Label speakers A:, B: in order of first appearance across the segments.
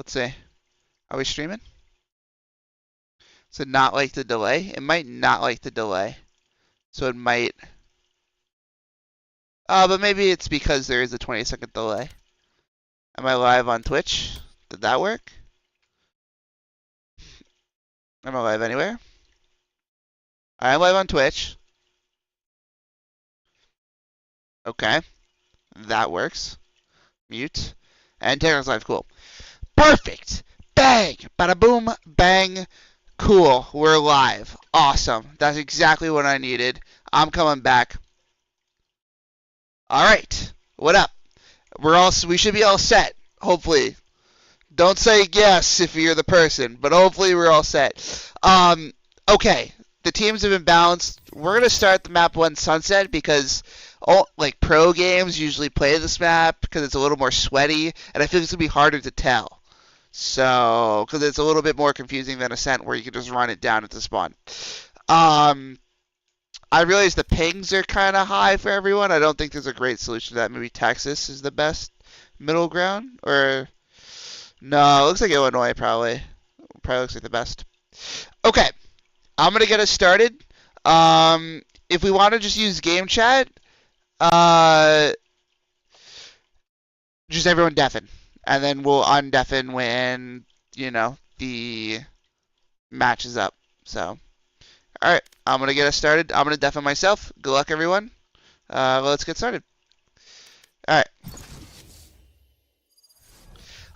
A: Let's see. Are we streaming? So not like the delay? It might not like the delay. So it might... but maybe it's because there is a 20-second delay. Am I live on Twitch? Did that work? Am I live anywhere? I am live on Twitch. Okay. That works. Mute. And Tanner's live. Cool. Perfect! Bang! Bada boom, bang. Cool. We're live. Awesome. That's exactly what I needed. I'm coming back. Alright. What up? We should be all set. Hopefully. Don't say yes if you're the person, but hopefully we're all set. Okay. The teams have been balanced. We're going to start the map 1 Sunset because pro games usually play this map because it's a little more sweaty, and I feel it's going to be harder to tell. So, because it's a little bit more confusing than Ascent where you can just run it down at the spawn. I realize the pings are kind of high for everyone. I don't think there's a great solution to that. Maybe Texas is the best middle ground? Or, no, it looks like Illinois probably. Probably looks like the best. Okay. I'm going to get us started. If we want to just use game chat, just everyone deafen. And then we'll undeafen when, the match is up. So, alright, I'm going to get us started. I'm going to deafen myself. Good luck, everyone. Let's get started. Alright.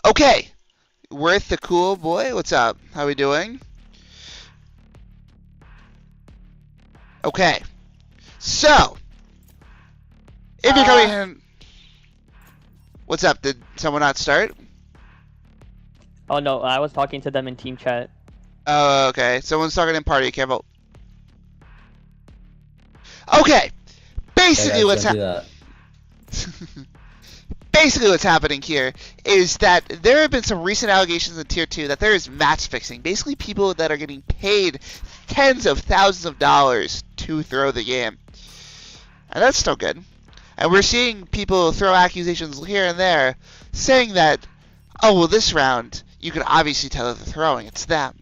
A: Okay. Worth the cool boy. What's up? How we doing? Okay, so, if you're coming in, what's up? Did someone not start?
B: Oh no, I was talking to them in team chat.
A: Oh, okay. Someone's talking in party. Can't vote. Okay, basically what's happening here is that there have been some recent allegations in Tier 2 that there is match fixing. Basically, people that are getting paid tens of thousands of dollars to throw the game. And that's still good. And we're seeing people throw accusations here and there saying that, oh, well, this round, you can obviously tell that they're throwing. It's them.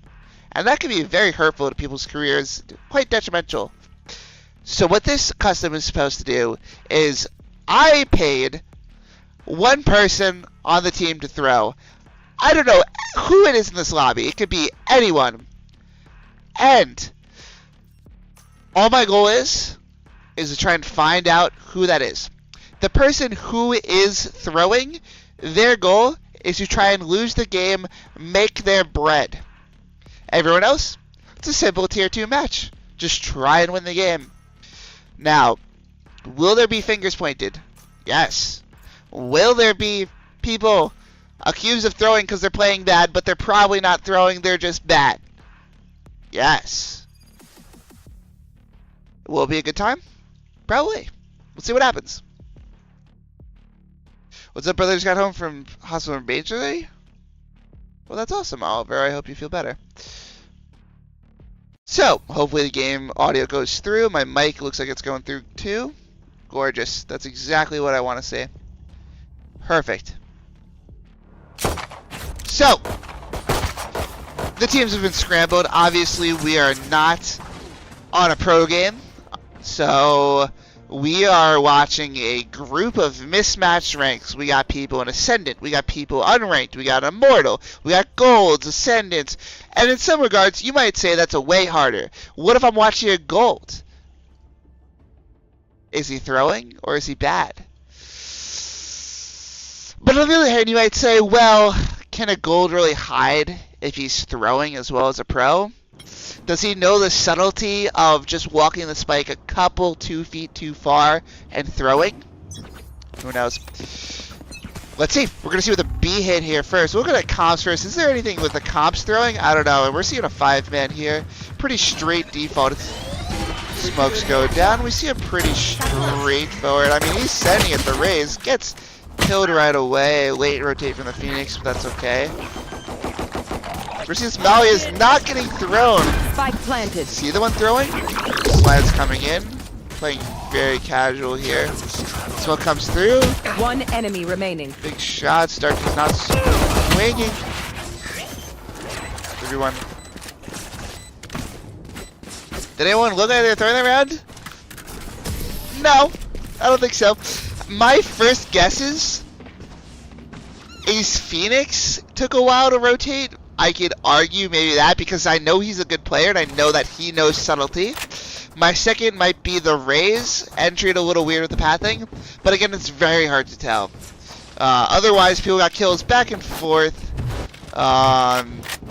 A: And that can be very hurtful to people's careers, quite detrimental. So what this custom is supposed to do is I paid one person on the team to throw. I don't know who it is in this lobby. It could be anyone. And all my goal is to try and find out who that is. The person who is throwing, their goal is to try and lose the game, make their bread. Everyone else, it's a simple Tier 2 match. Just try and win the game. Now, will there be fingers pointed? Yes. Will there be people accused of throwing because they're playing bad, but they're probably not throwing, they're just bad? Yes. Will it be a good time? Probably. We'll see what happens. What's up, brother? Just got home from hospital in Bay today? Well, that's awesome, Oliver. I hope you feel better. So, hopefully the game audio goes through. My mic looks like it's going through too. Gorgeous. That's exactly what I want to see. Perfect. So, the teams have been scrambled. Obviously, we are not on a pro game. So, we are watching a group of mismatched ranks. We got people in Ascendant. We got people unranked. We got Immortal. We got Golds, Ascendants. And in some regards, you might say that's a way harder. What if I'm watching a Gold? Is he throwing or is he bad? But on the other hand, you might say, well, can a Gold really hide if he's throwing as well as a pro? Does he know the subtlety of just walking the spike a couple 2 feet too far and throwing? Who knows? Let's see. We're going to see what the B hit here first. We'll look at comps first. Is there anything with the comps throwing? I don't know. We're seeing a 5-man here. Pretty straight default. Smokes go down. We see a pretty straightforward. I mean, he's sending it. The Rays gets killed right away. Late rotate from the Phoenix, but that's okay. Versus Maui is not getting thrown.
C: Spike planted.
A: See the one throwing? Slide's coming in. Playing very casual here. Smoke comes through.
C: One enemy remaining.
A: Big shot. Stark is not swinging. everyone. Did anyone look like they're throwing that around? No, I don't think so. My first guesses is Phoenix took a while to rotate. I could argue maybe that because I know he's a good player and I know that he knows subtlety. My second might be the Rays. Entry a little weird with the pathing, but again, it's very hard to tell. Otherwise, people got kills back and forth.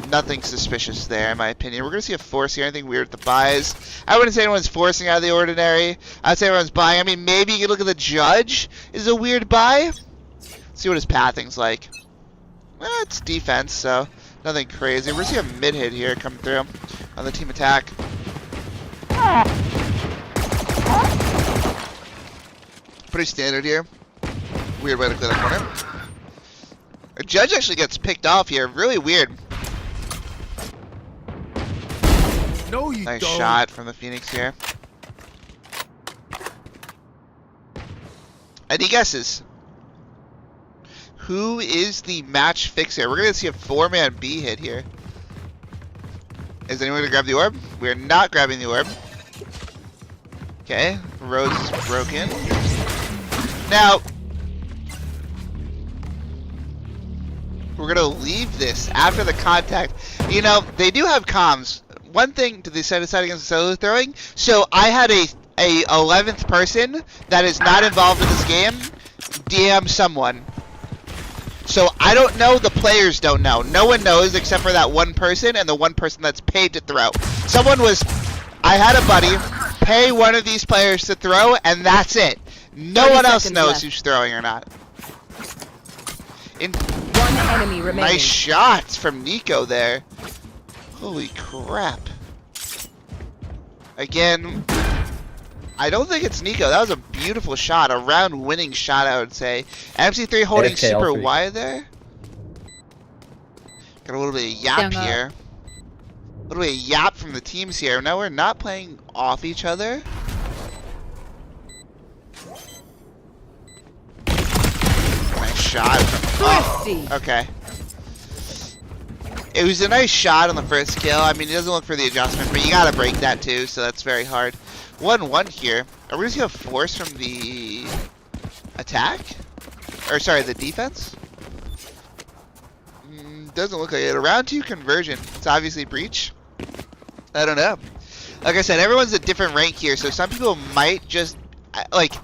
A: Nothing suspicious there, in my opinion. We're going to see a force here. Anything weird with the buys? I wouldn't say anyone's forcing out of the ordinary. I'd say everyone's buying. I mean, maybe you could look at the Judge is a weird buy. See what his pathing's like. It's defense, so nothing crazy. We're going to see a mid hit here come through on the team attack. Pretty standard here. Weird way to clear that corner. A Judge actually gets picked off here. Really weird.
C: No, you
A: nice
C: don't.
A: shot from the Phoenix here. Any guesses? Who is the match fixer? We're going to see a 4-man B hit here. Is anyone going to grab the orb? We're not grabbing the orb. Okay, Rose is broken. Now, we're going to leave this after the contact. You know, they do have comms. One thing to the set aside against the solo throwing. So I had a 11th person that is not involved in this game DM someone. So I don't know, the players don't know. No one knows except for that one person and the one person that's paid to throw. I had a buddy pay one of these players to throw, and that's it. No one else knows
D: left.
A: who's throwing or not.
D: One enemy remaining.
A: Nice shots from Nico there. Holy crap. Again, I don't think it's Nico. That was a beautiful shot. A round-winning shot, I would say. MC3 holding super wide there. Got a little bit of yap here. A little bit of yap from the teams here. Now we're not playing off each other. Nice shot. Oh, okay. It was a nice shot on the first kill. I mean, it doesn't look for the adjustment, but you gotta break that too, so that's very hard. 1-1 here. Are we gonna see a force from the attack? Or sorry, the defense? Doesn't look like it. A round 2 conversion. It's obviously breach. I don't know. Like I said, everyone's a different rank here, so some people might just like.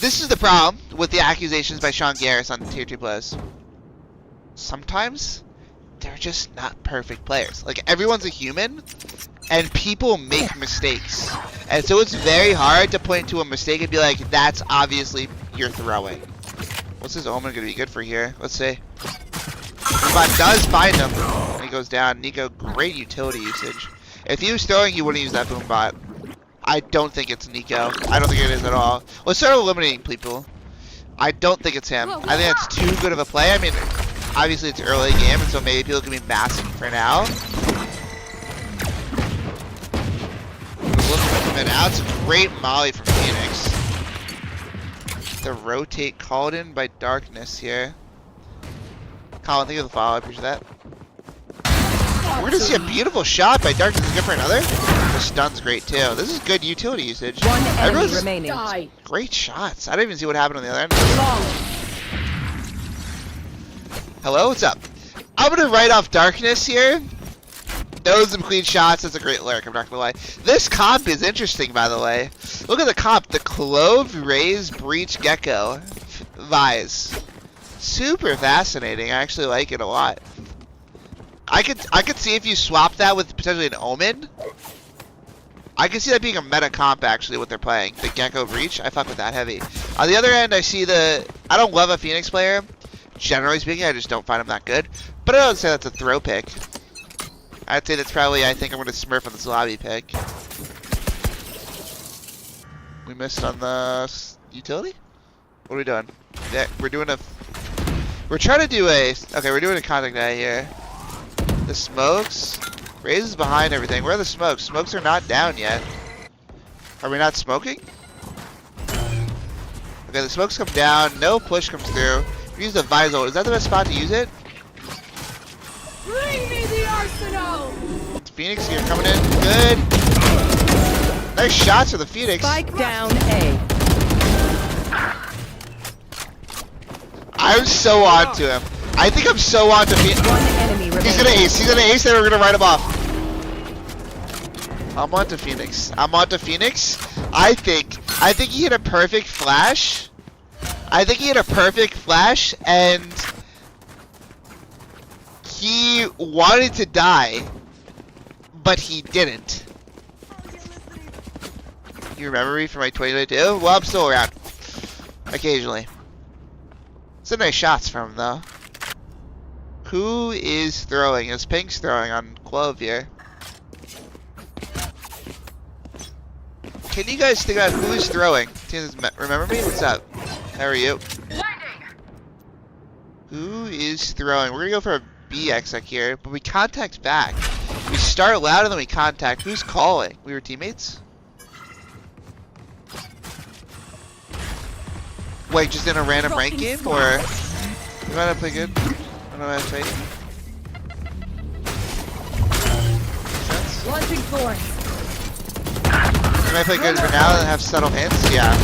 A: This is the problem with the accusations by Sean Garris on the tier 2 players. Sometimes they're just not perfect players. Like, everyone's a human, and people make mistakes. And so it's very hard to point to a mistake and be like, that's obviously your throwing. What's his omen going to be good for here? Let's see. But does find him. And he goes down. Nico, great utility usage. If he was throwing, he wouldn't use that boom bot. I don't think it's Nico. I don't think it is at all. Let's start eliminating people. I don't think it's him. I think that's too good of a play. I mean, obviously it's early game, and so maybe people can be masking for now. Looking at him out. It's a great molly from Phoenix. The rotate called in by Darkness here. Colin, thank you for the follow. I appreciate that. We're gonna see a beautiful shot by Darkness. Good for another. The stun's great too. This is good utility usage.
D: One enemy remaining.
A: Great shots. I didn't even see what happened on the other end. Hello, what's up? I'm gonna write off Darkness here. Those some clean shots. That's a great lurk, I'm not gonna lie. This comp is interesting, by the way. Look at the comp. The Clove, Raise, Breach, Gecko, Vise. Super fascinating. I actually like it a lot. I could see if you swap that with potentially an Omen. I can see that being a meta comp, actually, what they're playing. The Gecko Breach. I fuck with that heavy. On the other end, I see the... I don't love a Phoenix player. Generally speaking, I just don't find him that good. But I don't say that's a throw pick. I'd say that's probably, I think I'm going to smurf on this lobby pick. We missed on the utility? What are we doing? Yeah, we're doing a... We're trying to do a... Okay, we're doing a contact eye here. The smokes. Raze is behind everything. Where are the smokes? Smokes are not down yet. Are we not smoking? Okay, the smokes come down. No push comes through. We use the Visor. Is that the best spot to use it?
E: Bring me the arsenal!
A: Phoenix here coming in. Good. Nice shots for the Phoenix.
D: Spike down A.
A: I'm so on to him. I think I'm so on to Phoenix.
D: One enemy remaining.
A: He's gonna ace. He's gonna ace, then we're gonna write him off. I'm on to Phoenix. I'm on to Phoenix. I think he hit a perfect flash. I think he hit a perfect flash, and he wanted to die, but he didn't. You remember me from my 2022? Well, I'm still around. Occasionally. Some nice shots from him, though. Who is throwing? Is Pink's throwing on Clove here? Can you guys think out who's throwing? Remember me? What's up? How are you? Who is throwing? We're gonna go for a B exec here, but we contact back. We start loud and then we contact. Who's calling? We were teammates? Wait, just in a random rank game? Or you might have played good? I don't know how to play.
E: Launching thorns.
A: You might play good for now and have subtle hints? Yeah.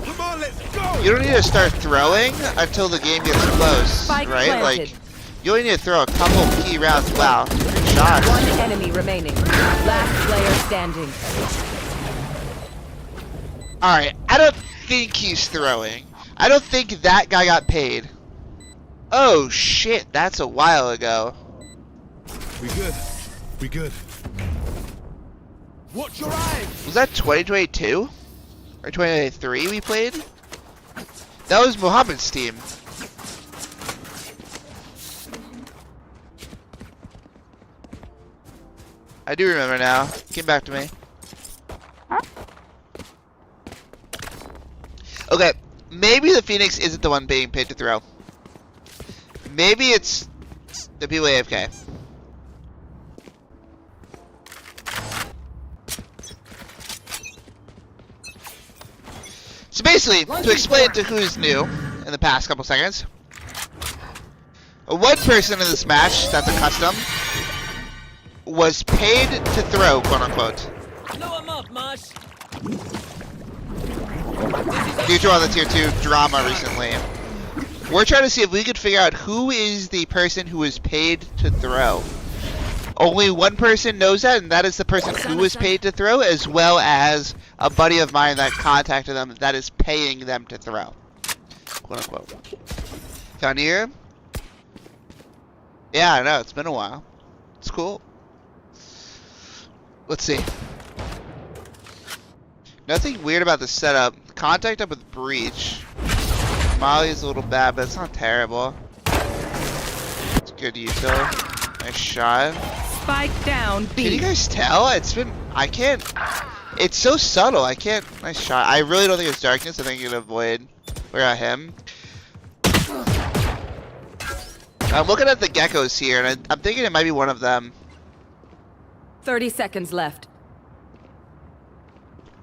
C: Come on, let's go.
A: You don't need to start throwing until the game gets close,
D: Spike
A: right?
D: planted.
A: Like, you only need to throw a couple key rounds. Wow, good shots.
D: One enemy remaining. Last player standing.
A: Alright, I don't think he's throwing. I don't think that guy got paid. Oh shit, that's a while ago.
C: We good. We good. Watch your eyes.
A: Was that 2022? Or 2023 we played? That was Muhammad's team. I do remember now. Came back to me. Okay, maybe the Phoenix isn't the one being paid to throw. Maybe it's the people AFK. So basically, to explain to who's new in the past couple seconds, one person in this match that's a custom was paid to throw, quote unquote.
F: Blow 'em up, Marsh.
A: Due to all the tier 2 drama recently. We're trying to see if we could figure out who is the person who was paid to throw. Only one person knows that, and that is the person who was paid to throw, as well as a buddy of mine that contacted them that is paying them to throw. Quote unquote. Found you here? Yeah, I know, it's been a while. It's cool. Let's see. Nothing weird about the setup. Contact up with Breach. Molly's a little bad, but it's not terrible. It's good util. Nice shot.
D: Spike down B.
A: Can you guys tell? It's been... I can't... It's so subtle. I can't... Nice shot. I really don't think it's darkness. I think you can avoid... Where at him? I'm looking at the geckos here, and I'm thinking it might be one of them.
D: 30 seconds left.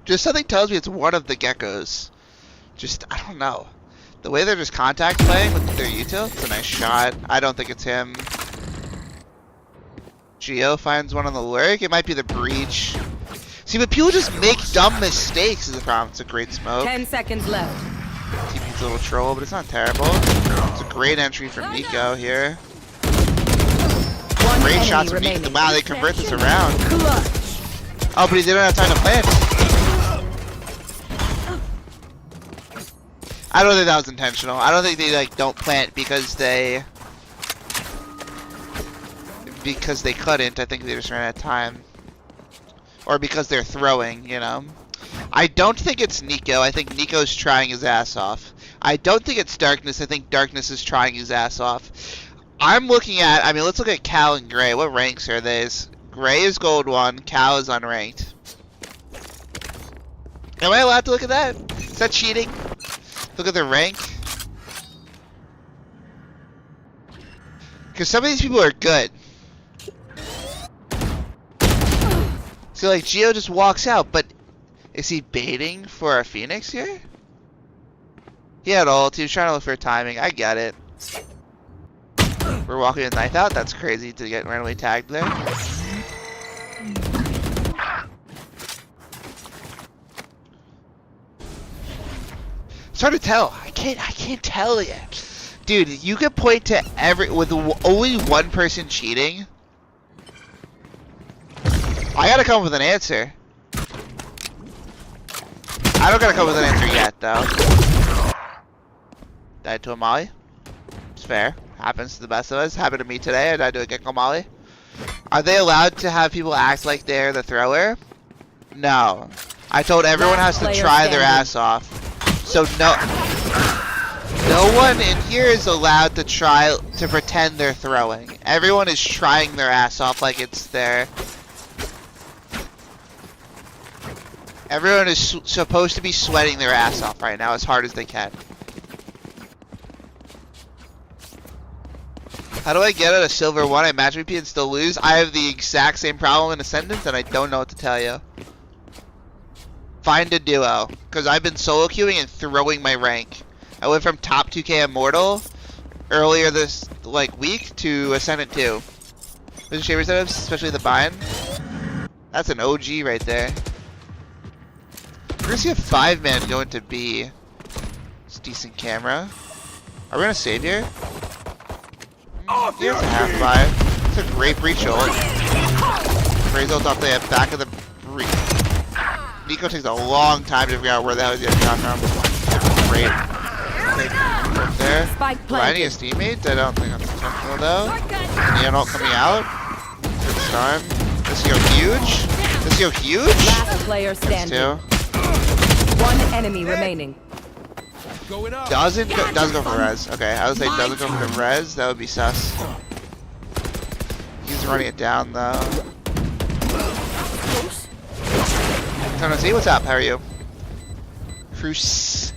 A: Just something tells me it's one of the geckos. Just, I don't know. The way they're just contact playing with their util, it's a nice shot. I don't think it's him. Geo finds one on the lurk. It might be the Breach. See, but people just make dumb mistakes is the problem. It's a great smoke.
D: 10 seconds left.
A: TP's a little troll, but it's not terrible. It's a great entry from Nico here.
D: One
A: Great
D: enemy
A: shots from
D: remaining.
A: Nico. Wow, they convert this around.
D: Clutch.
A: Oh, but he didn't have time to plant. I don't think that was intentional. I don't think they like don't plant because they couldn't. I think they just ran out of time. Or because they're throwing, you know. I don't think it's Nico. I think Nico's trying his ass off. I don't think it's Darkness. I think Darkness is trying his ass off. I'm looking at, I mean, let's look at Cal and Gray. What ranks are these? Gray is gold 1, Cal is unranked. Am I allowed to look at that? Is that cheating? Look at their rank? Because some of these people are good. So like Geo just walks out, but is he baiting for a Phoenix here? He had ult, he was trying to look for timing, I get it. We're walking a knife out. That's crazy to get randomly tagged there. It's hard to tell. I can't tell yet. Dude, you could point to with only one person cheating. I gotta come up with an answer. I don't gotta come up with an answer yet, though. Died to a molly. It's fair. Happens to the best of us. Happened to me today. I died to a Gecko molly. Are they allowed to have people act like they're the thrower? No. I told everyone has to try their ass off. So no one in here is allowed to try to pretend they're throwing. Everyone is trying their ass off like it's their... Everyone is supposed to be sweating their ass off right now as hard as they can. How do I get out a silver 1? I match VP and still lose? I have the exact same problem in Ascendance and I don't know what to tell you. Find a duo. Because I've been solo queuing and throwing my rank. I went from top 2k Immortal earlier this week to Ascendant 2. Those shaver setups, especially the bind. That's an OG right there. We're gonna see a 5-man go into B. It's a decent camera. Are we gonna save here? Here's a half buy. It's a great breach ult. Raise ult off the back of the breach. Nico takes a long time to figure out where the hell he's gonna come from. Great. Right there. Finding his teammates? I don't think that's intentional though. Neon ult coming out. Good stun. This go huge. This go huge.
D: Last player standing. One enemy remaining.
A: Does go for res. Okay, I would say doesn't go for the res. That would be sus. He's running it down though. Trying to see what's up. How are you? Cruise.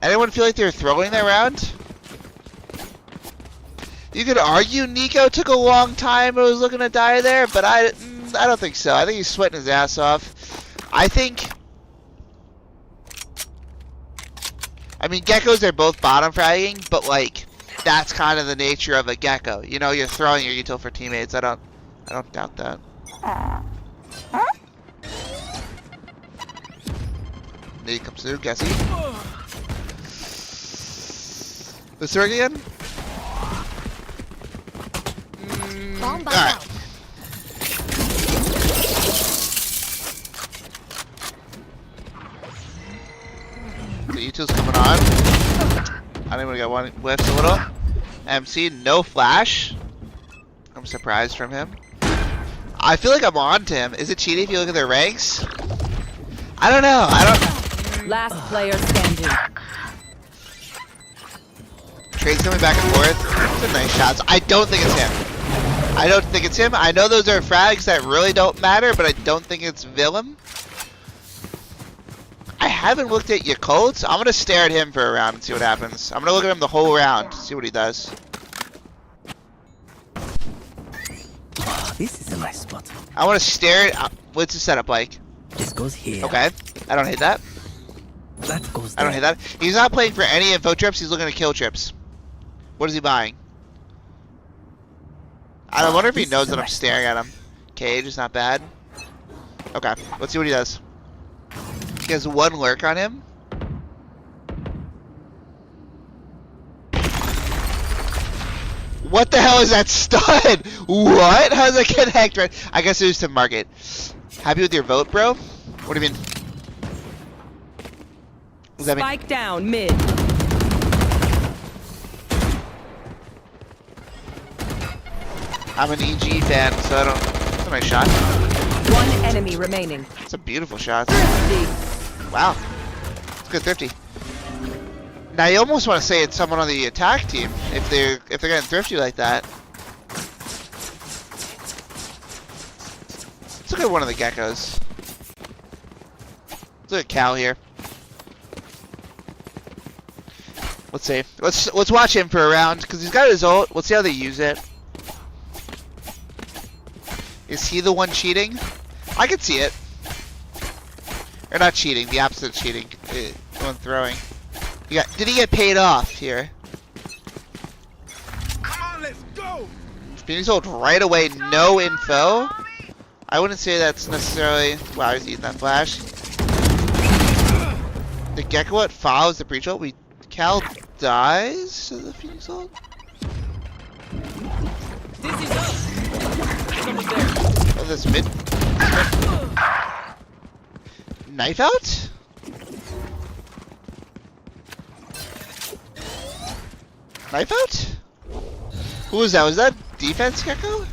A: Anyone feel like they're throwing that round? You could argue Nico took a long time and was looking to die there, but I don't think so. I think he's sweating his ass off. I mean, Geckos are both bottom fragging, but that's kind of the nature of a Gecko. You know, you're throwing your util for teammates. I don't doubt that. There he comes through, Guessy. Let's start again. Alright. The util's coming on. I think we got one whiffs a little. MC, no flash. I'm surprised from him. I feel like I'm on to him. Is it cheating if you look at their ranks? I don't know.
D: Last player standing.
A: Trade's coming back and forth. Some nice shots. I don't think it's him. I know those are frags that really don't matter, but I don't think it's Willem. I haven't looked at Yakult, so I'm going to stare at him for a round and see what happens. I'm going to look at him the whole round, see what he does.
F: Oh, this is a nice spot.
A: I want to stare at... What's the setup like?
F: This goes here.
A: Okay. I don't hate that.
F: That goes there.
A: I don't hate that. He's not playing for any info trips, he's looking to kill trips. What is he buying? I wonder if he knows that I'm staring at him. Cage is not bad. Okay, let's see what he does. He has one lurk on him. What the hell is that stud? What? How does that get hacked right? I guess it was to market. Happy with your vote, bro? What do you mean? What does that mean?
D: Spike down mid.
A: I'm an EG fan, so I don't... That's a nice shot.
D: One enemy remaining.
A: It's a beautiful shot.
D: Thrifty.
A: Wow. It's a good 50. Now you almost want to say it's someone on the attack team if they're getting thrifty like that. Let's look at one of the Geckos. Let's look at Cal here. Let's see. Let's watch him for a round because he's got his ult. Let's see how they use it. Is he the one cheating? I could see it. Or not cheating, the opposite of cheating. One throwing. Did he get paid off here?
C: Come on, let's go.
A: Being sold right away, no info. I wouldn't say that's necessarily. Wow, he's eating that flash. The Gecko follows the breach ult. Cal dies to the Phoenix ult. Oh, this mid. Knife out? Knife out? Who was that? Was that defense Gecko?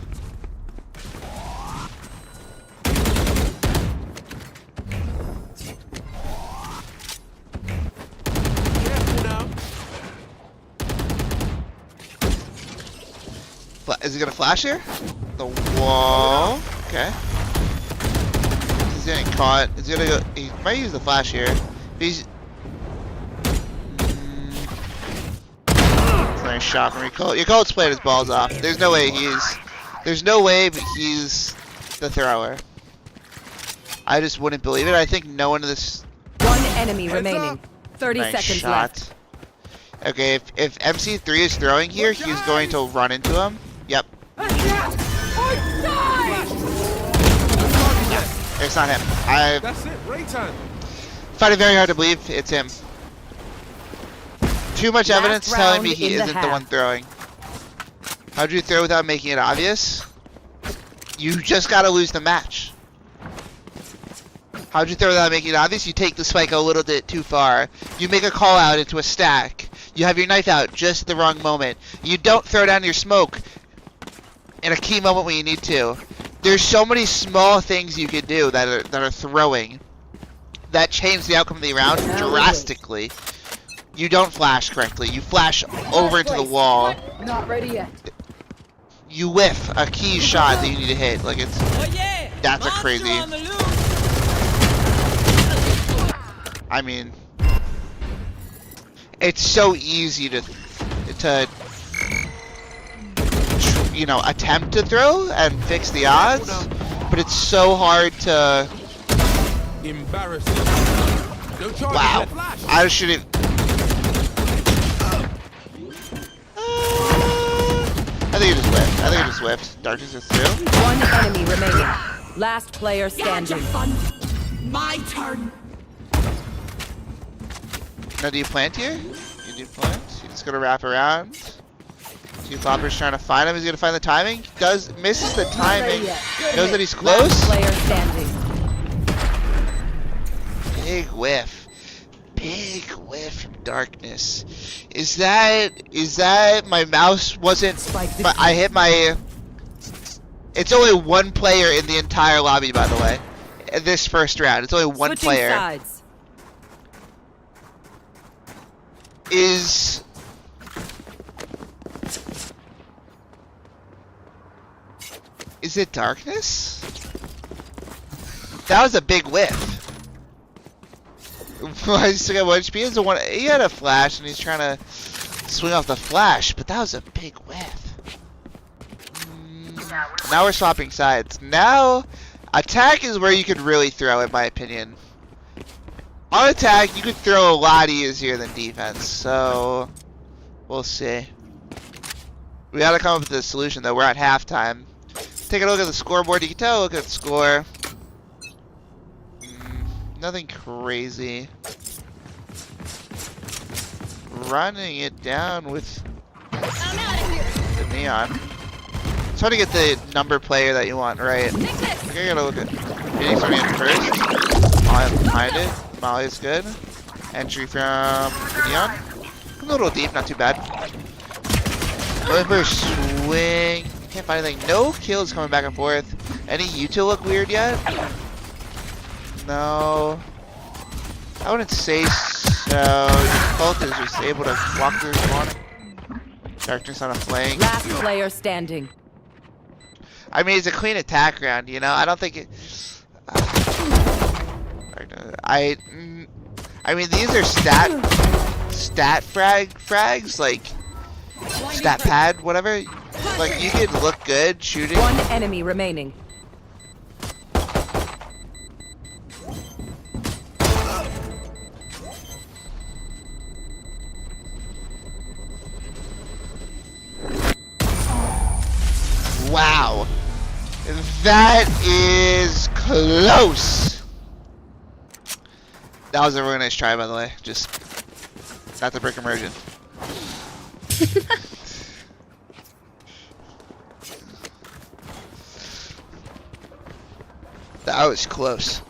A: Is he gonna flash here? The wall. Okay. He's getting caught. He's gonna go. He might use the flash here. He's. Nice shot from Recall. Recall's played his balls off. There's no way he's. There's no way he's the thrower. I just wouldn't believe it. I think no one in this.
D: One enemy remaining. 30
A: nice
D: seconds
A: shot.
D: left.
A: Okay, if MC3 is throwing here, he's going to run into him. Yep. It's not him.
C: That's it, right time.
A: Find it very hard to believe it's him. Too much
D: Last
A: evidence telling me
D: round
A: he
D: in the
A: isn't the
D: half.
A: one throwing. How'd you throw without making it obvious? You just gotta lose the match. How'd you throw without making it obvious? You take the spike a little bit too far. You make a call out into a stack. You have your knife out just at the wrong moment. You don't throw down your smoke in a key moment when you need to. There's so many small things you can do that are throwing that change the outcome of the round drastically. You don't flash correctly. You flash over into the wall.
E: Not ready yet.
A: You whiff a key shot that you need to hit. Like it's that's a crazy. I mean, it's so easy to you know, attempt to throw and fix the odds, but it's so hard to.
C: Embarrassing.
A: Wow, I should have. I think you just whiffed. I think you just whiffed. Darkness is through.
D: One enemy remaining. Last player standing.
E: My turn.
A: Now, do you plant here? You do plant. He's just gonna wrap around. Two poppers trying to find him. He's gonna find the timing. Misses the timing. Knows that he's close.
D: Last player standing.
A: Big whiff. Big whiff from Darkness. Is that my mouse wasn't? I hit my. It's only one player in the entire lobby, by the way. In this first round, it's only one
D: Switching
A: player.
D: sides.
A: Is it Darkness? That was a big whiff. I still got 1 HP. He had a flash and he's trying to swing off the flash, but that was a big whiff. Now we're swapping sides. Now, attack is where you could really throw, in my opinion. On attack, you could throw a lot easier than defense, so we'll see. We gotta come up with a solution, though. We're at halftime. Take a look at the scoreboard. You can tell. Look at the score. Nothing crazy. Running it down with the neon. It's hard to get the number player that you want, right? Okay, I gotta look at Phoenix running in first. Molly behind it. Molly's good. Entry from the neon. A little deep, not too bad. Lurker swing. Can't find anything. No kills coming back and forth. Any U2 look weird yet? No. I wouldn't say so. Both is just able to walk through one. Darkness on a flank.
D: Last player standing.
A: I mean, it's a clean attack round, you know? I don't think it... I mean, these are stat frags, like... Stat pad, whatever. Like, you could look good shooting.
D: One enemy remaining.
A: That is close. That was a really nice try, by the way. Just not the brick immersion. That was close.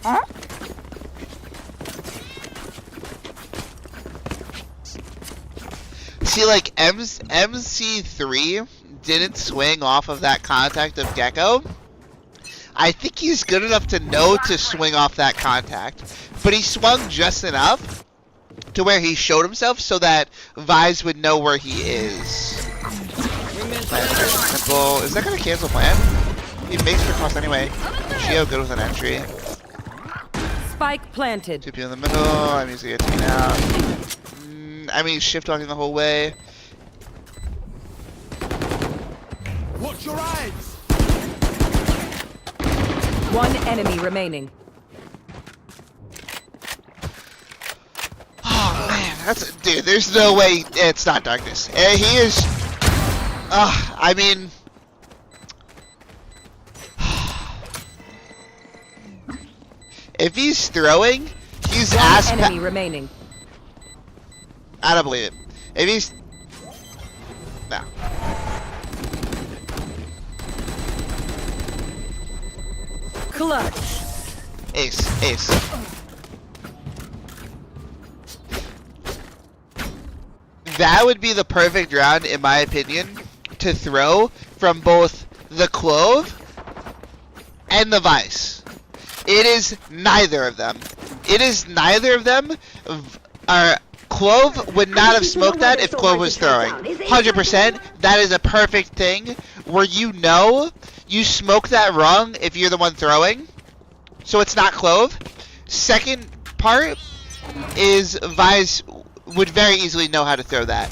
D: Huh?
A: See, like, MC3 didn't swing off of that contact of Gecko. I think he's good enough to know to swing off that contact. But he swung just enough to where he showed himself so that Vise would know where he is. Simple. Is that going to cancel plan? He makes the cross anyway. Geo good with an entry.
D: Spike planted.
A: 2 people in the middle. I'm using a team out. I mean, shift walking the whole way.
C: Watch your eyes.
D: One enemy remaining.
A: Oh man, that's dude. There's no way it's not darkness. He is. I mean. If he's throwing, he's ass.
D: One enemy remaining.
A: I don't believe it. If he's no.
D: Clutch.
A: Ace, ace. That would be the perfect round, in my opinion, to throw from both the Clove and the Vice. It is neither of them. It is neither of them. Clove would not have smoked that if Clove was throwing. 100%. That is a perfect thing where you know you smoke that wrong if you're the one throwing. So it's not Clove. Second part is Vise would very easily know how to throw that.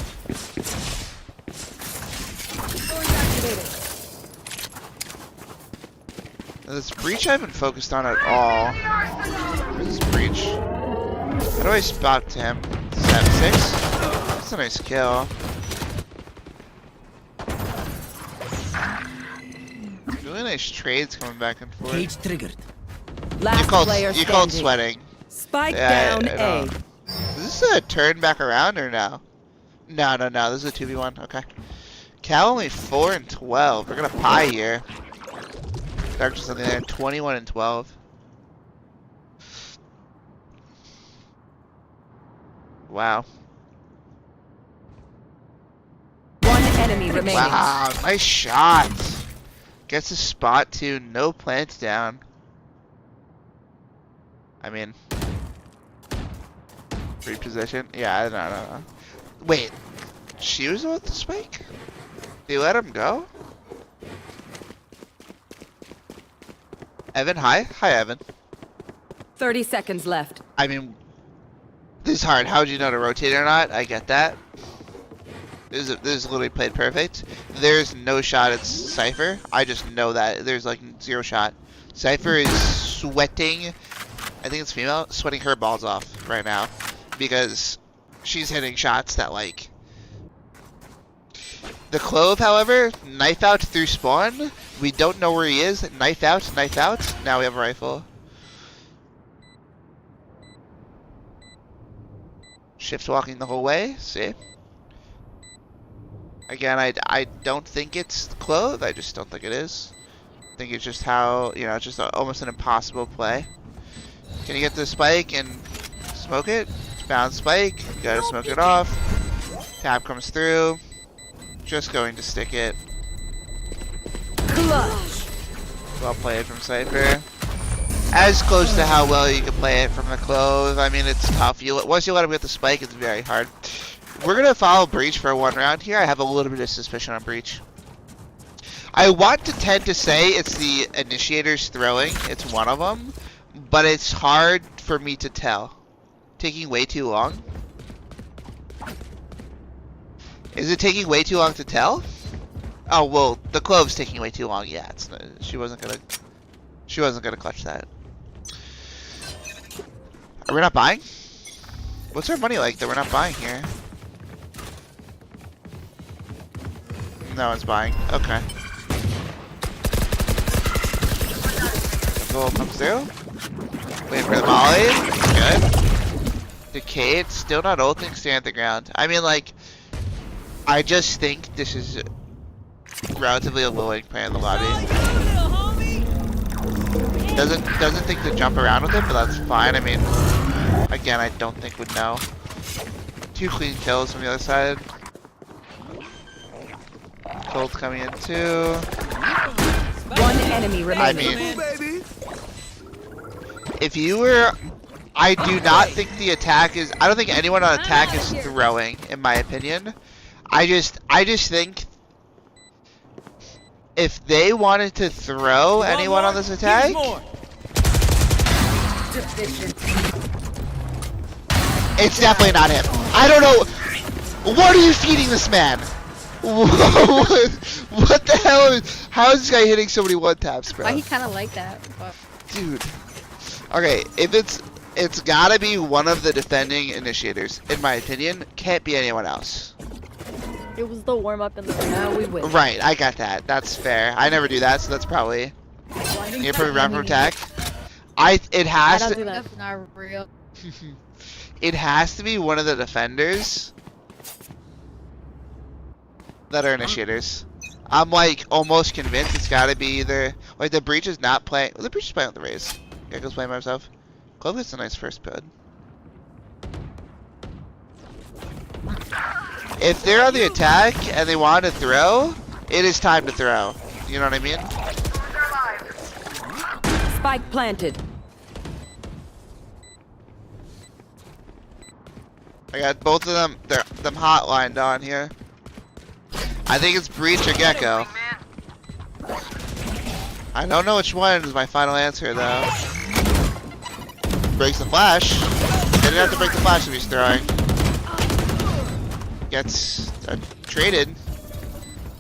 A: This breach I haven't focused on at all. Where's this breach? How do I spot him? 7-6? That's a nice kill. Really nice trades coming back and forth.
F: Cage triggered.
D: Last player
A: You called
D: standing.
A: sweating.
D: Spike
A: Yeah,
D: down
A: I
D: A.
A: know. Is this a turn back around or no? No. This is a 2v1. Okay. Cal only 4 and 12. We're gonna pie here. Dark just something there. 21 and 12. Wow.
D: One enemy remaining.
A: Wow. Nice shot. Gets a spot too. No plants down. I mean, reposition. Yeah, I don't know. Wait, she was with the spike? They let him go? Evan, hi. Hi, Evan.
D: 30 seconds left.
A: I mean, this is hard. How would you know to rotate or not? I get that. This is literally played perfect. There's no shot at Cypher. I just know that. There's like 0 shot. Cypher is sweating. I think it's female, sweating her balls off right now because she's hitting shots that like. The Clove, however, knife out through spawn. We don't know where he is. Knife out, knife out. Now we have a rifle. Shift walking the whole way. See. Again, I don't think it's Clove. I just don't think it is. I think it's just how, you know, it's just almost an impossible play. Can you get the spike and smoke it? Found spike. Gotta smoke it off. Tap comes through. Just going to stick it.
D: Clutch.
A: Well played from Cypher. As close to how well you can play it from the Clove. I mean, it's tough. Once you let him get the spike, it's very hard. We're gonna follow Breach for one round here. I have a little bit of suspicion on Breach. I want to tend to say it's the initiators throwing. It's one of them. But it's hard for me to tell. Taking way too long? Is it taking way too long to tell? Oh well, the Clove's taking way too long. Yeah, it's not, she wasn't gonna clutch that. Are we not buying? What's our money like that we're not buying here? No one's buying. Okay. Goal comes through. Waiting for the volley. Good. Decayed. Still not ulting. Staying at the ground. I mean, like, I just think this is relatively a low-end player in the lobby. Doesn't think to jump around with it, but that's fine. I mean, again, I don't think would know. 2 clean kills from the other side. Cold's coming in too.
D: One enemy remaining.
A: I mean, if you were, I do not think the attack is. I don't think anyone on attack is throwing, in my opinion. I just think if they wanted to throw anyone on this attack, it's definitely not him. I don't know. What are you feeding this man? What the hell is? How is this guy hitting so many one taps, bro?
G: Why he kind of like that? But...
A: Dude. Okay, if it's gotta be one of the defending initiators, in my opinion. Can't be anyone else.
G: It was the warm up in the
D: Now we win.
A: Right, I got that. That's fair. I never do that, so that's probably. You're probably round from attack. It has to.
G: That's not real.
A: It has to be one of the defenders that are initiators. I'm like almost convinced it's gotta be either like the breach is not playing. Well, the breach is playing with the Raze. Gecko's playing by himself. Clove gets a nice first pud. If they're on the attack and they want to throw, it is time to throw. You know what I mean?
D: Spike planted.
A: I got both of them. Them hotlined on here. I think it's breach or Gecko. I don't know which one is my final answer though. Breaks the flash. He didn't have to break the flash if he's throwing. Gets traded.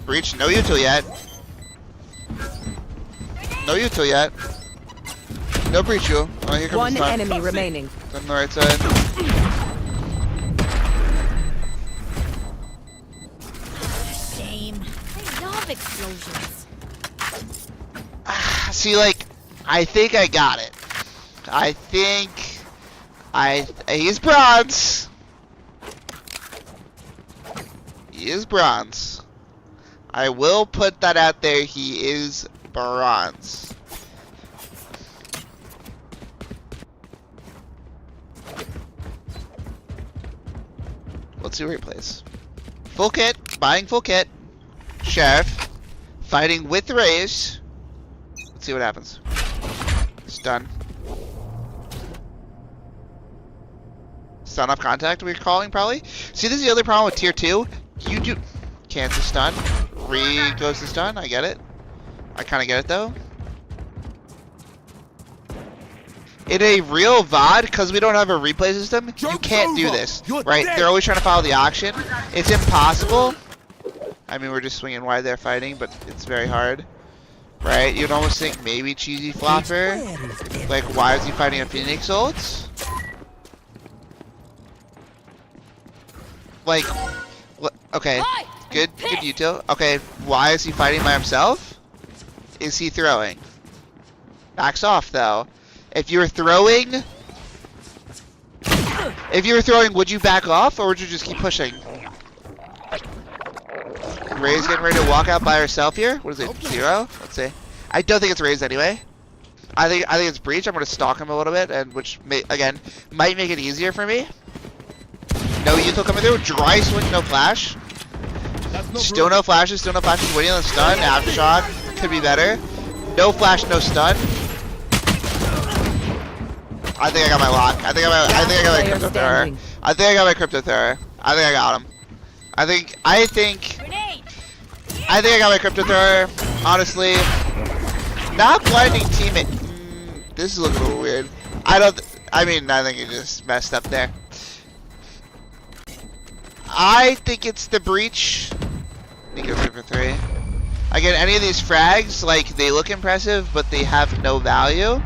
A: Breach, no util yet. No util yet. No breach you. Oh, here comes
D: One
A: the stun.
D: enemy remaining.
A: On the right side.
G: Shame. I love explosions.
A: See, like, I think I got it. I think he's bronze. He is bronze. I will put that out there. He is bronze. Let's see where he plays. Full kit. Buying full kit. Sheriff. Fighting with Raze. Let's see what happens. Stun. Stun off contact we're calling probably. See, this is the other problem with tier 2. You do cancel stun. Goes to stun. I get it. I kind of get it though. In a real VOD, because we don't have a replay system, you can't do this. Right? They're always trying to follow the auction. It's impossible. I mean, we're just swinging wide there fighting, but it's very hard. Right? You'd almost think maybe cheesy flopper. Like, why is he fighting a Phoenix ult? Like, okay, good util. Okay, why is he fighting by himself? Is he throwing? Backs off though. If you were throwing, would you back off or would you just keep pushing? Raze getting ready to walk out by herself here. What is it? 0? Let's see. I don't think it's Raze anyway. I think it's breach. I'm gonna stalk him a little bit, and which again might make it easier for me. No util coming through. Dry swing, no flash. Still no flashes. Still no flashes. Waiting on the stun. Aftershock could be better. No flash, no stun. I think I got my lock. I think I got my crypto thrower. I think I got my crypto thrower. I think I got him. I think I got my crypto thrower. Honestly, not blinding teammate. This is looking a little weird. I think he just messed up there. I think it's the breach. I think it's for 3. Again, any of these frags, like, they look impressive, but they have no value.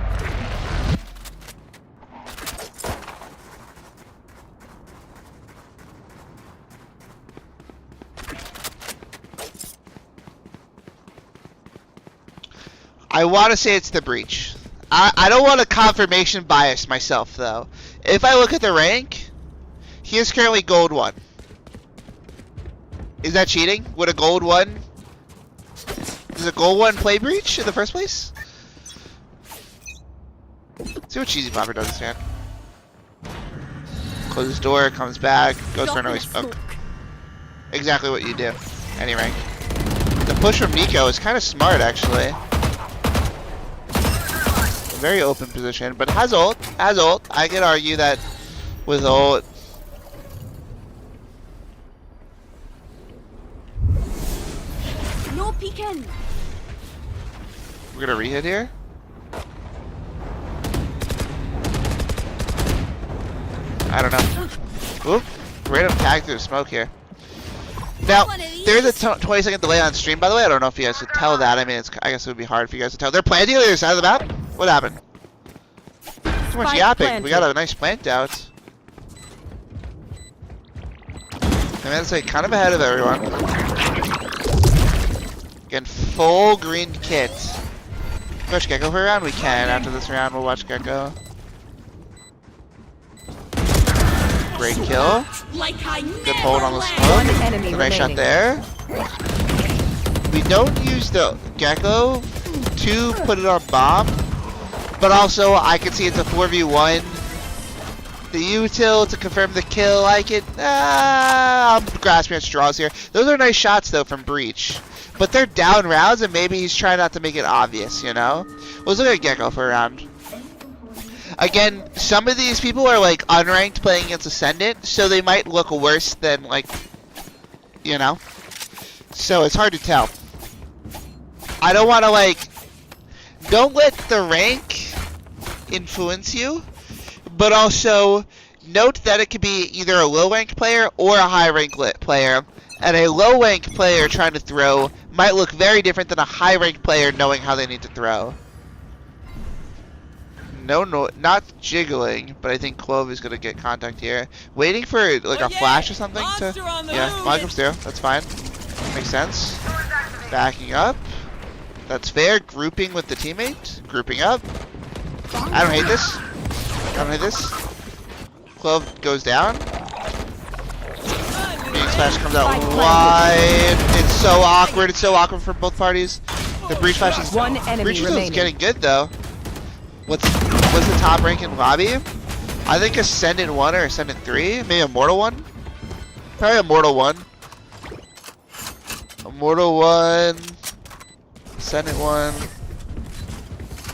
A: I want to say it's the breach. I don't want a confirmation bias myself, though. If I look at the rank, he is currently gold 1. Is that cheating? Would a gold 1... Does a gold 1 play breach in the first place? See what Cheesy Popper does, man. Closes door, comes back, goes for an early smoke. Exactly what you do. Any rank. The push from Nico is kind of smart, actually. Very open position, but has ult. Has ult. I could argue that with ult.
E: No peeking.
A: We're gonna re-hit here. I don't know. Oop. Random tag through the smoke here. Now, there's a 20-second delay on stream, by the way. I don't know if you guys could tell that. I mean, I guess it would be hard for you guys to tell. They're planting on the other side of the map? What happened? Too much yapping. We got a nice plant out. I mean, it's like kind of ahead of everyone. Again, full green kit. Watch Gecko for a round? We can. After this round, we'll watch Gecko. Great kill. Good hold on the smoke. A nice shot there. We don't use the Gecko to put it on bomb, but also I can see it's a 4v1. The util to confirm the kill. I'm grasping at straws here. Those are nice shots though from Breach, but they're down rounds and maybe he's trying not to make it obvious, you know? Let's look at Gecko for a round. Again, some of these people are like unranked playing against Ascendant, so they might look worse than like, you know? So it's hard to tell. I don't want to like, don't let the rank influence you, but also note that it could be either a low rank player or a high rank player, and a low rank player trying to throw might look very different than a high rank player knowing how they need to throw. No, not jiggling, but I think Clove is gonna get contact here. Waiting for like a flash or something to. Yeah, Mog comes through. That's fine. Makes sense. Backing up. That's fair. Grouping with the teammate. Grouping up. I don't hate this. I don't hate this. Clove goes down. Being splash comes out wide. It's so awkward. It's so awkward for both parties. The breach flash is. Breach is getting good though. What's the top rank in lobby? I think Ascendant 1 or Ascendant 3, maybe Immortal 1. Probably Immortal 1. Immortal 1. Ascendant 1.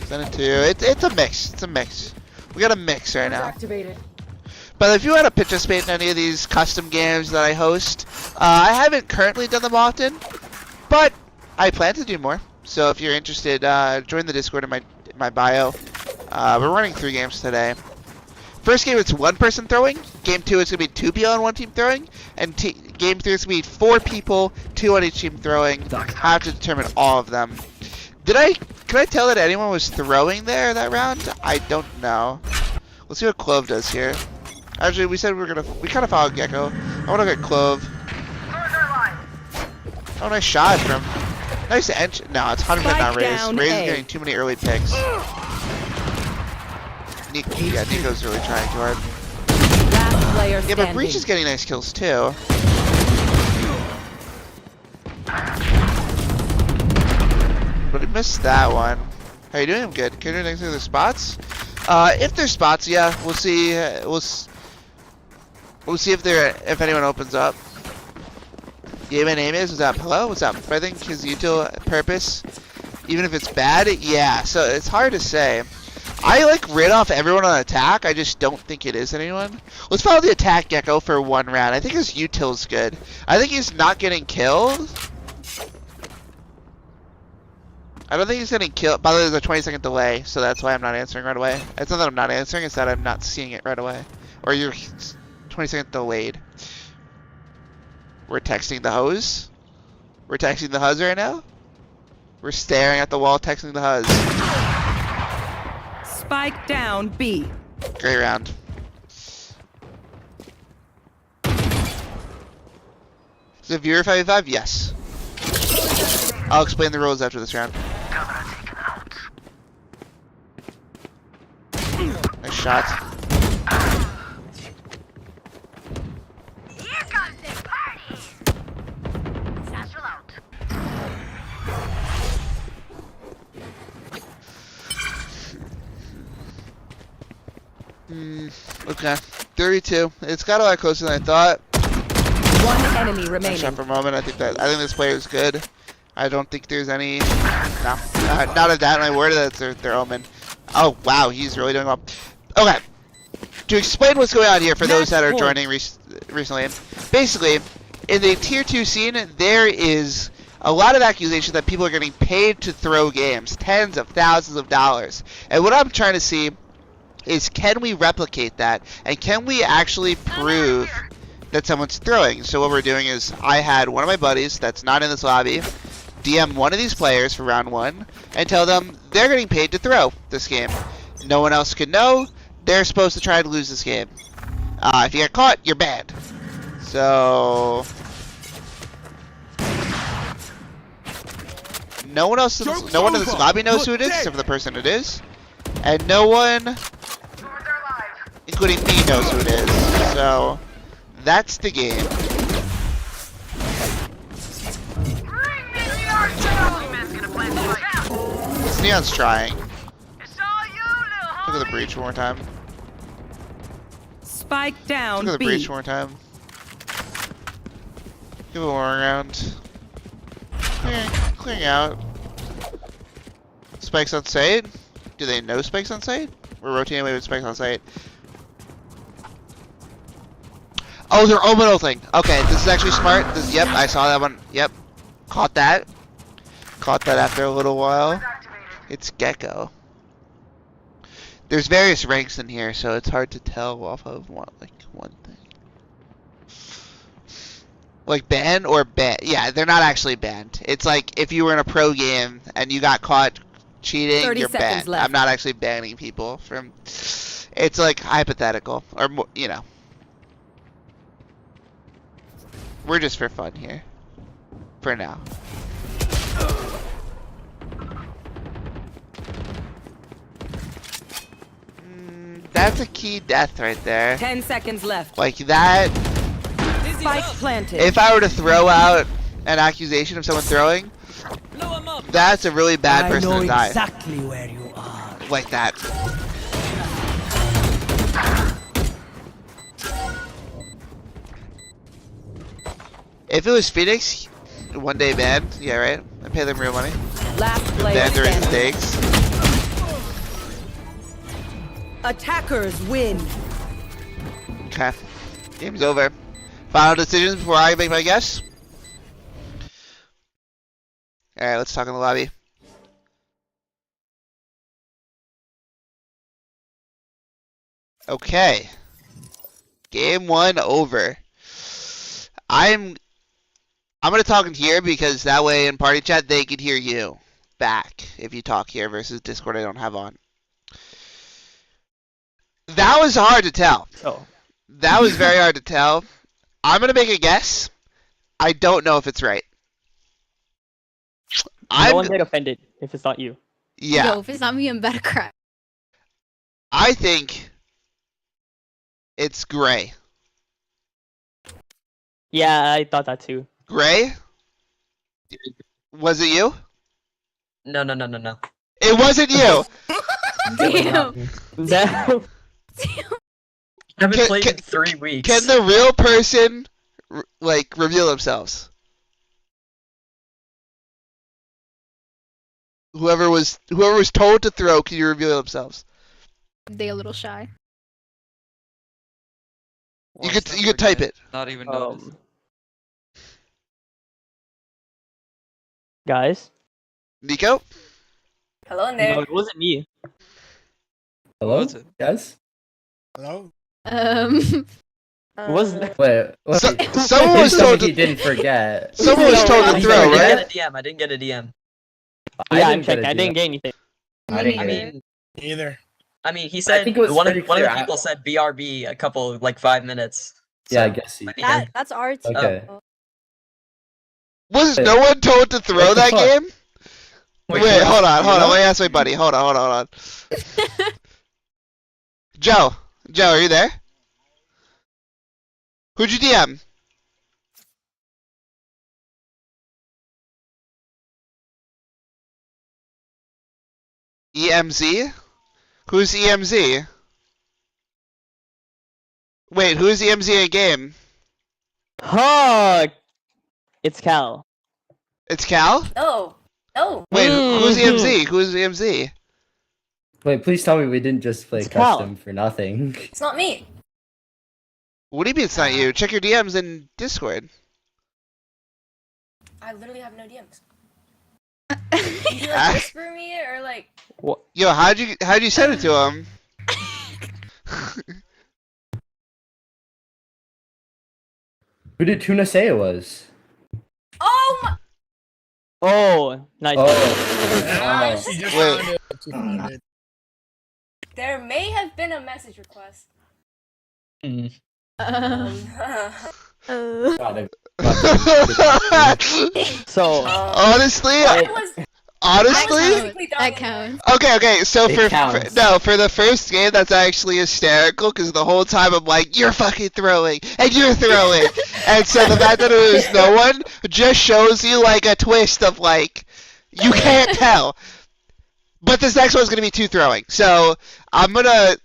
A: Ascendant 2. It's a mix. It's a mix. We got a mix right now. But if you want to participate in any of these custom games that I host, I haven't currently done them often, but I plan to do more. So if you're interested, join the Discord in my bio. We're running 3 games today. First game, it's 1 person throwing. Game 2, it's going to be 2 people on 1 team throwing. And game 3, it's going to be 4 people, 2 on each team throwing. I have to determine all of them. Can I tell that anyone was throwing there that round? I don't know. Let's see what Clove does here. Actually, we said we kind of followed Gecko. I want to look at Clove. Oh, nice shot from... Nice entry. No, it's 100% not Raze. Raze is getting too many early picks. Nico's really trying too hard. Yeah, but Breach is getting nice kills too. But he missed that one. How you doing? I'm good. Can you do anything through the spots? If there's spots, yeah, we'll see. We'll see if anyone opens up. Yeah, my name is. What's up? Hello? What's up? I think his util purpose, even if it's bad, yeah. So it's hard to say. I like rid off everyone on attack. I just don't think it is anyone. Let's follow the attack Gecko for 1 round. I think his util's good. I think he's not getting killed. I don't think he's getting killed. By the way, there's a 20-second delay, so that's why I'm not answering right away. It's not that I'm not answering, it's that I'm not seeing it right away. Or you're 20-second delayed. We're texting the hose. We're texting the huz right now. We're staring at the wall texting the huz.
D: Spike down B.
A: Great round. Is it viewer 5v5? Yes. I'll explain the rules after this round. shot.
E: Here comes the party! Satchel out.
A: Okay. 32. It's got a lot closer than I thought.
D: One enemy
A: I
D: remaining.
A: shot for a moment. I think this player is good. I don't think there's any. No, not a doubt in my word that their omen. Oh wow, he's really doing well. Okay, to explain what's going on here for those that are joining recently, basically, in the tier 2 scene, there is a lot of accusations that people are getting paid to throw games, tens of thousands of dollars. And what I'm trying to see is, can we replicate that, and can we actually prove that someone's throwing? So what we're doing is, I had one of my buddies that's not in this lobby DM one of these players for round 1 and tell them they're getting paid to throw this game. No one else can know. They're supposed to try to lose this game. If you get caught, you're banned. So no one else, no one in this lobby knows who it is, except for the person it is, and no one, including me, knows who it is. So that's the game. Neon's trying. Look at the breach one more time.
D: Spike down.
A: Look at the
D: B.
A: breach one more time. Give it one more round. Clearing out. Spikes on site. Do they know Spikes on site? We're rotating away with Spikes on site. Oh, they're omen thing. Okay, this is actually smart. Yep, I saw that one. Yep, caught that. Caught that after a little while. It's Gecko. There's various ranks in here, so it's hard to tell off of one thing. Like ban or ban? Yeah, they're not actually banned. It's like if you were in a pro game and you got caught cheating,
D: 30
A: you're
D: seconds
A: banned.
D: left.
A: I'm not actually banning people from. It's like hypothetical, or you know. We're just for fun here, for now. That's a key death right there.
D: 10 seconds left.
A: Like that.
D: Spike planted.
A: If I were to throw out an accusation of someone throwing, that's a really bad person to die.
F: Exactly where you are.
A: Like that. If it was Phoenix, one day banned, yeah, right? I pay them real money.
D: Last player
A: Banned during
D: standing.
A: mistakes.
D: Attackers win.
A: Okay. Game's over. Final decisions before I make my guess. Alright, let's talk in the lobby. Okay. Game 1 over. I'm gonna talk in here because that way in party chat they can hear you back if you talk here versus Discord I don't have on. That was hard to tell.
B: Oh.
A: That was very hard to tell. I'm gonna make a guess. I don't know if it's right.
B: No one get offended if it's not you.
A: Yeah.
G: Yo, if it's not me, I'm better cry.
A: I think it's Gray.
B: Yeah, I thought that too.
A: Gray? Was it you?
H: No.
A: It wasn't you.
G: Damn.
B: That-
H: I haven't
A: Can-
H: played
A: can-
H: in 3 weeks.
A: Can the real person like reveal themselves? Whoever was told to throw, can you reveal themselves?
G: They a little shy.
A: You could type it.
H: Not even notice.
B: Guys?
A: Nico?
I: Hello in
B: No,
I: there.
B: it wasn't me.
F: Hello?
H: What's it?
F: Yes?
C: Hello?
B: It was
F: Wait, wait.
A: So- someone was told
F: he
A: to.
F: didn't forget.
A: Someone was told to
H: I
A: throw,
H: didn't
A: right?
H: get a DM. I didn't get a DM.
B: yeah, I'm
F: didn't get
B: checking.
F: a
B: I didn't
F: DM.
B: get anything.
F: I didn't
H: I
F: get it.
H: mean,
C: Either.
H: he said
F: think it was
H: one of
F: pretty
H: the
F: clear.
H: people said BRB a couple 5 minutes.
F: Yeah, I
H: So,
F: guess you.
G: That's our team.
F: Okay.
A: Was no one told to throw
F: What the
A: that
F: fuck?
A: game? Wait, hold on.
F: You know?
A: Let me ask my buddy. Hold on. Joe, are you there? Who'd you DM? EMZ? Who's EMZ? Wait, who's EMZ in a game?
B: Huh. It's Cal.
A: It's Cal?
E: No. No.
A: Wait, who's
B: Mm.
A: EMZ? Who's EMZ?
F: Wait, please tell me we didn't just play
B: It's Cal.
F: custom for nothing.
E: It's not me.
A: What do you mean it's not you? Check your DMs in Discord.
E: I literally have no DMs. Did you like whisper me or like?
B: What?
A: Yo, how'd you send it to him?
F: Who did Tuna say it was?
E: Oh my!
B: Oh, nice.
F: Oh.
C: She just
A: Wait.
C: found it. She found it.
E: There may have been a message request.
G: Um,
F: God,
B: So,
A: Honestly,
E: It was
A: honestly.
G: that counts.
A: Okay. So
F: It
A: for
F: counts.
A: for the first game, that's actually hysterical because the whole time I'm like, you're fucking throwing and you're throwing, and so the fact that it was no one just shows you like a twist of like, you can't tell. But this next one's gonna be 2 throwing, so I'm gonna.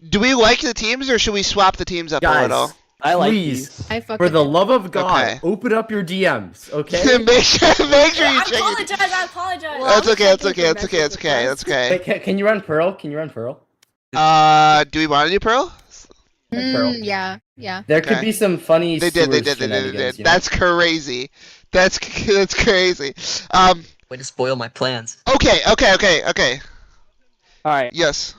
A: Do we like the teams or should we swap the teams up a little?
F: guys,
B: I like
F: please,
B: these.
G: I fuck
F: for
G: with
F: the
G: it.
F: love of God,
A: Okay.
F: open up your DMs, okay?
A: make sure you
E: I
A: check it.
E: apologize. I apologize.
G: Well,
A: That's
G: I'm
A: okay. That's
G: checking
A: okay.
G: for
A: That's okay. That's
G: message
A: okay. That's okay.
F: Wait, can you run Pearl? Can you run Pearl?
A: Do we want to do Pearl?
F: Pearl.
G: Yeah.
F: There could
A: Okay.
F: be some funny
A: They did.
F: sewers shenanigans, you know?
A: That's crazy. That's crazy.
H: Way to spoil my plans.
A: Okay.
B: Alright.
A: Yes.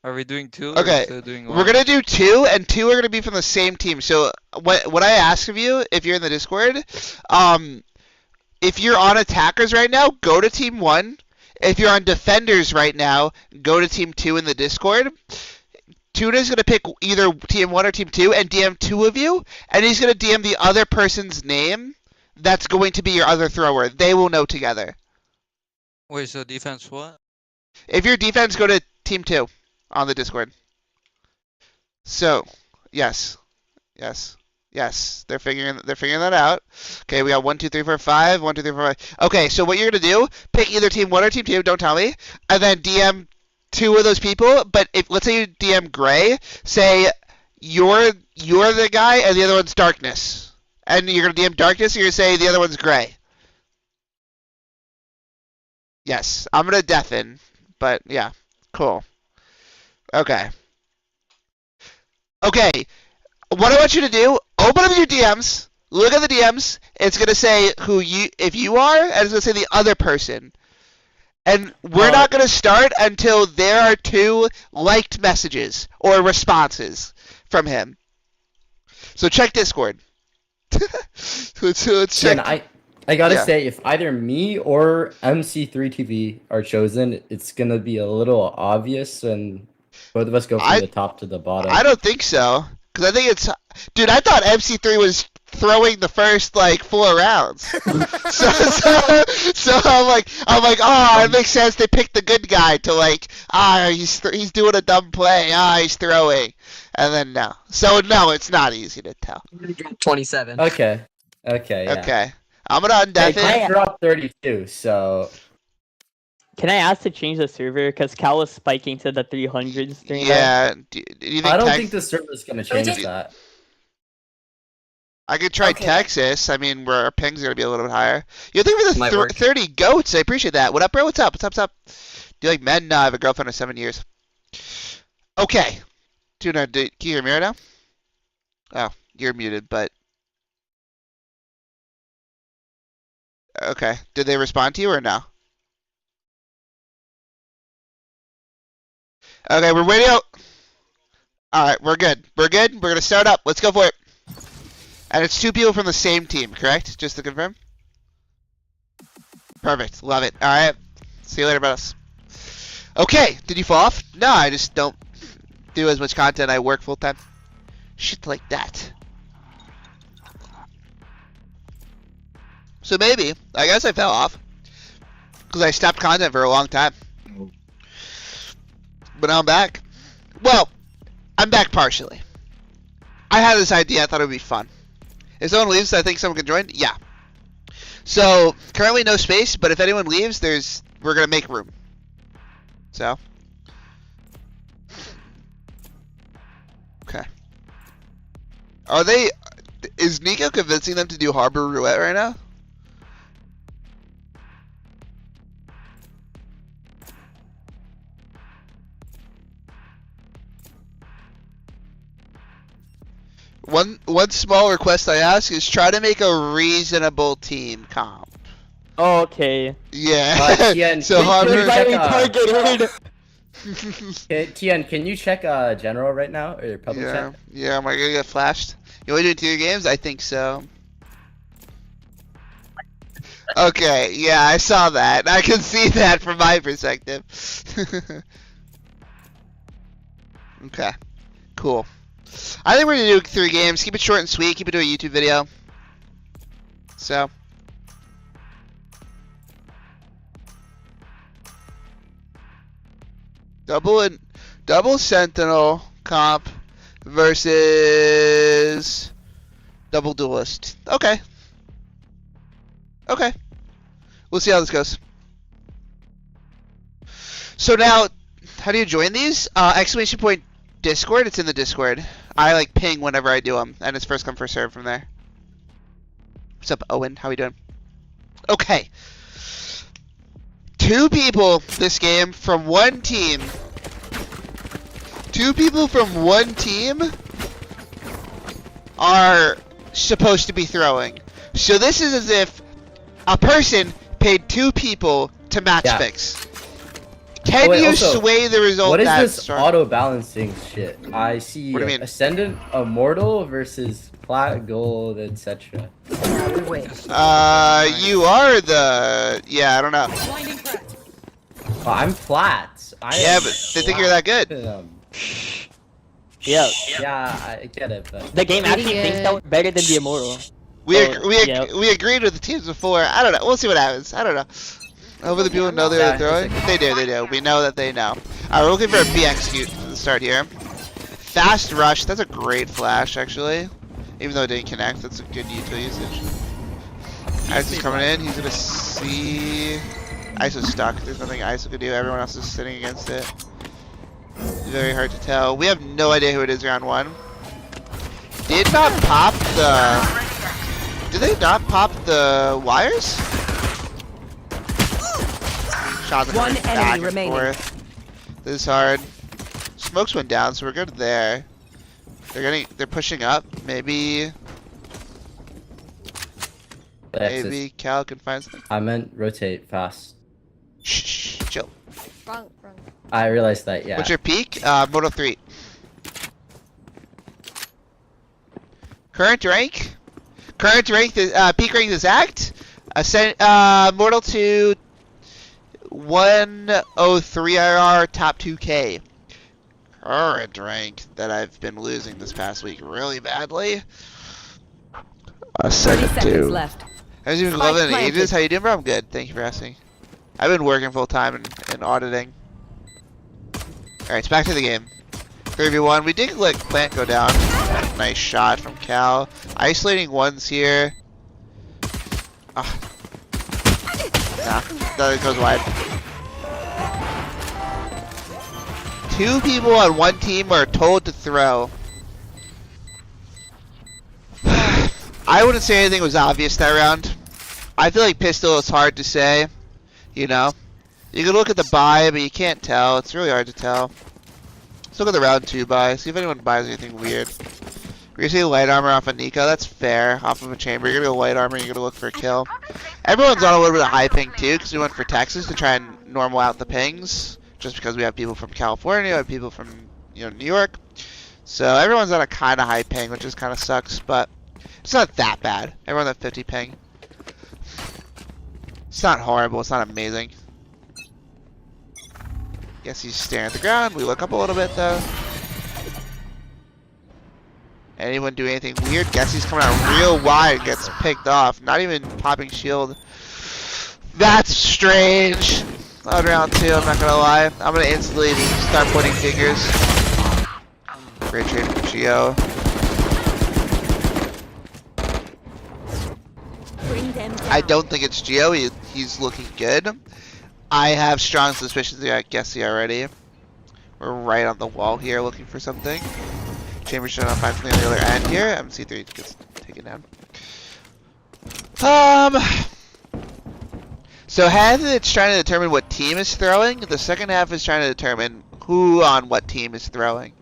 I: Are we doing 2
A: Okay,
I: or still doing 1?
A: We're gonna do 2, and 2 are gonna be from the same team. So what I ask of you, if you're in the Discord, if you're on attackers right now, go to team 1. If you're on defenders right now, go to team 2 in the Discord. Tuna's gonna pick either team 1 or team 2 and DM 2 of you, and he's gonna DM the other person's name. That's going to be your other thrower. They will know together.
I: Wait, so defense what?
A: If you're defense, go to team 2 on the Discord. So, yes. They're figuring that out. Okay, we got 1, 2, 3, 4, 5. 1, 2, 3, 4, 5. Okay, so what you're gonna do? Pick either team 1 or team 2. Don't tell me. And then DM 2 of those people. But if let's say you DM Gray, say you're the guy and the other one's Darkness. And you're gonna DM Darkness, and you're gonna say the other one's Gray. Yes, I'm gonna deafen, but yeah, cool. Okay. What I want you to do, open up your DMs, look at the DMs, it's gonna say if you are, and it's gonna say the other person. And we're not gonna start until there are 2 liked messages or responses from him. So check Discord. let's check.
F: And I gotta
A: Yeah.
F: say, if either me or MC3TV are chosen, it's gonna be a little obvious, and both of us go from the top to the bottom.
A: I don't think so, because I think it's. Dude, I thought MC3 was throwing the first like 4 rounds. so I'm like, oh, it makes sense. They picked the good guy to like, he's doing a dumb play. He's throwing, and then no. So no, it's not easy to tell.
H: 27.
F: Okay. Yeah.
A: Okay, I'm gonna
F: Hey,
A: undeafen.
F: I dropped 32, so
B: Can I ask to change the server? Because Cal was spiking to the 300s during that.
A: Yeah. Do you think
F: I don't think the server's gonna change
E: just-
F: that.
A: I could try
E: Okay.
A: Texas. I mean, where our ping's gonna be a little bit higher. Yo, thank you for
H: Might
A: the
H: work.
A: 30 goats. I appreciate that. What up, bro? What's up? What's up? Do you like men? No, I have a girlfriend of 7 years. Okay. Tuna, can you hear me right now? Oh, you're muted, but. Okay. Did they respond to you or no? Okay, we're waiting out. Alright, we're good. We're gonna start up. Let's go for it. And it's 2 people from the same team, correct? Just to confirm? Perfect. Love it. Alright. See you later, bros. Okay. Did you fall off? No, I just don't do as much content. I work full time. Shit like that. So maybe. I guess I fell off. Because I stopped content for a long time. But now I'm back. Well, I'm back partially. I had this idea. I thought it would be fun. If someone leaves, I think someone can join. Yeah. So currently no space, but if anyone leaves, we're gonna make room. So. Okay. Is Nico convincing them to do Harbor Roulette right now? One small request I ask is try to make a reasonable team comp.
B: Okay.
A: Yeah.
F: Tien,
A: So
F: can
A: Harbor.
F: you check,
B: targeted.
F: Tien, can you check general right now or your public
A: Yeah.
F: chat?
A: Yeah. Am I gonna get flashed? You want to do tier games? I think so. Okay. Yeah, I saw that. I can see that from my perspective. Okay. Cool. I think we're gonna do 3 games. Keep it short and sweet. Keep it to a YouTube video. So. Double Sentinel comp versus double duelist. Okay. Okay. We'll see how this goes. So now, how do you join these? Exclamation point Discord. It's in the Discord. I like ping whenever I do them, and it's first come first serve from there. What's up, Owen? How we doing? Okay. 2 people this game from one team. 2 people from one team are supposed to be throwing. So this is as if a person paid 2 people to match fix. Can you
F: also,
A: sway the result?
F: What is
A: that
F: this
A: strong?
F: auto-balancing shit? I see
A: What do you mean?
F: Ascendant, Immortal versus Plat, Gold, etc.
A: You are the... Yeah, I don't know.
F: I'm Plat.
A: Yeah, but they think you're that good.
B: Yeah.
F: Yeah, I get it, but...
B: The game
G: Pretty
B: actually thinks
G: good.
B: out better than the Immortal.
A: We
B: yeah.
A: we agreed with the teams before. I don't know. We'll see what happens. I don't know. Hopefully the people know they were throwing. They do. We know that they know. Alright, we're looking for a B execute to the start here. Fast rush. That's a great flash, actually. Even though it didn't connect, that's a good util usage. Ice is coming in. He's gonna see. Ice is stuck. There's nothing Ice can do. Everyone else is sitting against it. It's very hard to tell. We have no idea who it is round 1. Did not pop the... Did they not pop the wires? Shots are
D: One
A: going back
D: enemy
A: and
D: remaining.
A: forth. This is hard. Smokes went down, so we're good there. They're pushing up. Maybe Cal can find something.
F: I meant rotate fast.
A: Shh, chill.
E: Wrong.
F: I realized that, yeah.
A: What's your peak? Moto 3. Current rank? Current rank, peak rank is Act. Mortal 2, 103 IR, top 2K. Current rank that I've been losing this past week really badly.
D: 30 seconds left.
A: I haven't even loved it in ages. How you doing, bro? I'm good. Thank you for asking. I've been working full time and auditing. Alright, it's back to the game. 3v1. We did let Plant go down. Nice shot from Cal. Isolating ones here. Nah, that goes wide. 2 people on one team are told to throw. I wouldn't say anything was obvious that round. I feel like pistol is hard to say. You know? You can look at the buy, but you can't tell. It's really hard to tell. Let's look at the round 2 buy. See if anyone buys anything weird. We're gonna see light armor off of Nico. That's fair. Off of a chamber. You're gonna go light armor. You're gonna look for a kill. Everyone's on a little bit of high ping too, because we went for Texas to try and normal out the pings. Just because we have people from California, we have people from New York. So everyone's on a kind of high ping, which just kind of sucks, but it's not that bad. Everyone's at 50 ping. It's not horrible. It's not amazing. Guess he's staring at the ground. We look up a little bit though. Anyone do anything weird? Guess he's coming out real wide. Gets picked off. Not even popping shield. That's strange. On round 2, I'm not gonna lie. I'm gonna instantly start putting fingers. Great trade from Geo. I don't think it's Geo. He's looking good. I have strong suspicions that I guess he already. We're right on the wall here looking for something. Chamber's showing up finally on the other end here. MC3 gets taken down. So half of it's trying to determine what team is throwing. The second half is trying to determine who on what team is throwing.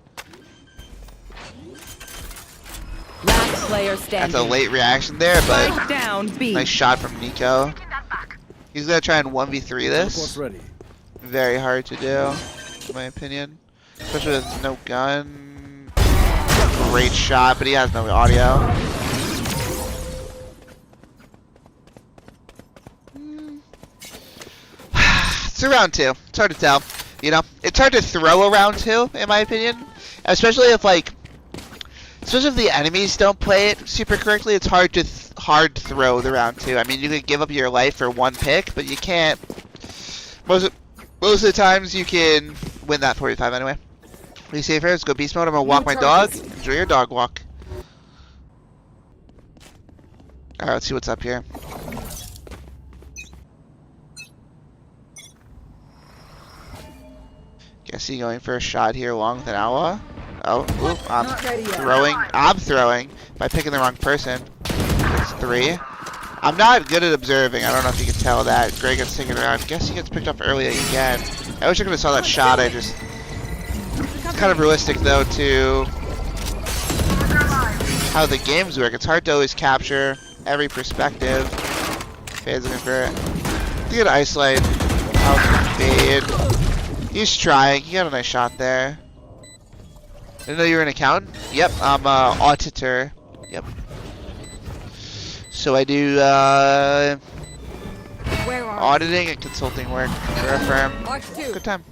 D: Last player standing.
A: That's a late reaction there, but
D: Spike down B.
A: nice shot from Nico. He's gonna try and 1v3 this. Very hard to do, in my opinion. Especially with no gun. Great shot, but he has no audio. It's a round 2. It's hard to tell. You know, it's hard to throw a round 2, in my opinion. Especially if the enemies don't play it super correctly. It's hard to throw the round 2. I mean, you could give up your life for one pick, but you can't. Most of the times you can win that 45 anyway. Be safe here. Let's go beast mode. I'm gonna walk my dog. Enjoy your dog walk. Alright, let's see what's up here. Guess he going for a shot here along with an Outlaw. Oh, oop, I'm throwing by picking the wrong person. It's 3. I'm not good at observing. I don't know if you can tell that. Greg gets taken around. Guess he gets picked up early again. I wish I could have saw that shot. It's kind of realistic though to how the games work. It's hard to always capture every perspective. Fade's looking for it. Look at isolate. Out Fade. He's trying. He got a nice shot there. Didn't know you were an accountant? Yep, I'm auditor. Yep. So I do auditing and consulting work for a firm. Good time.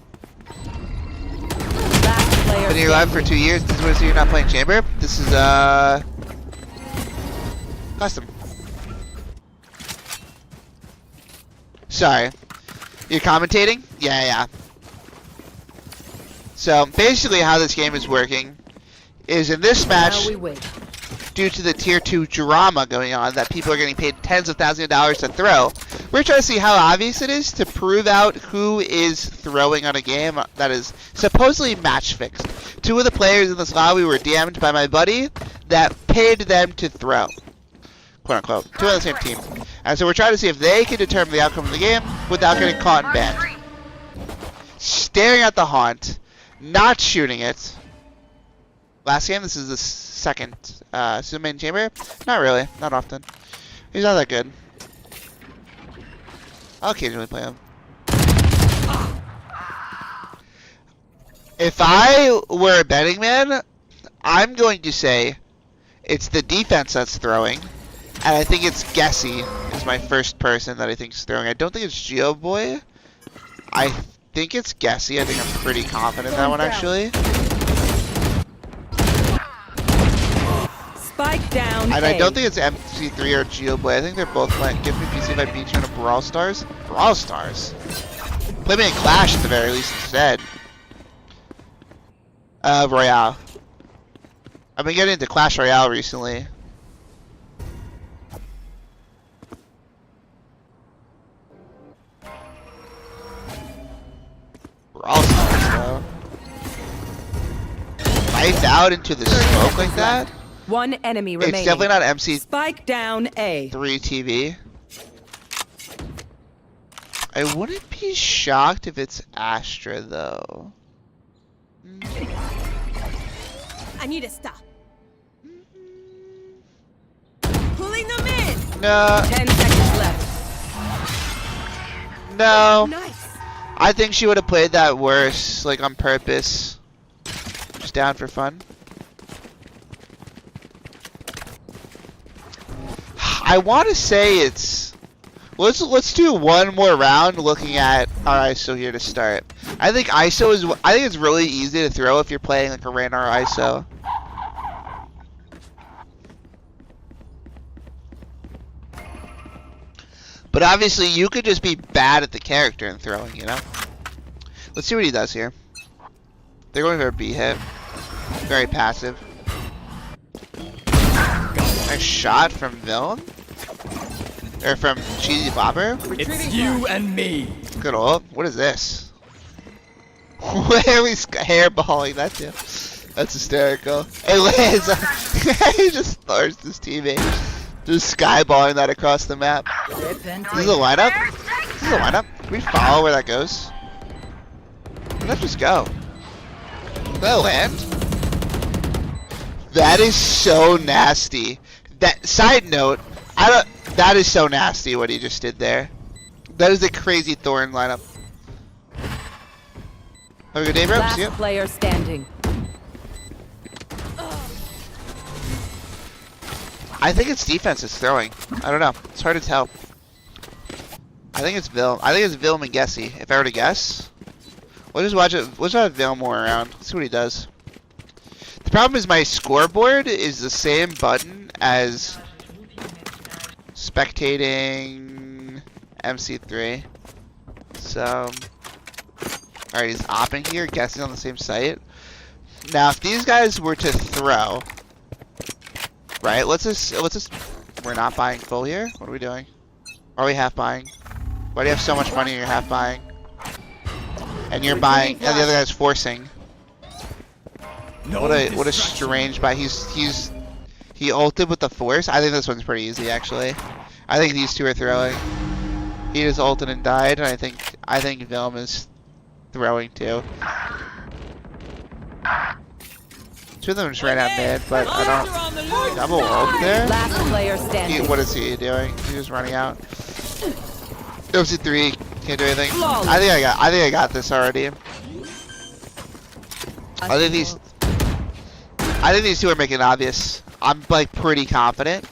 A: Been here live for 2 years. This is what I see you're not playing Chamber. This is custom. Sorry. You're commentating? Yeah. So basically how this game is working is in this match, due to the tier 2 drama going on that people are getting paid tens of thousands of dollars to throw, we're trying to see how obvious it is to prove out who is throwing on a game that is supposedly match fixed. 2 of the players in this lobby were DM'd by my buddy that paid them to throw. Quote unquote. 2 on the same team. And so we're trying to see if they can determine the outcome of the game without getting caught and banned. Staring at the haunt. Not shooting it. Last game, this is the second Zoom main chamber. Not really, not often. He's not that good. I'll occasionally play him. If I were a betting man, I'm going to say it's the defense that's throwing, and I think it's Gessie is my first person that I think is throwing. I don't think it's Geo Boy. I think it's Gessie. I think I'm pretty confident in that one actually.
D: Spike down.
A: And I don't think it's MC3 or Geo Boy. I think they're both playing. Give me PC if I beat you in a Brawl Stars. Brawl Stars. Play me in Clash at the very least instead. Royale. I've been getting into Clash Royale recently. Brawl Stars though. Knife out into the smoke like that?
D: One enemy remaining.
A: It's definitely not MC3
D: Spike down A.
A: TV. I wouldn't be shocked if it's Astra though.
D: I need to stop. Pulling them in.
A: No.
D: 10 seconds left.
A: No.
D: Nice.
A: I think she would have played that worse, like on purpose. Just down for fun. I want to say it's. Let's do one more round looking at our ISO here to start. I think ISO is. I think it's really easy to throw if you're playing like a random ISO. But obviously, you could just be bad at the character and throwing, you know? Let's see what he does here. They're going for a B hit. Very passive. Nice shot from Villain. Or from Cheesy Bobber.
J: It's you and me.
A: Good ult. What is this? Why are we hairballing that too? That's hysterical. It lands. He just throws his teammate. Just skyballing that across the map. This is a lineup? This is a lineup? Can we follow where that goes? Let's just go. Did that land? That is so nasty. That side note, that is so nasty what he just did there. That is a crazy Thorn lineup. Have a good day, bro. See ya.
D: Last player standing.
A: I think it's defense is throwing. I don't know. It's hard to tell. I think it's Vilm. I think it's Vilm and Gessie. If I were to guess, we'll just watch it. We'll just have Vilm more around. Let's see what he does. The problem is my scoreboard is the same button as spectating MC3. So, alright, he's opping here. Guessing on the same site. Now, if these guys were to throw. Right, let's just, we're not buying full here? What are we doing? Or are we half buying? Why do you have so much money and you're half buying? And you're buying, and the other guy's forcing. What a strange buy. He ulted with the force. I think this one's pretty easy actually. I think these two are throwing. He just ulted and died, and I think Vilm is throwing too. Two of them just ran out mid, but I don't. Double ult there?
D: Last player standing.
A: What is he doing? He's just running out. OC3 can't do anything. I think I got this already. I think these two are making it obvious. I'm like pretty confident.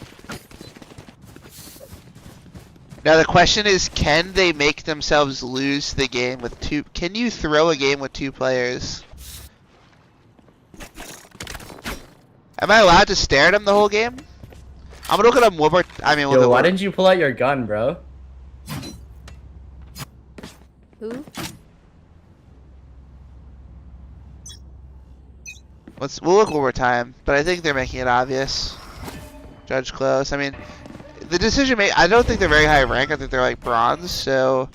A: Now the question is, can they make themselves lose the game with two? Can you throw a game with two players? Am I allowed to stare at him the whole game? I'm gonna look at him one more.
F: Yo, why didn't you pull out your gun, bro?
G: Who?
A: We'll look one more time, but I think they're making it obvious. Judge close. I mean, the decision made. I don't think they're very high rank. I think they're like bronze. So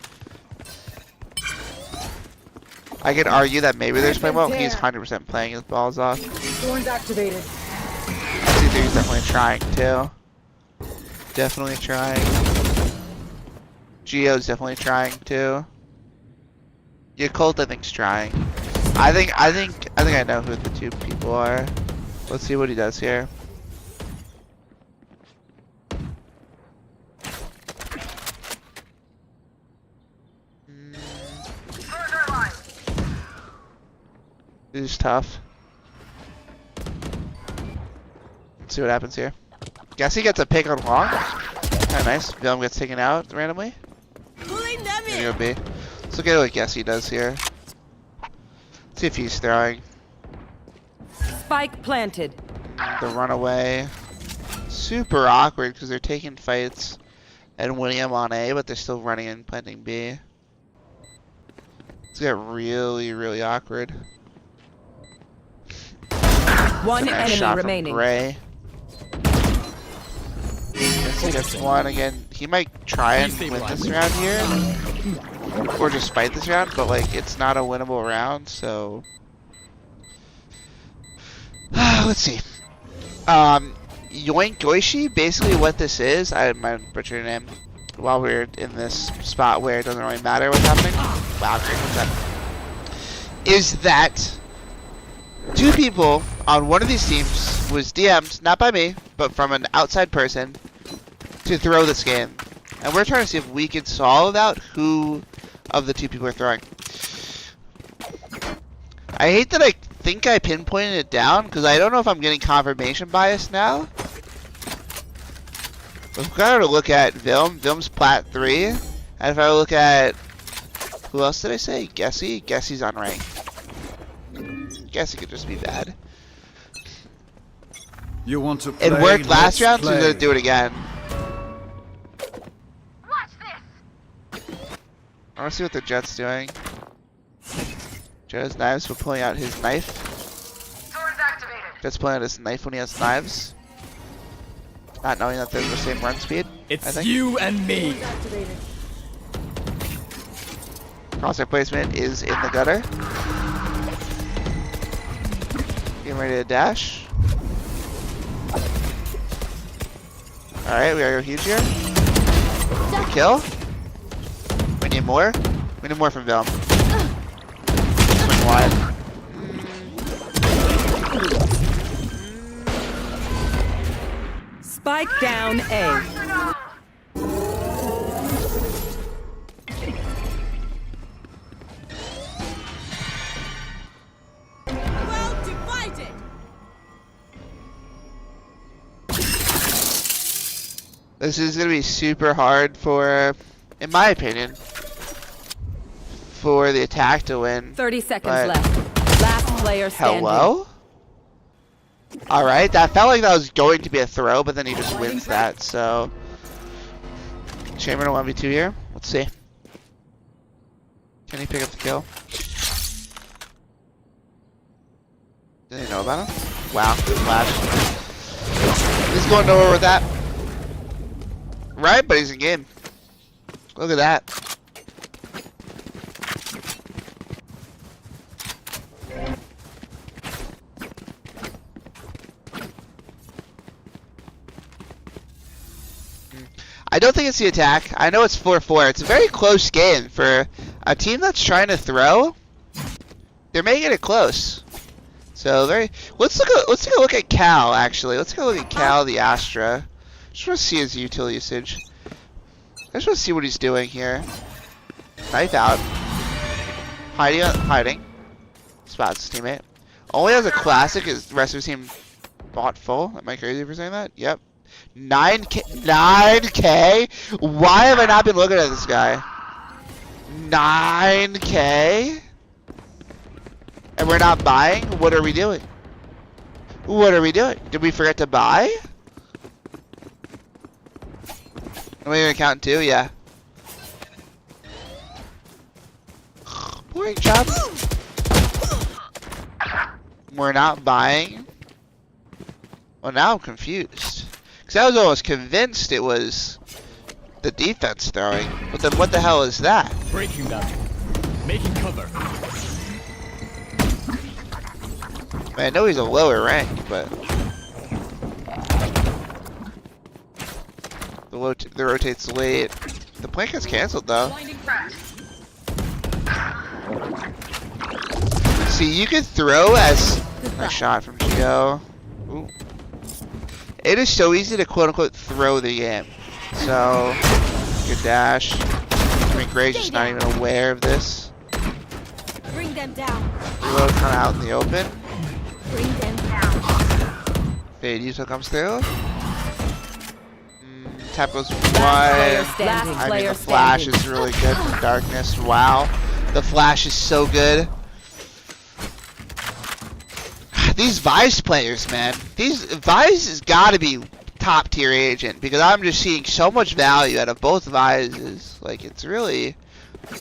A: I could argue that maybe they're playing well. He's 100% playing his balls off.
D: Thorns activated.
A: I think he's definitely trying too. Definitely trying. Geo's definitely trying too. Your cult, I think's trying. I think I know who the two people are. Let's see what he does here. This is tough. Let's see what happens here. Guess he gets a pick on long. Kinda nice. Vilm gets taken out randomly. There you go, B. Let's look at what Gessie does here. See if he's throwing.
D: Spike planted.
A: The runaway. Super awkward because they're taking fights and winning them on A, but they're still running and planting B. It's got really, really awkward.
D: One
A: Nice
D: enemy
A: shot from
D: remaining.
A: Gray. He gets one again. He might try and win this round here, or just fight this round, but like it's not a winnable round, so let's see. Yoink Goishi, basically what this is, I might butcher your name while we're in this spot where it doesn't really matter what's happening. Wow, great, what's that? Is that two people on one of these teams was DM'd, not by me, but from an outside person, to throw this game. And we're trying to see if we can solve out who of the two people are throwing. I hate that I think I pinpointed it down, because I don't know if I'm getting confirmation bias now. We've got to look at Vilm. Vilm's plat 3. And if I look at... Who else did I say? Gessie? Gessie's unranked. Gessie could just be bad.
J: You want to play?
A: It worked last
J: Let's
A: round, so we're
J: play.
A: going to do it again. I want to see what the Jet's doing. Jet's knives for pulling out his knife. Just playing his knife when he has knives. Not knowing that they're the same run speed. I
J: It's
A: think.
J: you and me.
A: Crosshair placement is in the gutter. Getting ready to dash. Alright, we gotta go huge here. Good kill. We need more. We need more from Velm. Swing wide.
D: Spike down A. Well divided.
A: This is gonna be super hard for, in my opinion, for the attack to win.
D: 30 seconds
A: But-
D: left. Last player standing.
A: Hello? Alright, that felt like that was going to be a throw, but then he just wins that, so. Chamber to 1v2 here. Let's see. Can he pick up the kill? Did they know about him? Wow, good flash. He's going nowhere with that. Right, but he's in game. Look at that. I don't think it's the attack. I know it's 4-4. It's a very close game for a team that's trying to throw. They're making it close. So let's take a look at Cal actually. Let's take a look at Cal the Astra. Just want to see his util usage. I just want to see what he's doing here. Knife out. Hiding. Spots his teammate. Only has a classic. His rest of his team bought full. Am I crazy for saying that? Yep. 9K? Why have I not been looking at this guy? 9K? And we're not buying? What are we doing? What are we doing? Did we forget to buy? Are we gonna count two? Yeah. Boring job. We're not buying? Well, now I'm confused. Because I was almost convinced it was the defense throwing. But then what the hell is that?
J: Breaking them. Making cover.
A: I know he's a lower rank, but the rotates late. The plank gets canceled though. See, you can throw as a shot from Gecko. Ooh. It is so easy to quote unquote throw the game. So good dash. I mean, Gray's just not even aware of this.
D: Bring them down.
A: Reload kind of out in the open.
D: Bring them down.
A: Fade Yuto comes through. Tap goes
D: Player
A: wide.
D: standing.
A: I mean, the flash is really good from darkness. Wow. The flash is so good. These Vice players, man. Vice has got to be top tier agent because I'm just seeing so much value out of both Vices. Like, it's really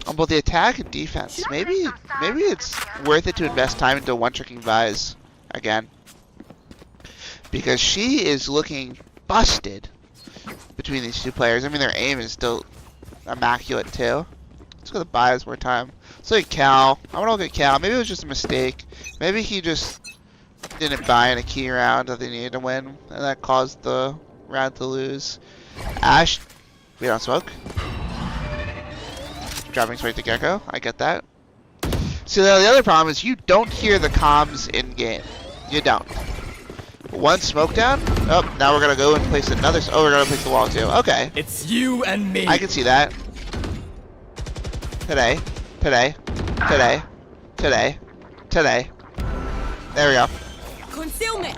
A: on both the attack and defense. Maybe it's worth it to invest time into one-tricking Vice again. Because she is looking busted between these two players. I mean, their aim is still immaculate too. Let's go to buys more time. Let's look at Cal. I want to look at Cal. Maybe it was just a mistake. Maybe he just didn't buy in a key round that they needed to win, and that caused the round to lose. Ash, we don't smoke. Dropping straight to Gecko. I get that. So the other problem is you don't hear the comms in game. You don't. One smoke down. Oh, now we're gonna go and place another. Oh, we're gonna place the wall too. Okay.
J: It's you and me.
A: I can see that. Today. There we go.
D: Concealment.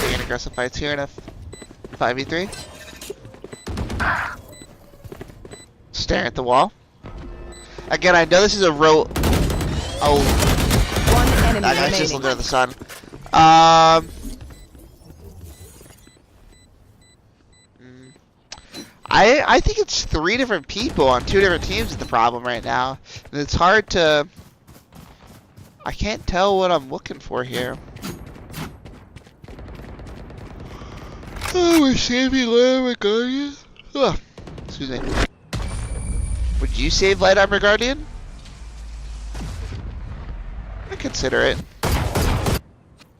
A: Taking aggressive fights here in a 5v3. Staring at the wall. Again, I know this is a roll. Oh,
D: One enemy
A: that guy's just
D: remaining.
A: looking at the sun. I think it's 3 different people on 2 different teams is the problem right now. And it's hard to... I can't tell what I'm looking for here. Oh, we're saving Light Armor Guardian? Oh, excuse me. Would you save Light Armor Guardian? I'd consider it.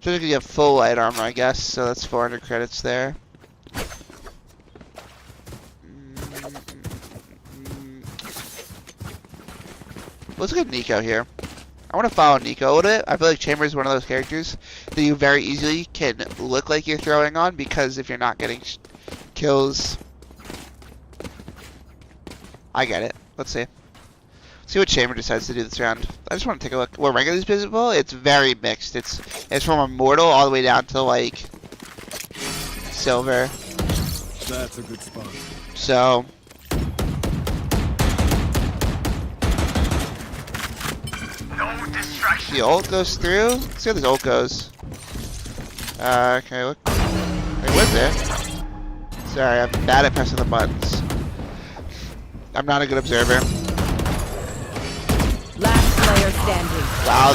A: Just you have full Light Armor, I guess, so that's 400 credits there. Let's look at Nico here. I want to follow Nico a little bit. I feel like Chamber is one of those characters that you very easily can look like you're throwing on because if you're not getting kills... I get it. Let's see. See what Chamber decides to do this round. I just want to take a look. What rank is visible? It's very mixed. It's from Immortal all the way down to like Silver.
J: That's a good spot.
A: So the ult goes through. Let's see how this ult goes. Okay, look. It went there. Sorry, I'm bad at pressing the buttons. I'm not a good observer.
D: Last player standing.
A: Wow,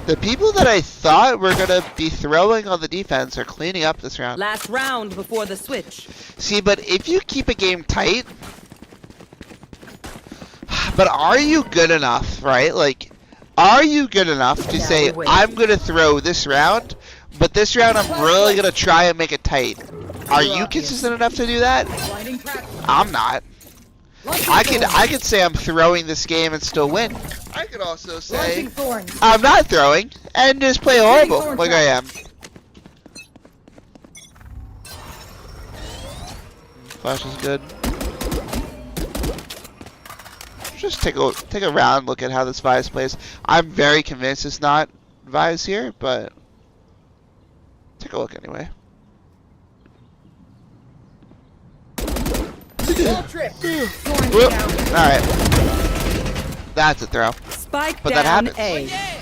A: the people that I thought were gonna be throwing on the defense are cleaning up this round.
D: Last round before the switch.
A: See, but if you keep a game tight, but are you good enough, right? Like, are you good enough to say, I'm gonna throw this round, but this round I'm really gonna try and make it tight? Are you consistent enough to do that? I'm not. I could say I'm throwing this game and still win. I could also say I'm not throwing and just play horrible like I am. Flash is good. Just take a round look at how this Vice plays. I'm very convinced it's not Vice here, but take a look anyway. Alright. That's a throw.
D: Spike
A: But that
D: down
A: happens.
D: A.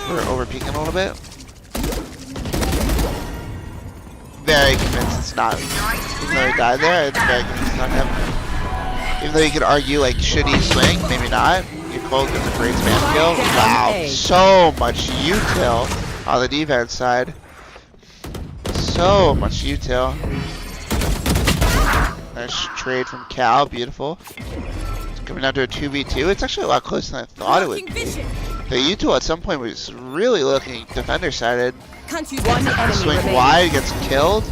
A: We're over peeking a little bit. Very convinced it's not. Even though he died there, it's very convinced it's not him. Even though you could argue, like, should he swing? Maybe not. You Cole gets a great spam kill. Wow. So much util on the defense side. So much util. Nice trade from Cal, beautiful. It's coming down to a 2v2. It's actually a lot closer than I thought it would be. The util at some point was really looking defender-sided. Swing wide, gets killed.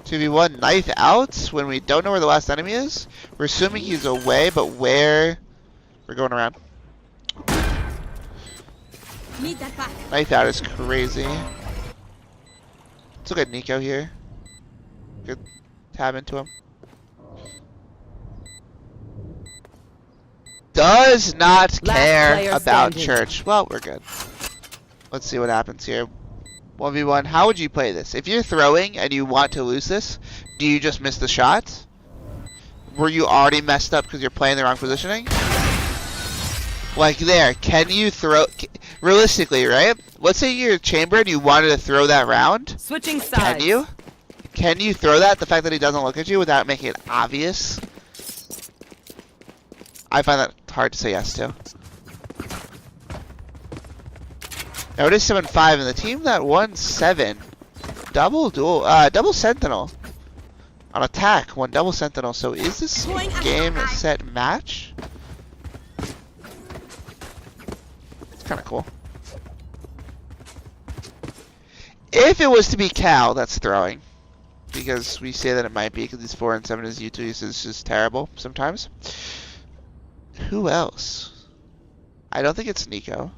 A: 2v1, knife out when we don't know where the last enemy is. We're assuming he's away, but where? We're going around. Knife out is crazy. Let's look at Nico here. Good. Tab into him. Does not care about church. Well, we're good. Let's see what happens here. 1v1. How would you play this? If you're throwing and you want to lose this, do you just miss the shot? Were you already messed up because you're playing the wrong positioning? Like there, can you throw... Realistically, right? Let's say you're Chamber and you wanted to throw that round.
D: Switching sides.
A: Can you? Can you throw that? The fact that he doesn't look at you without making it obvious? I find that hard to say yes to. Now it is 7-5, and the team that won 7, double sentinel on attack, won double sentinel. So is this game set match? It's kind of cool. If it was to be Cal that's throwing, because we say that it might be because these 4 and 7 is U2 use is just terrible sometimes. Who else? I don't think it's Nico.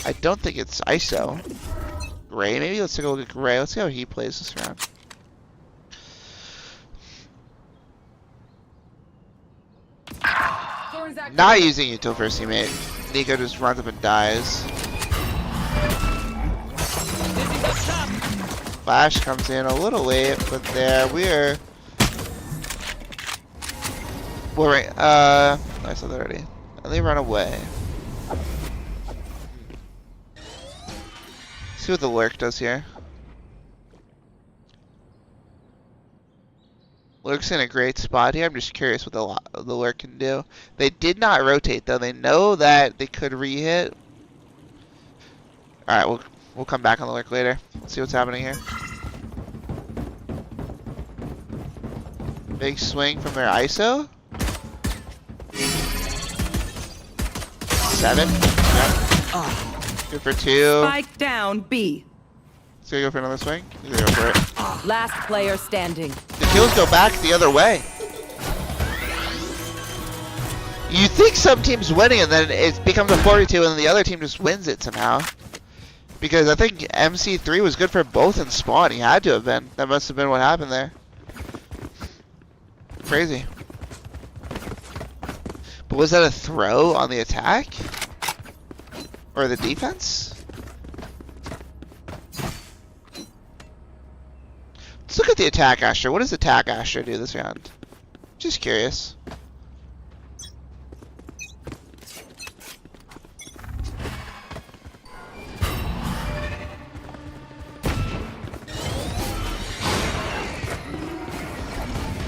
A: I don't think it's ISO. Gray, maybe? Let's take a look at Gray. Let's see how he plays this round. Not using util first teammate. Nico just runs up and dies. Flash comes in a little late, but there we're right. I said that already. And they run away. See what the lurk does here. Lurk's in a great spot here. I'm just curious what the Lurk can do. They did not rotate though. They know that they could re-hit. All right, we'll come back on the Lurk later. See what's happening here. Big swing from their ISO. 7. Yep. Good for 2.
D: Spike down B.
A: He's gonna go for another swing. He's gonna go for it.
D: Last player standing.
A: The kills go back the other way. You think some team's winning and then it becomes a 42 and then the other team just wins it somehow. Because I think MC3 was good for both in spawn. He had to have been. That must have been what happened there. Crazy. But was that a throw on the attack? Or the defense? Let's look at the attack Asher. What does attack Asher do this round? Just curious.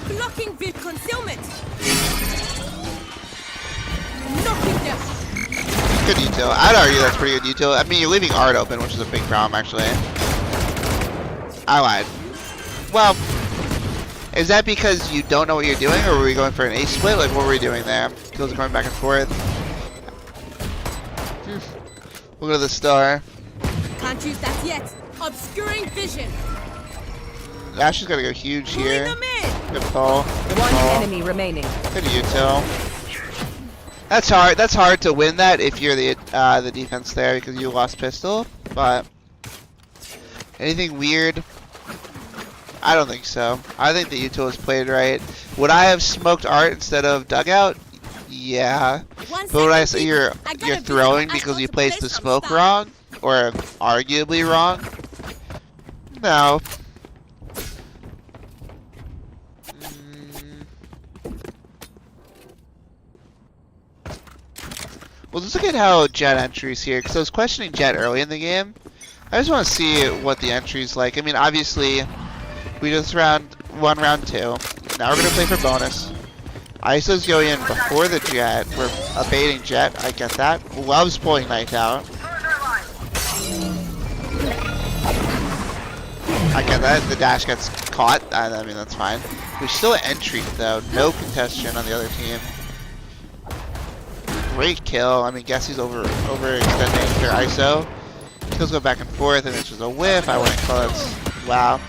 D: Blocking the concealment. Knocking them.
A: Good detail. I'd argue that's pretty good detail. I mean, you're leaving art open, which is a big problem, actually. I lied. Well, is that because you don't know what you're doing, or were we going for an ace split? Like, what were we doing there? Kills are going back and forth. Look at the star.
D: Can't use that yet. Obscuring vision.
A: Ash is gonna go huge here. Good call. Good
D: One
A: call.
D: enemy remaining.
A: Good util. That's hard. That's hard to win that if you're the defense there because you lost pistol. But anything weird? I don't think so. I think the util was played right. Would I have smoked art instead of dugout? Yeah. But would I say you're throwing because you placed the smoke wrong or arguably wrong? No. Well, let's look at how Jet entries here, because I was questioning Jet early in the game. I just want to see what the entry's like. I mean, obviously, we just won round 2. Now we're going to play for bonus. ISO's going in before the Jet. We're abating Jet, I get that. Loves pulling Knight out. I get that. The dash gets caught. I mean, that's fine. We still entry, though. No contestation on the other team. Great kill. I mean, guess he's overextending their ISO. Kills go back and forth, and it's just a whiff. I wouldn't call it. Wow.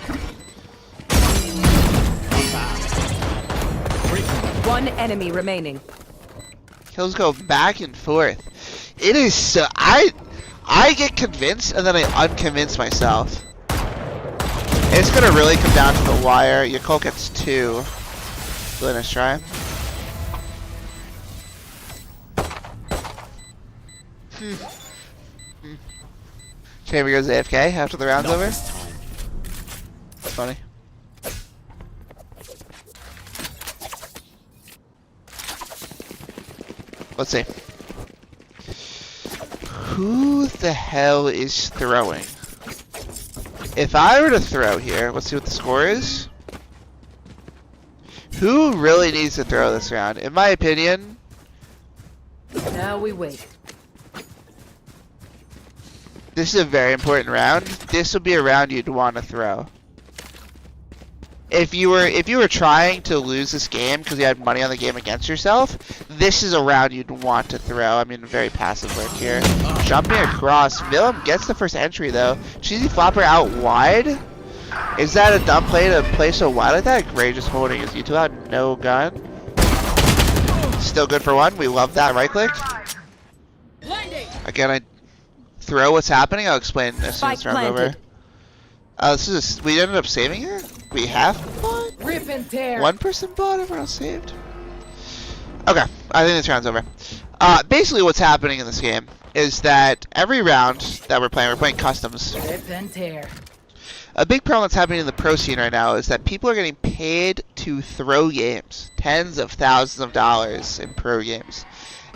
D: One enemy remaining.
A: Kills go back and forth. It is so. I get convinced, and then I unconvince myself. It's gonna really come down to the wire. Your Cole gets 2. Really nice try. Chamber goes AFK after the round's over. That's funny. Let's see. Who the hell is throwing? If I were to throw here, let's see what the score is. Who really needs to throw this round? In my opinion,
D: Now we wait.
A: this is a very important round. This would be a round you'd want to throw. If you were trying to lose this game because you had money on the game against yourself, this is a round you'd want to throw. I mean, very passive work here. Jumping across. Willem gets the first entry though. Cheesy flopper out wide. Is that a dumb play to play so wide like that? Gray just holding his U2 out, no gun. Still good for 1. We love that right click. Again, I throw what's happening. I'll explain as soon as the round's over. We ended up saving here? We have bought?
D: Rip and tear.
A: One person bought, everyone else saved? Okay, I think this round's over. Basically what's happening in this game is that every round that we're playing customs.
D: Rip and tear.
A: A big problem that's happening in the pro scene right now is that people are getting paid to throw games. Tens of thousands of dollars in pro games.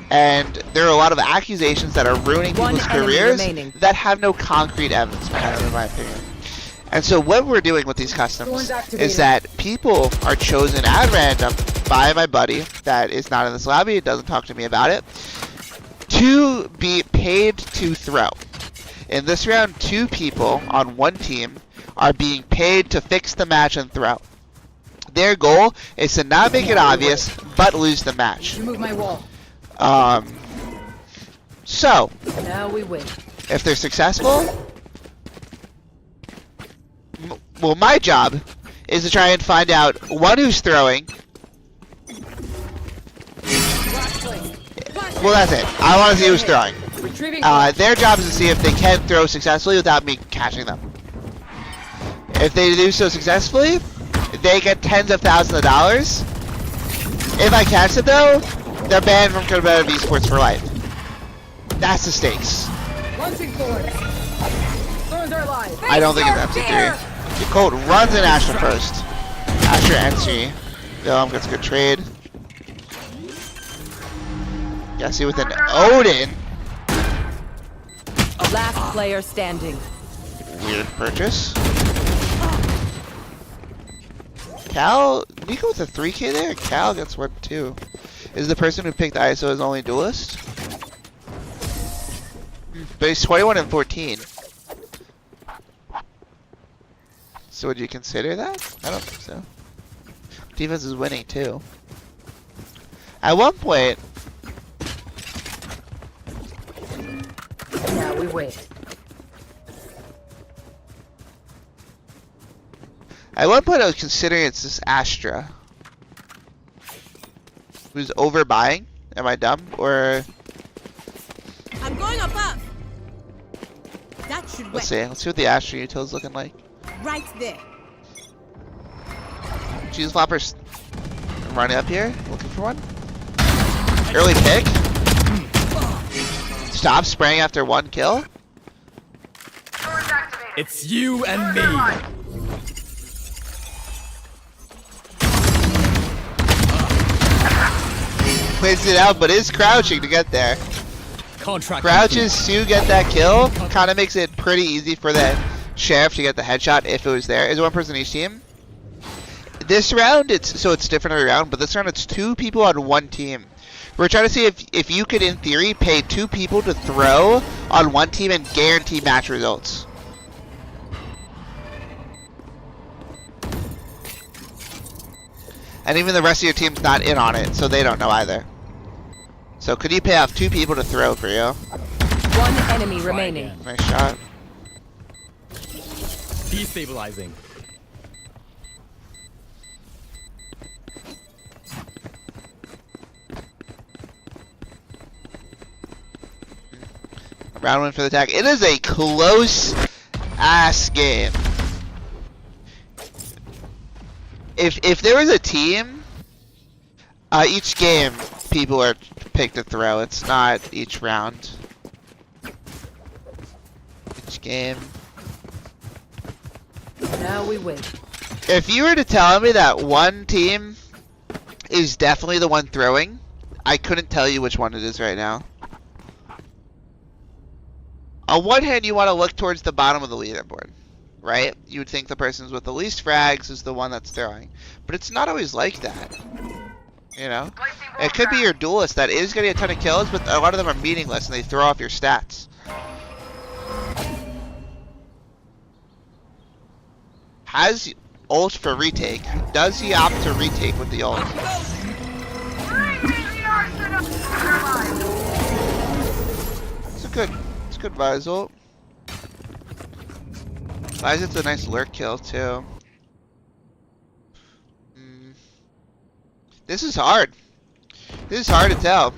A: And there are a lot of accusations that are ruining people's careers that have no concrete evidence behind them, in my opinion. And so what we're doing with these customs is that people are chosen at random by my buddy that is not in this lobby, doesn't talk to me about it, to be paid to throw. In this round, 2 people on one team are being paid to fix the match and throw. Their goal is to not make it obvious, but lose the match.
D: Remove my wall.
A: So,
D: Now we wait.
A: if they're successful, well, my job is to try and find out one who's throwing. Well, that's it. I want to see who's throwing.
D: Retrieving.
A: Their job is to see if they can throw successfully without me catching them. If they do so successfully, they get tens of thousands of dollars. If I catch them, though, they're banned from competitive esports for life. That's the stakes.
D: Launching thorns. Thorns are alive.
A: I don't think it's MC3. The Colt runs in Astra first. Astra entry. Willem gets a good trade. Jesse with an Odin.
D: Last player standing.
A: Weird purchase. Cal, Nico with a 3K there? Cal gets 1 too. Is the person who picked ISO his only duelist? But he's 21 and 14. So would you consider that? I don't think so. Defense is winning too. At one point,
D: Now we wait.
A: I was considering it's this Astra. Who's overbuying? Am I dumb? Or
D: I'm going above. That should
A: let's see what the Astra util is looking like.
D: Right there.
A: Cheese floppers running up here, looking for one. Early pick. Stop spraying after 1 kill.
J: It's you and me.
A: Plays it out, but is crouching to get there.
J: Contract.
A: Crouches to get that kill. Kind of makes it pretty easy for the sheriff to get the headshot if it was there. Is 1 person each team. This round, it's different every round, but this round it's 2 people on 1 team. We're trying to see if you could, in theory, pay 2 people to throw on 1 team and guarantee match results. And even the rest of your team's not in on it, so they don't know either. So could you pay off 2 people to throw for you?
D: 1 enemy remaining.
A: Nice shot.
J: Destabilizing.
A: Round 1 for the attack. It is a close ass game. If there was a team, each game people are picked to throw. It's not each round. Each game.
D: Now we wait.
A: If you were to tell me that one team is definitely the one throwing, I couldn't tell you which one it is right now. On one hand, you want to look towards the bottom of the leaderboard, right? You would think the person with the least frags is the one that's throwing. But it's not always like that. You know? It could be your duelist that is getting a ton of kills, but a lot of them are meaningless and they throw off your stats. Has ult for retake. Does he opt to retake with the ult? It's a good Vise ult. Vise it's a nice lurk kill too. This is hard. This is hard to tell.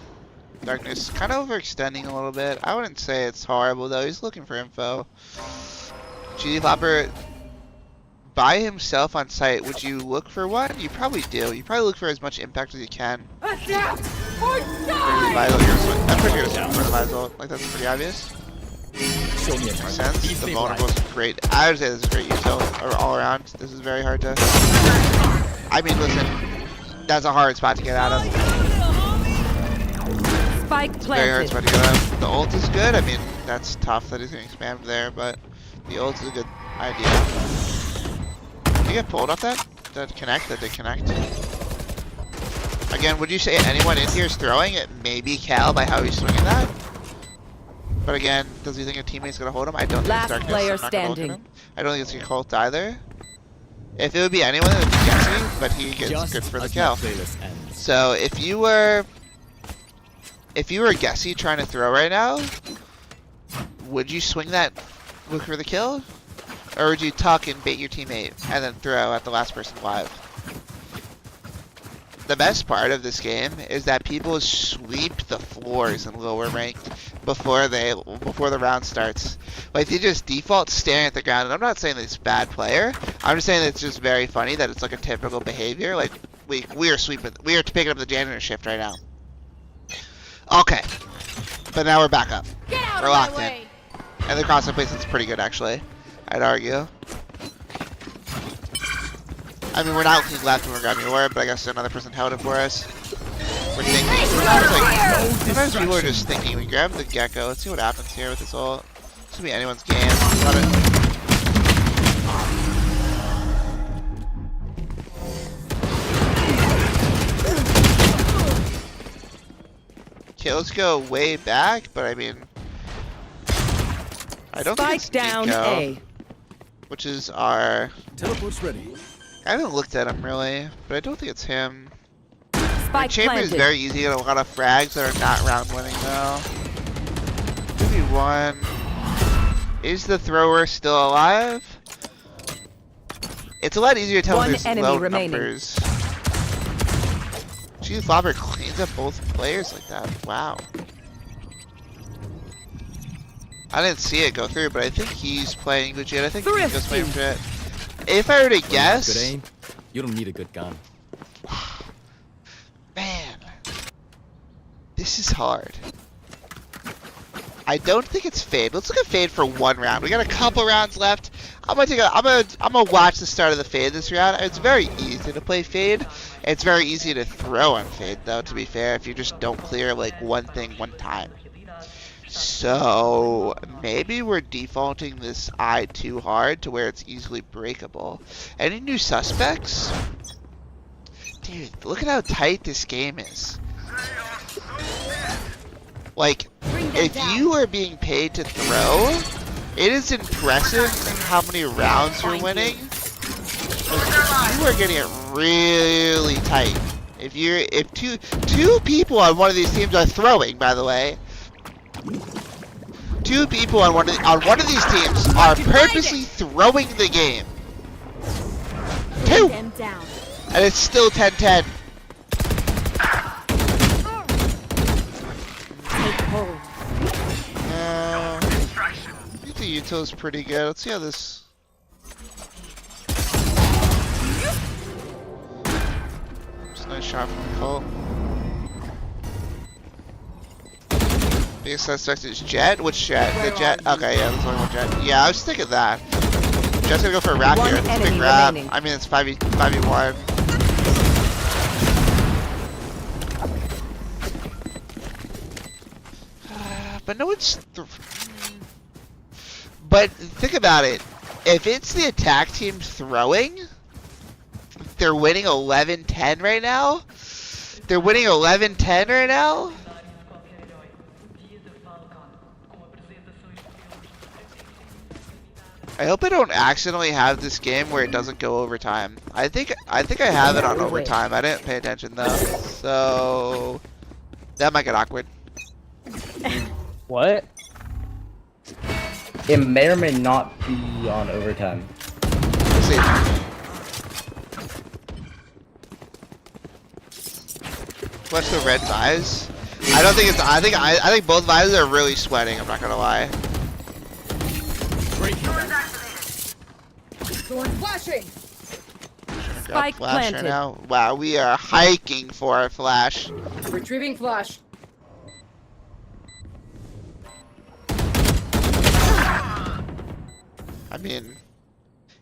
A: Darkness kind of overextending a little bit. I wouldn't say it's horrible though. He's looking for info. GD Flopper by himself on site. Would you look for one? You probably do. You probably look for as much impact as you can.
D: Adapt or
A: I'm pretty sure you're for the Visor. Like that's pretty obvious.
J: Show me a
A: Makes
J: target.
A: sense. The vulnerable is great. I would say this is great util all around. This is very hard to. I mean, listen, that's a hard spot to get out of.
D: Spike
A: It's a very hard
D: planted.
A: spot to get out of. The ult is good. I mean, that's tough that he's getting spammed there, but the ult is a good idea. Did you get pulled off that? That connect? That did connect. Again, would you say anyone in here is throwing it? Maybe Cal by how he's swinging that. But again, does he think a teammate's gonna hold him? I don't think
D: Last
A: it's Darkness.
D: player
A: I'm not gonna look at
D: standing.
A: him. I don't think it's Colt either. If it would be anyone, it would be Jesse, but he gets
J: Just
A: good for the
J: as
A: kill.
J: my playlist ends.
A: So if you were Gessie trying to throw right now, would you swing that look for the kill? Or would you tuck and bait your teammate and then throw at the last person alive? The best part of this game is that people sweep the floors in lower ranked before the round starts. Like they just default staring at the ground, and I'm not saying that it's a bad player. I'm just saying that it's just very funny that it's like a typical behavior. Like we are picking up the janitor shift right now. Okay, but now we're back up. We're locked in, and the cross-up placement's pretty good actually. I'd argue. I mean, we're not looking left when we're grabbing the orb, but I guess another person held it for us. We're thinking. Sometimes people are just thinking. We grab the Gecko. Let's see what happens here with this ult. This could be anyone's game. Got it. Kills go way back, but I mean, I don't think it's
D: Spike down
A: Gecko,
D: A.
A: which is our.
J: Teleport's ready.
A: I haven't looked at him really, but I don't think it's him.
D: Spike
A: Chamber is
D: planted.
A: very easy to get a lot of frags that are not round winning though. 2v1. Is the thrower still alive? It's a lot easier to tell
D: One
A: when there's
D: enemy
A: low
D: remaining.
A: numbers. Gee, Flopper cleans up both players like that. Wow. I didn't see it go through, but I think he's playing legit. I think he's just playing legit. If I were to
J: Good
A: guess,
J: aim. You don't need a good gun.
A: man, this is hard. I don't think it's Fade. Let's look at Fade for one round. We got a couple rounds left. I'm gonna watch the start of the Fade this round. It's very easy to play Fade. It's very easy to throw on Fade though, to be fair, if you just don't clear like one thing one time. So maybe we're defaulting this eye too hard to where it's easily breakable. Any new suspects? Dude, look at how tight this game is. Like, if you are being paid to throw, it is impressive how many rounds you're winning. You are getting it really tight. If two people on one of these teams are throwing, by the way, two people on one of these teams are purposely throwing the game. Two, and it's still 10-10. I think the util is pretty good. Let's see how this. Just a nice shot from the Colt. Biggest suspect is Jet? Which Jet? The Jet? Okay, yeah, there's only one Jet. Yeah, I was thinking that. Jet's gonna go for a wrap here. It's a big wrap. I mean, it's 5v1. But no one's. But think about it. If it's the attack team throwing, they're winning 11-10 right now. They're winning 11-10 right now. I hope I don't accidentally have this game where it doesn't go overtime. I think I have it on overtime. I didn't pay attention though, so that might get awkward.
B: What?
F: It may or may not be on overtime.
A: We'll see. What's the red vise? I don't think it's. I think both vises are really sweating. I'm not gonna lie.
D: Flashing.
A: Grab
D: Spike
A: flash right
D: planted.
A: now. Wow, we are hiking for our flash.
D: Retrieving flash.
A: I mean,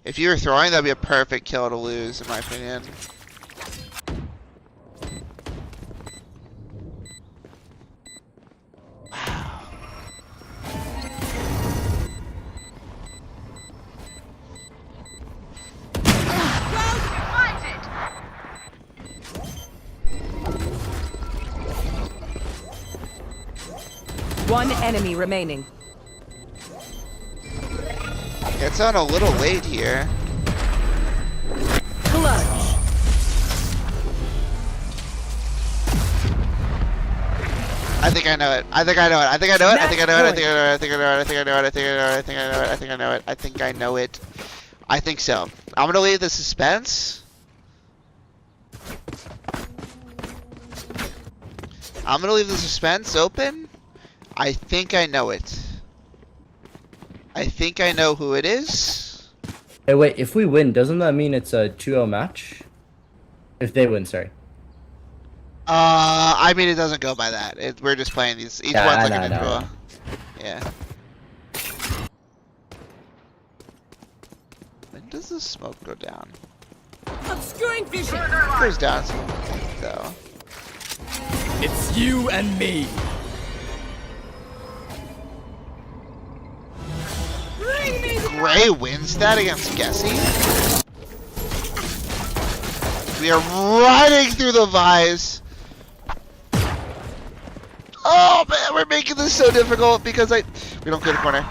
A: if you were throwing, that'd be a perfect kill to lose, in my opinion. Wow.
D: One enemy remaining.
A: It's on a little late here.
D: Clutch.
A: I think I know it. I think I know it. I think I know it. I think I know it. I think I know it. I think I know it. I think I know it. I think I know it. I think I know it. I think I know it. I think I know it. I think so. I'm gonna leave the suspense. I'm gonna leave the suspense open. I think I know it. I think I know who it is.
F: Hey, wait. If we win, doesn't that mean it's a 2-0 match? If they win, sorry.
A: I mean, it doesn't go by that. We're just playing these. Each
F: Yeah,
A: one's
F: I
A: like an
F: know,
A: intro.
F: I know.
A: Yeah. When does the smoke go down?
D: Obscuring vision.
A: It goes down though.
J: It's you and me.
A: Gray wins that against Gessie. We are running through the vise. Oh man, we're making this so difficult because we don't clear the corner.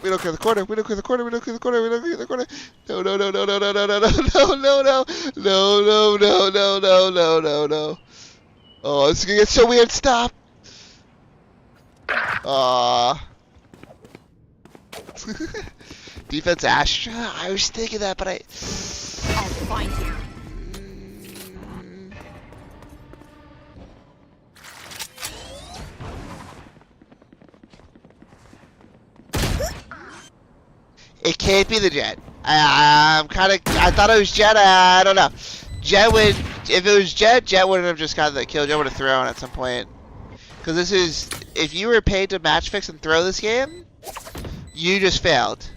A: We don't clear the corner. We don't clear the corner. We don't clear the corner. We don't clear the corner. No, no, no, no, no, no, no, no, no, no, no, no, no, no, no, no, no, no, no, no. Oh, it's gonna get so weird. Stop. Defense Astra. I was thinking that, but
D: I'll find you.
A: It can't be the Jet. I thought it was Jet. I don't know. Jet would, if it was Jet, Jet wouldn't have just got the kill. Jet would have thrown at some point. Because this is, if you were paid to match fix and throw this game, you just failed.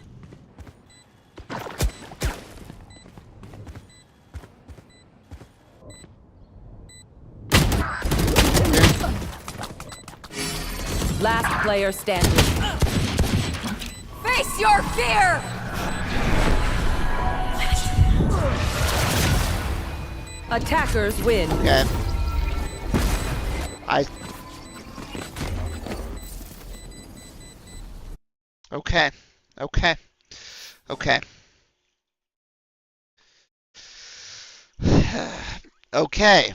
D: Last player standing. Face your fear! Attackers win.
A: Okay. Okay. Okay. Okay. Okay.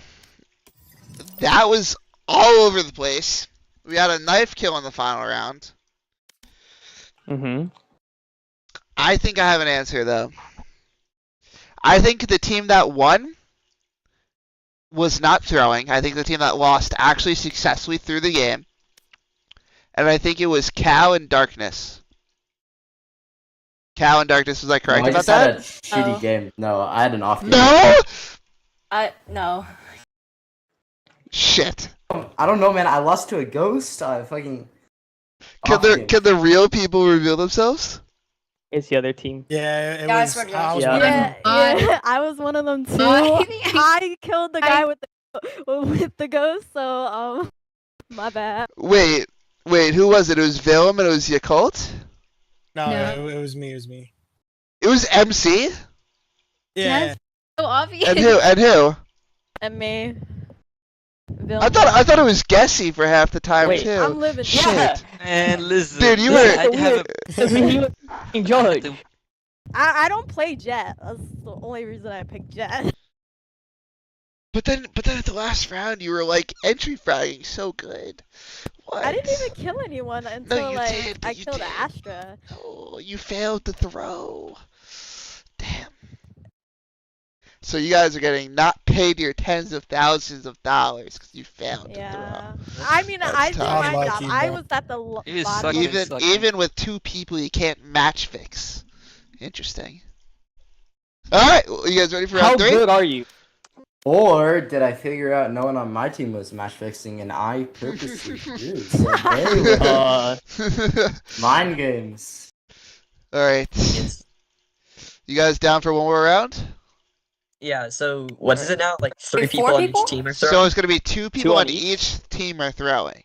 A: That was all over the place. We had a knife kill in the final round. I think I have an answer though. I think the team that won was not throwing. I think the team that lost actually successfully threw the game. And I think it was Cow and Darkness. Cow and Darkness, was I correct
F: No, I
A: about
F: just had
A: that?
F: a shitty game. No, I had an off game.
A: No!
E: No.
A: Shit.
F: I don't know, man. I lost to a ghost. I fucking.
A: Can the real people reveal themselves?
B: It's the other team.
C: Yeah, it
E: Yeah, I
C: was.
E: swear to
C: I
E: God.
C: was
B: Yeah.
C: one of them.
G: Yeah, I was one of them too. I killed the guy with the ghost, so my bad.
A: Wait, who was it? It was Vilm and it was Yakult?
C: No,
G: No.
C: it was me. It was me.
A: It was MC?
C: Yeah.
G: Yes. So obvious.
A: And who? And who?
G: And me. Bill.
A: I thought it was Gessie for half the time
B: Wait,
A: too.
G: I'm living.
A: Shit.
B: Yeah.
I: And listen,
A: Dude, you
I: this-
A: were-
I: I have a
B: Judge.
G: I don't play Jet. That's the only reason I picked Jet.
A: But then at the last round you were like entry fragging so good. What?
G: I didn't even kill anyone until
A: you
G: like
A: did, but
G: I
A: you
G: killed
A: did.
G: Astra.
A: Oh, you failed to throw. Damn. So you guys are getting not paid your tens of thousands of dollars because you failed to
G: Yeah.
A: throw.
G: I mean,
A: That's
G: I did
A: tough.
G: my
C: Unlucky,
G: job. I
C: bro.
G: was at the
I: You
G: bottom.
I: suck.
A: Even
I: Sucking.
A: even with two people you can't match fix. Interesting. All right, well, you guys ready for
B: How
A: round 3?
B: good are you?
F: Or did I figure out no one on my team was match fixing and I purposely did? So they were mind games.
A: All right.
H: Yes.
A: You guys down for one more round?
H: Yeah, so what is it now? Like 3
E: Wait,
H: people
E: 4
H: on
E: people?
H: each team or
A: So
H: so?
A: it's gonna be 2 people
B: on
A: on each team are throwing.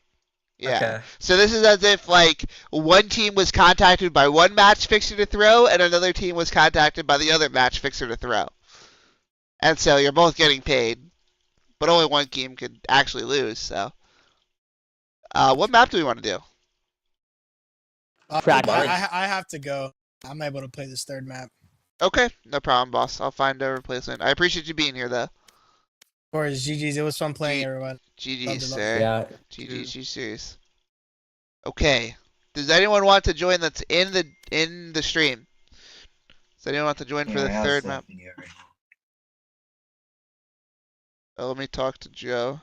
A: Yeah.
H: Okay.
A: So this is as if like one team was contacted by one match fixer to throw, and another team was contacted by the other match fixer to throw. And so you're both getting paid, but only one team could actually lose. So, what map do we want to do?
B: Practice.
C: I have to go. I'm able to play this third map.
A: Okay, no problem, boss. I'll find a replacement. I appreciate you being here, though.
C: Of course, GG's. It was fun playing,
A: G-
C: everyone.
A: GG's,
C: Loved it,
A: sir.
F: Yeah.
A: GG's, you serious? Okay. Does anyone want to join? That's in the stream. Does anyone want to join for the third map? Oh, let me talk to Joe.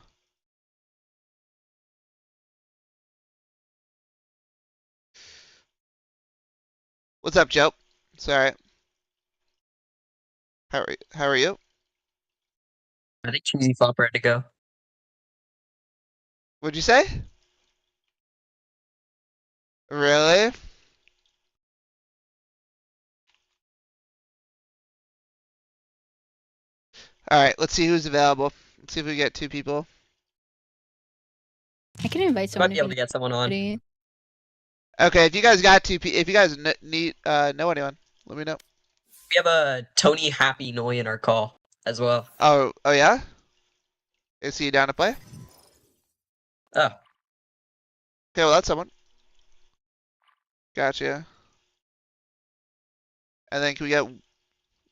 A: What's up, Joe? Sorry. How are you?
H: I think Cheesy Flop ready to go.
A: What'd you say? Really? Alright, let's see who's available. Let's see if we get 2 people.
D: I can invite
H: Might
D: someone.
H: be able to get someone on.
A: Okay, if you guys got 2 people, if you guys need know anyone, let me know.
H: We have a Tony Happy Noi in our call as well.
A: Oh yeah? Is he down to play?
H: Oh,
A: Okay, well that's someone. Gotcha. And then can we get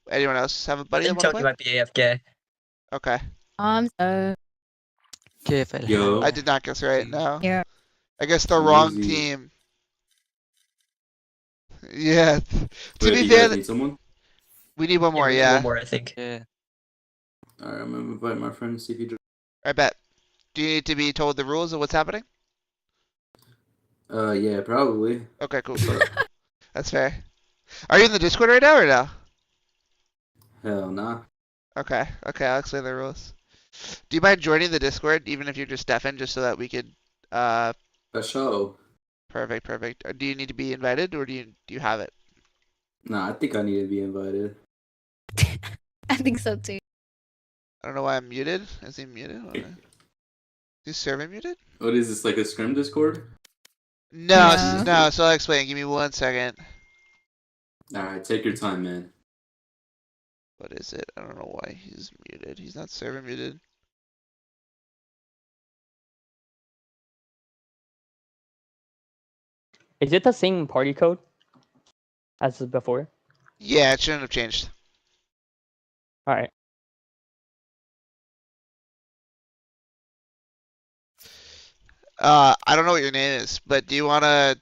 A: anyone else have a
H: I
A: buddy that
H: think
A: wanna
H: Tony
A: play?
H: might be AFK.
A: Okay.
I: KFL.
A: I did not guess right, no.
D: Yeah.
A: I guess the wrong team. Yeah. To be fair,
K: need someone?
A: we need one more,
H: we need
A: yeah.
H: one more, I think.
I: Yeah.
K: Alright, I'm gonna invite my friend to see if he.
A: I bet. Do you need to be told the rules of what's happening?
K: Yeah, probably.
A: Okay, cool. That's fair. Are you in the Discord right now or no?
K: Hell nah.
A: Okay, I'll explain the rules. Do you mind joining the Discord, even if you're just deafened, just so that we could,
K: A show.
A: Perfect. Do you need to be invited, or do you have it?
K: Nah, I think I need to be invited.
D: I think so too.
A: I don't know why I'm muted. Is he muted? Is his server muted?
K: What is this, like a scrim Discord?
A: No,
D: No.
A: no, so I'll explain. Give me 1 second.
K: Alright, take your time, man.
A: What is it? I don't know why he's muted. He's not server muted.
B: Is it the same party code as before?
A: Yeah, it shouldn't have changed.
B: Alright.
A: I don't know what your name is, but do you want to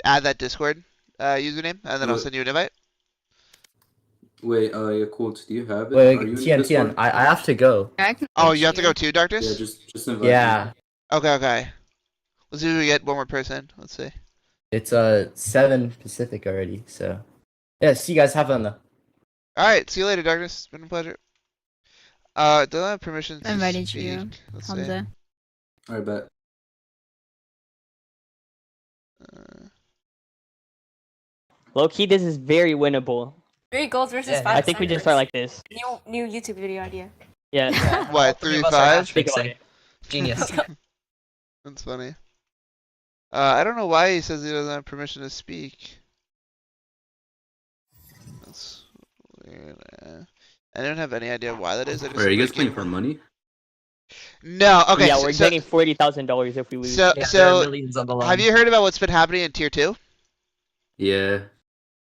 A: add that Discord username, and then I'll
K: What?
A: send you an invite?
K: Wait, yeah, Colts, do you have it?
F: Wait,
K: Are you in
F: TN,
K: Discord?
F: I have to go.
A: Oh, you have to go too,
K: Yeah,
A: Darkness?
K: just invite
F: Yeah.
K: me.
A: Okay. Let's see if we get one more person. Let's see.
F: It's 7 Pacific already, so yeah. See you guys. Have fun though.
A: Alright, see you later, Darkness. It's been a pleasure. Don't I have permission to
D: I invited
A: speak?
D: you,
A: Let's see.
D: Hamza.
K: Alright, bet.
B: Low key, this is very winnable.
E: 3 goals versus
H: Yeah,
E: 5
B: I think we just start like this.
E: New YouTube video idea.
B: Yeah.
A: What,
H: All three of us
A: 3-5?
H: are match
B: Think about
H: fixing.
B: it.
H: Genius.
A: That's funny. I don't know why he says he doesn't have permission to speak. That's weird. I don't have any idea why that is. I just
K: Wait, are you guys
A: like
K: playing
A: it.
K: for money?
A: No, okay.
B: Yeah,
A: so,
B: we're
A: so,
B: getting $40,000 if we lose.
A: so,
H: Yeah, there are
A: so
H: millions on the line.
A: have you heard about what's been happening in Tier 2?
K: Yeah.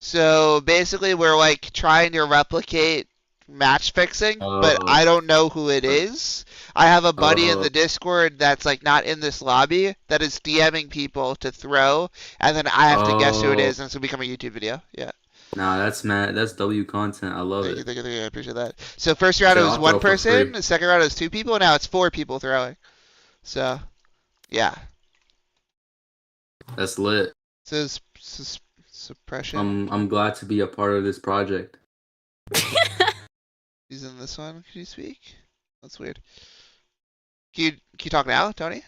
A: So basically, we're like trying to replicate match fixing, but
K: Oh.
A: I don't know who it is. I have a buddy in
K: Oh.
A: the Discord that's like not in this lobby that is DMing people to throw, and then I have to guess who it
K: Oh.
A: is, and it's gonna become a YouTube video. Yeah.
K: Nah, that's mad. That's W content. I love
A: Thank you,
K: it.
A: thank you, I appreciate that. So first round
K: So
A: it was
K: I'll
A: one
K: throw for
A: person,
K: free.
A: the second round it was 2 people, and now it's 4 people throwing. So, yeah.
K: That's lit.
A: So it's suppression.
K: I'm glad to be a part of this project.
A: He's in this one. Can you speak? That's weird. Can you talk now, Tony?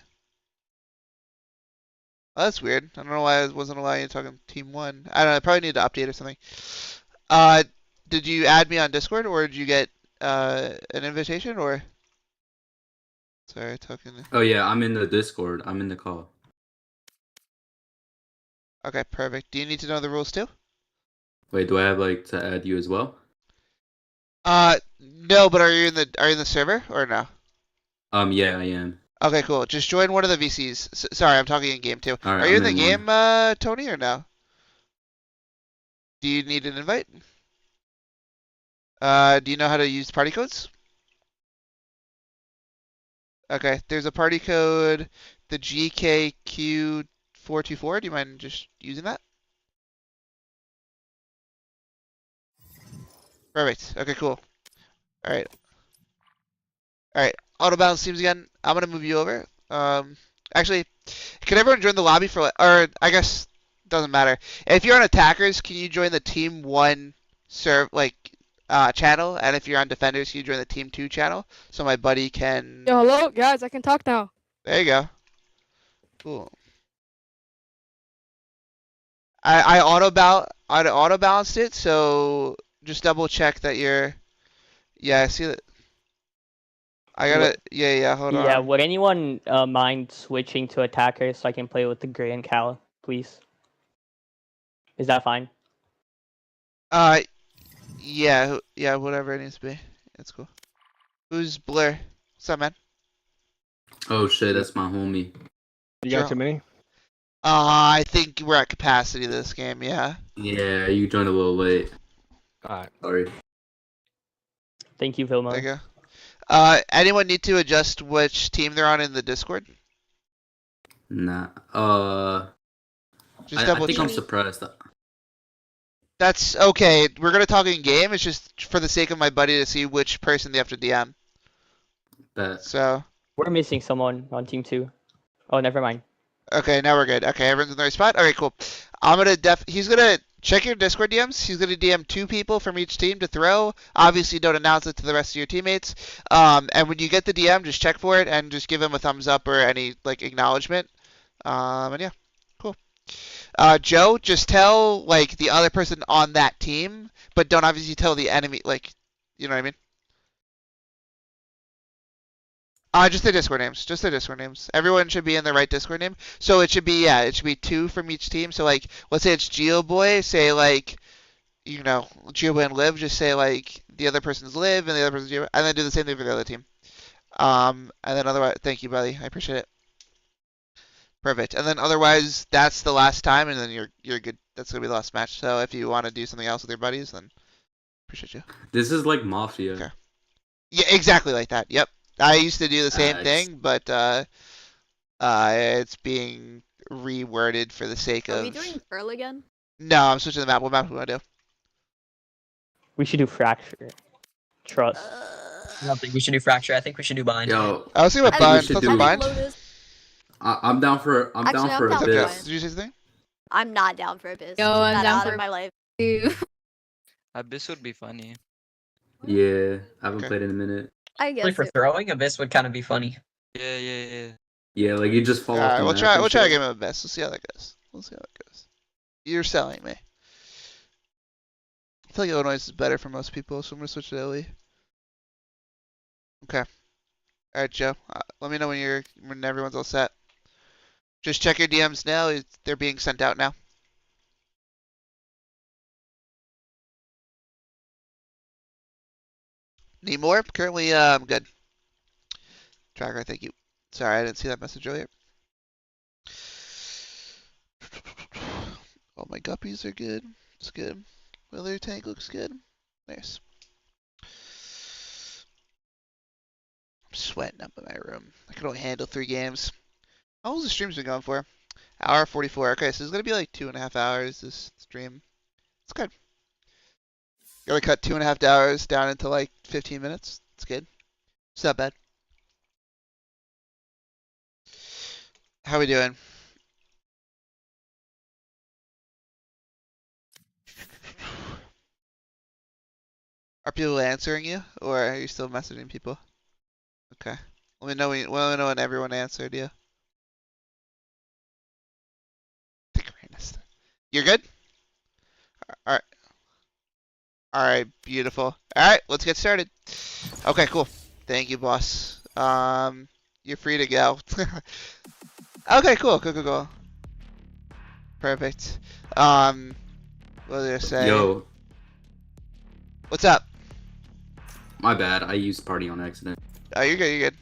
A: Oh, that's weird. I don't know why I wasn't allowing you to talk on Team 1. I don't know. I probably need to update or something. Did you add me on Discord, or did you get an invitation, or? Sorry, talking.
K: Oh yeah, I'm in the Discord. I'm in the call.
A: Okay, perfect. Do you need to know the rules too?
K: Wait, do I have like to add you as well?
A: No, but are you in the server or no?
K: Yeah, I am.
A: Okay, cool. Just join one of the VCs. Sorry, I'm talking in game too.
K: Alright,
A: Are you in
K: I'm
A: the
K: in
A: game, Tony, or no? Do you need an invite? Do you know how to use party codes? Okay, there's a party code, the GKQ424. Do you mind just using that? Perfect. Okay, cool. Alright. Alright. Auto balance teams again. I'm gonna move you over. Actually, can everyone join the lobby for, or I guess doesn't matter. If you're on attackers, can you join the team 1 channel? And if you're on defenders, can you join the team 2 channel? So my buddy can.
G: Yo, hello, guys. I can talk now.
A: There you go. Cool. I auto balanced it, so just double check that you're. Yeah, I see that. I gotta. Yeah. Hold on.
B: Yeah, would anyone mind switching to attacker so I can play with the Gray and Cal, please? Is that fine?
A: Yeah, whatever it needs to be. That's cool. Who's Blur? What's up, man?
K: Oh shit, that's my homie.
L: You got too many?
A: I think we're at capacity this game, yeah.
K: Yeah, you joined a little late.
L: Alright.
K: Sorry.
B: Thank you, Vilma.
A: There you go. Anyone need to adjust which team they're on in the Discord?
K: Nah.
A: Just
K: I
A: double
K: think I'm
A: check.
K: surprised.
A: That's okay. We're gonna talk in game. It's just for the sake of my buddy to see which person they have to DM.
K: Bet.
A: So.
B: We're missing someone on team 2. Oh, never mind.
A: Okay, now we're good. Okay, everyone's in the right spot. All right, cool. He's gonna check your Discord DMs. He's gonna DM 2 people from each team to throw. Obviously, don't announce it to the rest of your teammates. And when you get the DM, just check for it and just give him a thumbs up or any like acknowledgement. And yeah, cool. Joe, just tell like the other person on that team, but don't obviously tell the enemy. Like, you know what I mean? Just the Discord names. Just the Discord names. Everyone should be in the right Discord name. So it should be, it should be 2 from each team. So like, let's say it's GeoBoy, say like, GeoBoy and Liv, just say like, the other person's Liv and the other person's Geo, and then do the same thing for the other team. And then otherwise, thank you, buddy. I appreciate it. Perfect. And then otherwise, that's the last time, and then you're good. That's gonna be the last match. So if you want to do something else with your buddies, then appreciate you.
K: This is like Mafia.
A: Okay. Yeah, exactly like that. Yep. I used to do the same thing, but it's being reworded for the sake of.
G: Are we doing Pearl again?
A: No, I'm switching the map. What map do we want to do?
B: We should do Fracture. Trust.
H: I don't think we should do Fracture. I think we should do Bind.
K: Yo,
A: I was thinking about
K: I
A: Bind.
K: think we
A: Let's
K: should
A: do
K: do-
A: Bind.
K: I'm down for. I'm
G: Actually,
K: down
G: I'm
K: for
G: down
K: a
G: for
K: bit.
G: Bind.
A: Did you say something?
G: I'm not down for Abyss.
E: Yo, I'm
G: Get that
E: down
G: out
E: for
G: of my life.
I: Abyss would be funny.
K: Yeah, I haven't
A: Okay.
K: played in a minute.
G: I guess.
H: Like for
G: it-
H: throwing, Abyss would kind of be funny.
I: Yeah.
K: Yeah, like you just fall off
A: Alright,
K: the
A: we'll
K: map
A: try.
K: and
A: We'll try to
K: shit.
A: give him a best. We'll see how that goes. We'll see how that goes. You're selling me. I feel like Illinois is better for most people, so I'm gonna switch to Illy. Okay. All right, Joe. Let me know when everyone's all set. Just check your DMs now. They're being sent out now. Need more? Currently, I'm good. Tracker, thank you. Sorry, I didn't see that message earlier. All my guppies are good. It's good. Whether tank looks good. Nice. I'm sweating up in my room. I can only handle 3 games. How long's the stream's been going for? Hour 44. Okay, so it's gonna be like 2.5 hours this stream. It's good. Gotta cut 2.5 hours down into like 15 minutes. It's good. It's not bad. How we doing? Are people answering you, or are you still messaging people? Okay. Let me know when everyone answered you. The greatest. You're good? Alright. Alright, beautiful. Alright, let's get started. Okay, cool. Thank you, boss. You're free to go. Okay, cool. Perfect. What did I say?
K: Yo,
A: What's up?
K: my bad. I used party on accident.
A: Oh, you're good.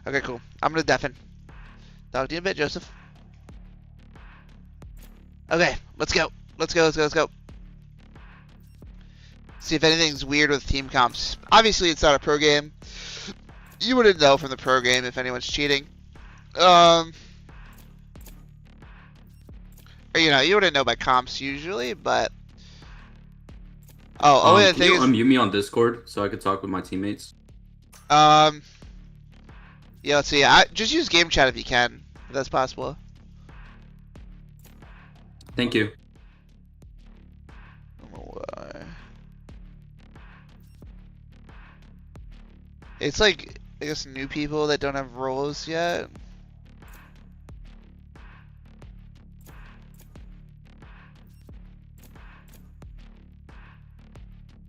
A: Okay, cool. I'm gonna deafen. Talk to you in a bit, Joseph. Okay, let's go. Let's go, let's go, let's go. See if anything's weird with team comps. Obviously, it's not a pro game. You wouldn't know from the pro game if anyone's cheating. Or, you know, you wouldn't know by comps usually, but... Oh, only the
K: Can
A: thing
K: you
A: is...
K: unmute me on Discord so I could talk with my teammates?
A: Yeah, let's see. Just use game chat if you can, if that's possible.
K: Thank you.
A: I don't know why. It's like, I guess, new people that don't have roles yet.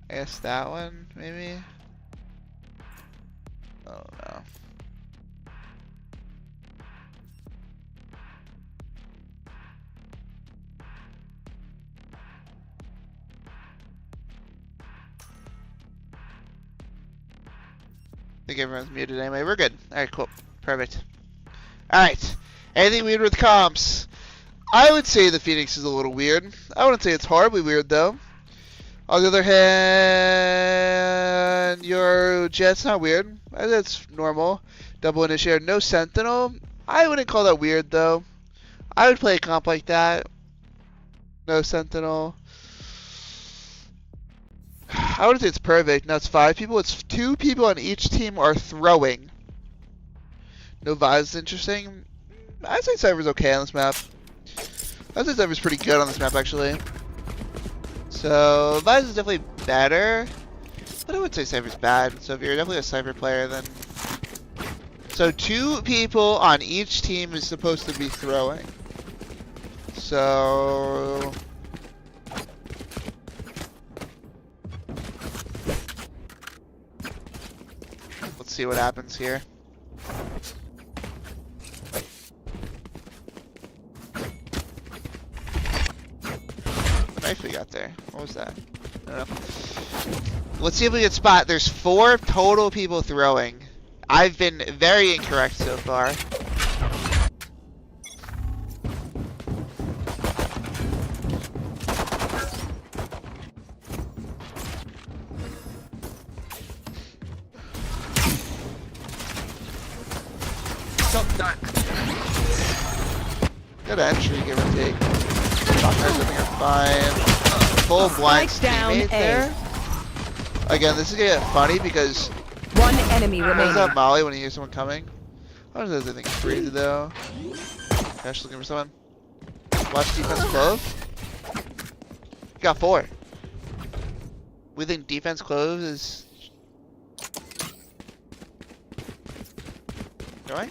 A: I guess that one, maybe? I don't know. I think everyone's muted anyway. We're good. Alright, cool. Perfect. Alright. Anything weird with comps? I would say the Phoenix is a little weird. I wouldn't say it's horribly weird, though. On the other hand, your Jet's not weird. That's normal. Double initiator, no Sentinel. I wouldn't call that weird, though. I would play a comp like that. No Sentinel. I wouldn't say it's perfect. No, it's 5 people. It's 2 people on each team are throwing. No Vise is interesting. I'd say Cypher's okay on this map. I'd say Cypher's pretty good on this map, actually. So, Vise is definitely better. But I would say Cypher's bad. So if you're definitely a Cypher player, then... So 2 people on each team is supposed to be throwing. So... Let's see what happens here. What knife we got there? What was that? I don't know. Let's see if we can spot. There's 4 total people throwing. I've been very incorrect so far. Good entry, give or take. Shockers, I think, are fine. Full blind teammate there. Again, this is gonna get funny because...
D: One enemy
A: What is
D: remaining.
A: that, Molly, when you hear someone coming? I don't know if there's anything crazy, though. Cash looking for someone. Watch defense close. Got 4. We think defense close is... Alright.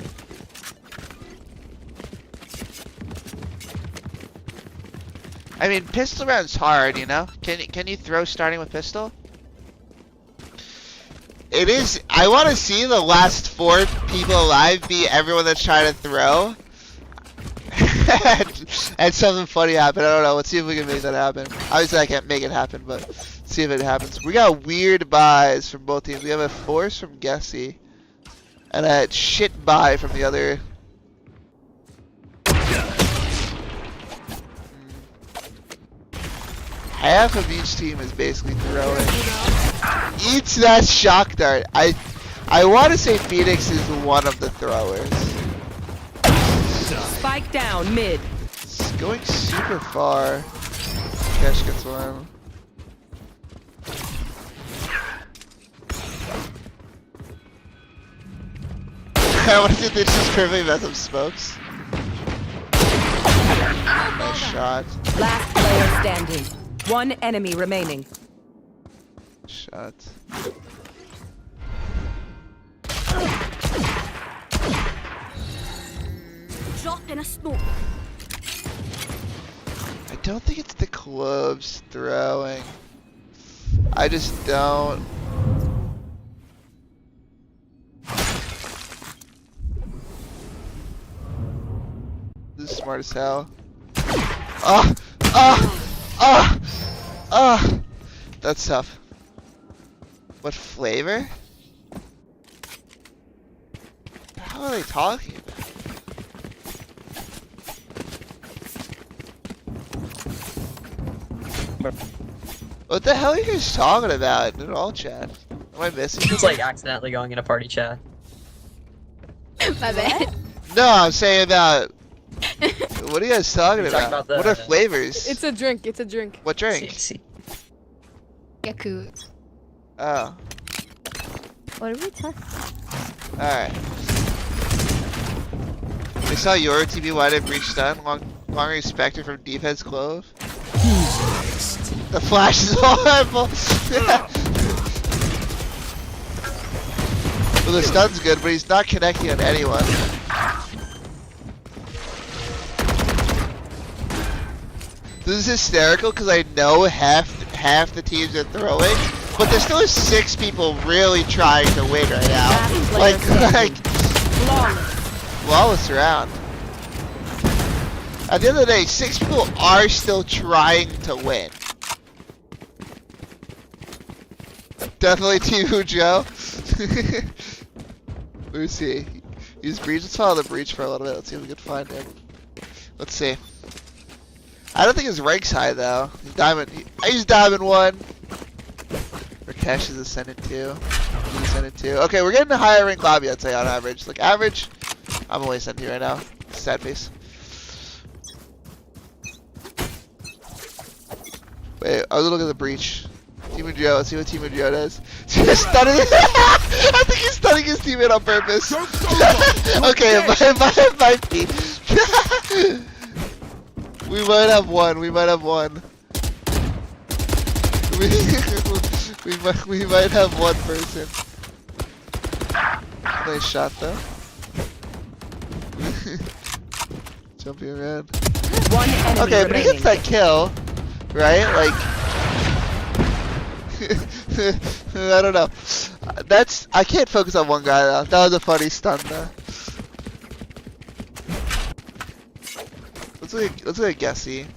A: I mean, pistol round's hard, you know? Can you throw starting with pistol? It is. I want to see the last 4 people alive be everyone that's trying to throw. And something funny happen. I don't know. Let's see if we can make that happen. Obviously, I can't make it happen, but let's see if it happens. We got weird buys from both teams. We have a force from Gessie and a shit buy from the other. Half of each team is basically throwing. Eat that shock dart. I want to say Phoenix is one of the throwers.
D: Spike down mid.
A: It's going super far. Cash gets one. I want to see if they just perfectly mess up smokes. Nice shot.
D: Last player standing. One enemy remaining.
A: Shot.
G: Drop in a smoke.
A: I don't think it's the clubs throwing. I just don't. This is smart as hell. Oh! Oh! Oh! Oh! That's tough. What flavor? How hell are they talking about? What the hell are you guys talking about in all chat? Am I missing?
H: It's like accidentally going in a party chat.
E: My bad.
A: No, I'm saying about. What are you guys talking
H: You're talking
A: about?
H: about the-
A: What are flavors?
G: It's a drink. It's a drink.
A: What drink?
E: Gecko.
A: Oh,
G: What are we talking?
A: alright. I saw your TV wide and breach stun. Long range Spectre from Defense Clove. The flash is horrible. Well, the stun's good, but he's not connecting on anyone. This is hysterical because I know half the teams are throwing, but there's still 6 people really trying to win right now. Like flawless round. At the end of the day, 6 people are still trying to win. Definitely Team Joe. Let me see. Use breach. Let's follow the breach for a little bit. Let's see if we can find him. Let's see. I don't think his rank's high though. He's diamond. I use diamond 1. Rakesh is ascendant 2. He's ascendant 2. Okay, we're getting a higher rank lobby, I'd say, on average. Like average, I'm only ascendant 2 right now. Sad face. Wait, I was looking at the breach. Team Joe, let's see what Team Joe does. He's stunning. I think he's stunning his teammate on purpose. Okay, it might be. We might have one. We might have one. We might have one person. Nice shot though. Jumping around.
D: One enemy
A: Okay, but he gets that kill, right? Like, I don't know. I can't focus on one guy though. That was a funny stun though. Let's look at Gessie.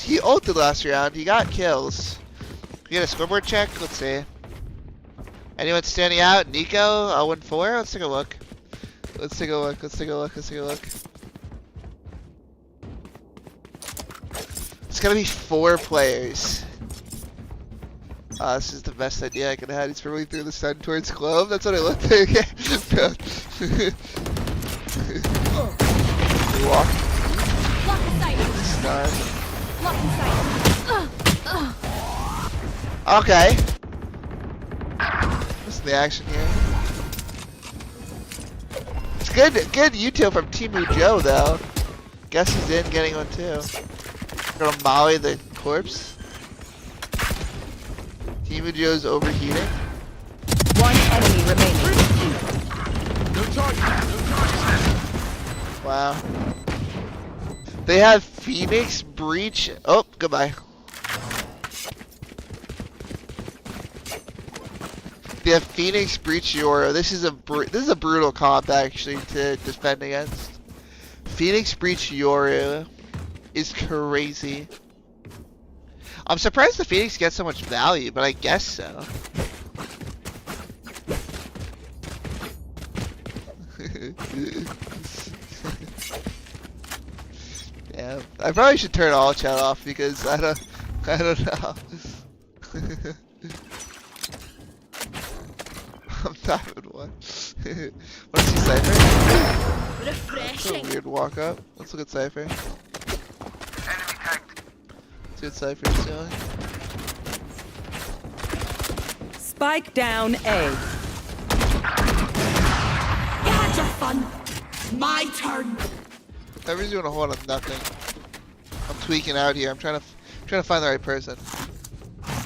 A: He ulted last round. He got kills. We get a scoreboard check. Let's see. Anyone standing out? Nico, 0-4. Let's take a look. Let's take a look. Let's take a look. Let's take a look. It's gonna be 4 players. This is the best idea I could have had. He's probably threw the stun towards Clove. That's what it looked like. Walk. Stun. Okay. What's the action here? It's good util from Team Joe though. Guess he's in getting one too. Gonna molly the corpse. Team Joe's overheating.
D: One enemy remaining.
A: Wow. They have Phoenix, Breach. Oh, goodbye. They have Phoenix, Breach, Yoru. This is a brutal comp actually to defend against. Phoenix, Breach, Yoru is crazy. I'm surprised the Phoenix gets so much value, but I guess so. Yeah, I probably should turn all chat off because I don't know. I'm diamond 1. Wanna see Cypher? That's a weird walk up. Let's look at Cypher. See what Cypher's doing.
D: Spike down A. You had your fun. My turn.
A: Cypher's doing a whole lot of nothing. I'm tweaking out here. I'm trying to find the right person.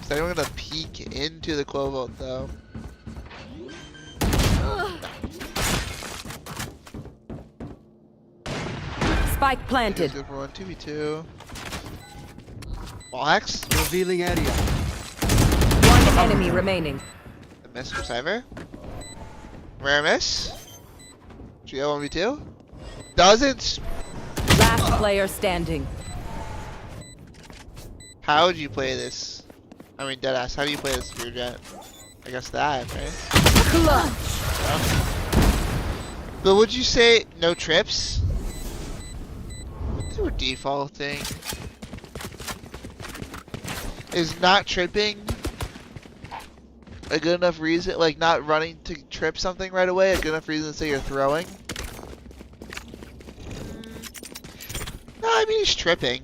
A: Is anyone gonna peek into the Clovolt though?
D: Spike planted.
A: Good for 1, 2v2. Wax?
J: Revealing area.
D: One enemy remaining.
A: A miss from Cypher. Rare miss. Geo 1v2. Doesn't.
D: Last player standing.
A: How would you play this? I mean, deadass. How do you play this if you're Jet? I guess that, right?
D: Clutch.
A: Yeah. But would you say no trips? They were defaulting. Is not tripping a good enough reason, like not running to trip something right away, a good enough reason to say you're throwing? No, I mean he's tripping.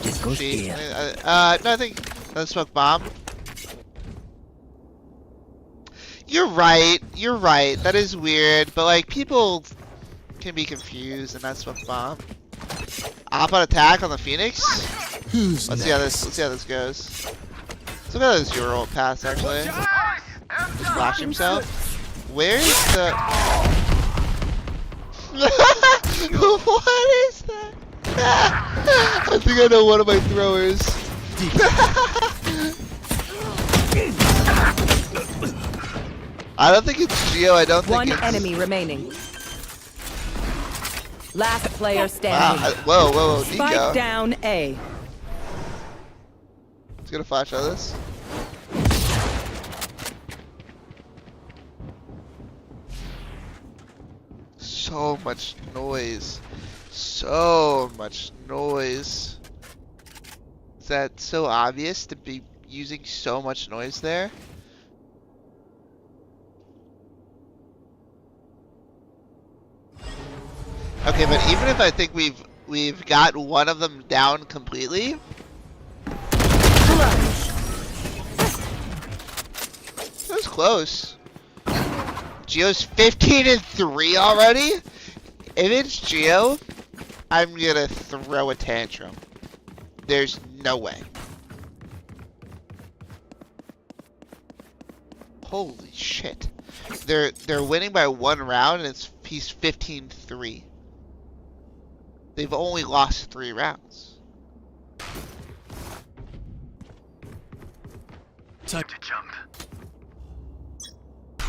J: Gecko's
A: See,
J: here.
A: no, I think that's smoke bomb. You're right. That is weird, but like people can be confused and not smoke bomb. Op on attack on the Phoenix.
J: Who's
A: Let's see how this goes. Let's look at this your old pass actually. Just flash himself. Where's the? What is that? I think I know one of my throwers. I don't think it's Geo. I don't think
D: One
A: it's...
D: enemy remaining. Last player
A: Wow.
D: standing.
A: Whoa,
D: Spike
A: Nico.
D: down A.
A: He's gonna flash out this. So much noise. So much noise. Is that so obvious to be using so much noise there? Okay, but even if I think we've got one of them down completely. That was close. Geo's 15-3 already? If it's Geo, I'm gonna throw a tantrum. There's no way. Holy shit. They're winning by 1 round and he's 15-3. They've only lost 3 rounds.
J: Time to jump.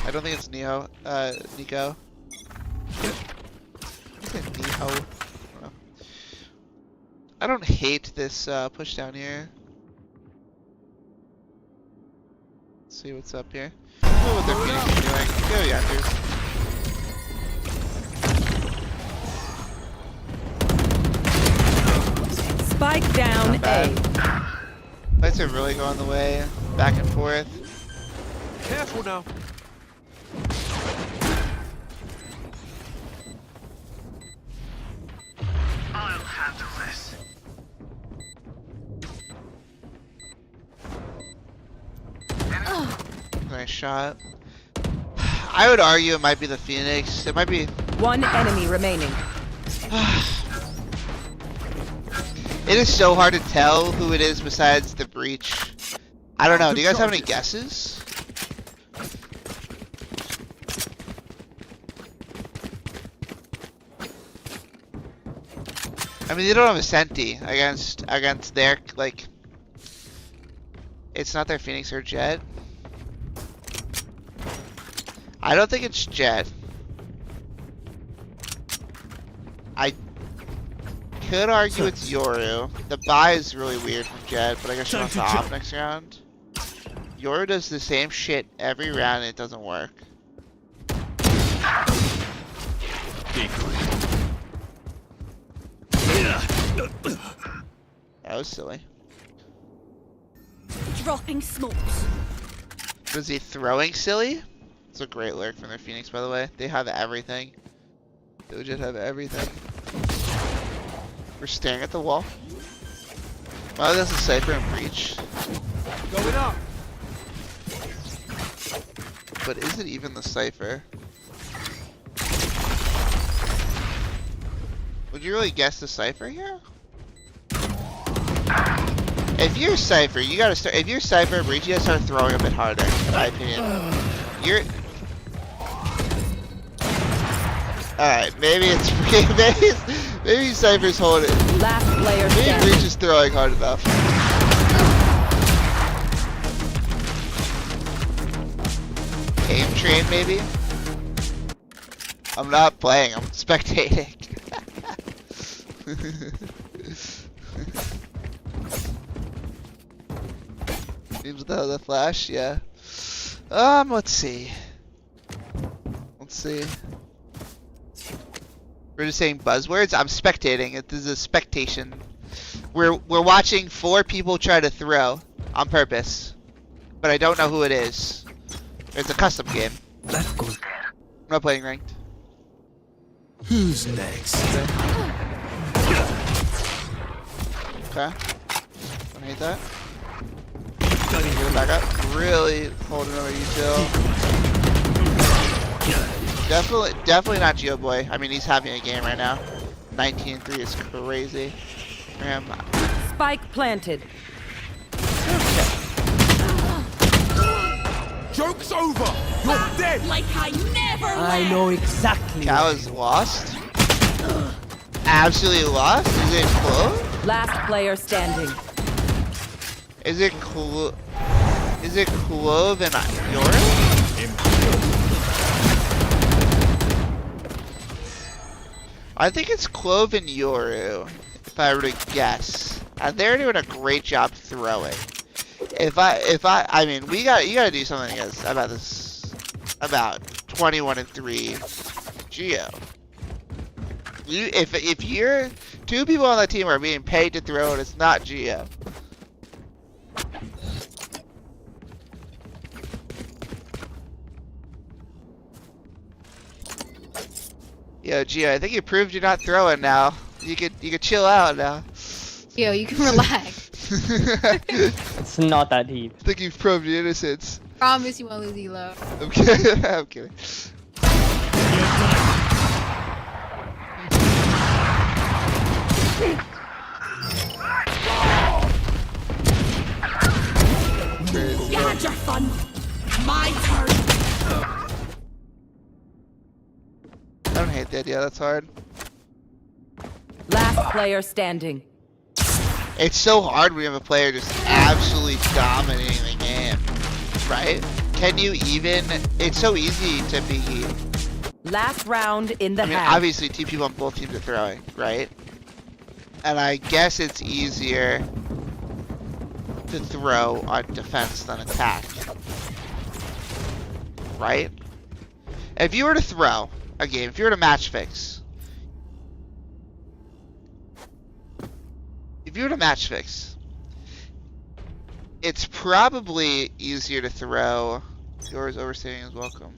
A: I don't think it's Nico. Nico. Is it Nico? I don't hate this push down here. Let's see what's up here. I don't know what their Phoenix is doing. Go Yanders.
D: Spike down A.
A: Lights are really going the way, back and forth.
J: Careful now. I'll handle this.
A: Nice shot. I would argue it might be the Phoenix. It might be.
D: One enemy remaining.
A: It is so hard to tell who it is besides the breach. I don't know. Do you guys have any guesses? I mean, they don't have a Senti against their, like, it's not their Phoenix or Jet. I don't think it's Jet. I could argue it's Yoru. The buy is really weird from Jet, but I guess she wants to off next round. Yoru does the same shit every round and it doesn't work. That was silly.
D: Dropping smokes.
A: Was he throwing silly? It's a great lurk from their Phoenix, by the way. They have everything. They legit have everything. We're staring at the wall. Wow, that's a Cypher and Breach.
J: Going up.
A: But is it even the Cypher? Would you really guess the Cypher here? If you're Cypher, you gotta start. If you're Cypher and Breach, you gotta start throwing a bit harder, in my opinion. You're. Alright, maybe it's maybe Cypher's holding.
D: Last player
A: Maybe
D: standing.
A: Breach is throwing hard enough. Game train, maybe? I'm not playing, I'm spectating. Seems without the flash, yeah. Let's see. Let's see. We're just saying buzzwords. I'm spectating. This is a spectation. We're watching 4 people try to throw on purpose, but I don't know who it is. It's a custom game.
J: Let's go there.
A: I'm not playing ranked.
J: Who's next?
A: Okay. Don't hate that. Get it back up. Really holding over you two. Definitely not Geo Boy. I mean, he's having a game right now. 19-3 is crazy for him.
D: Spike planted.
J: Joke's over! You're dead!
D: Like I never
J: I know exactly.
A: Cow is lost. Absolutely lost. Is it close?
D: Last player standing.
A: Is it Clove and Yora? I think it's Clove and Yoru, if I were to guess. And they're doing a great job throwing. I mean, you gotta do something against about this, about 21-3 Geo. If you're 2 people on that team are being paid to throw and it's not Geo. Yo, Gio, I think you proved you're not throwing now. You could chill out now.
E: Yo, you can relax.
B: It's not that deep.
A: I think you've proved your innocence.
E: Promise you won't lose Elo.
A: I'm kidding. I'm kidding.
D: You had your fun. My turn.
A: I don't hate the idea. That's hard.
D: Last player standing.
A: It's so hard when you have a player just absolutely dominating the game, right? Can you even? It's so easy to be.
D: Last round in the
A: I mean,
D: half.
A: obviously, 2 people on both teams are throwing, right? And I guess it's easier to throw on defense than attack, right? If you were to throw a game, if you were to match fix, it's probably easier to throw. Yours overstating is welcome.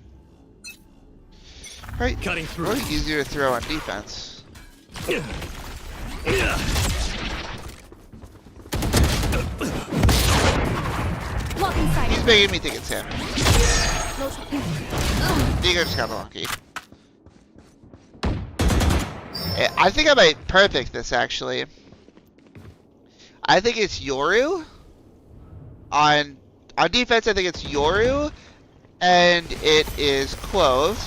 A: Right?
J: Cutting through.
A: Probably easier to throw on defense. He's making me think it's him. Diego just got lucky. I think I might perfect this actually. I think it's Yoru. On defense, I think it's Yoru, and it is Clove.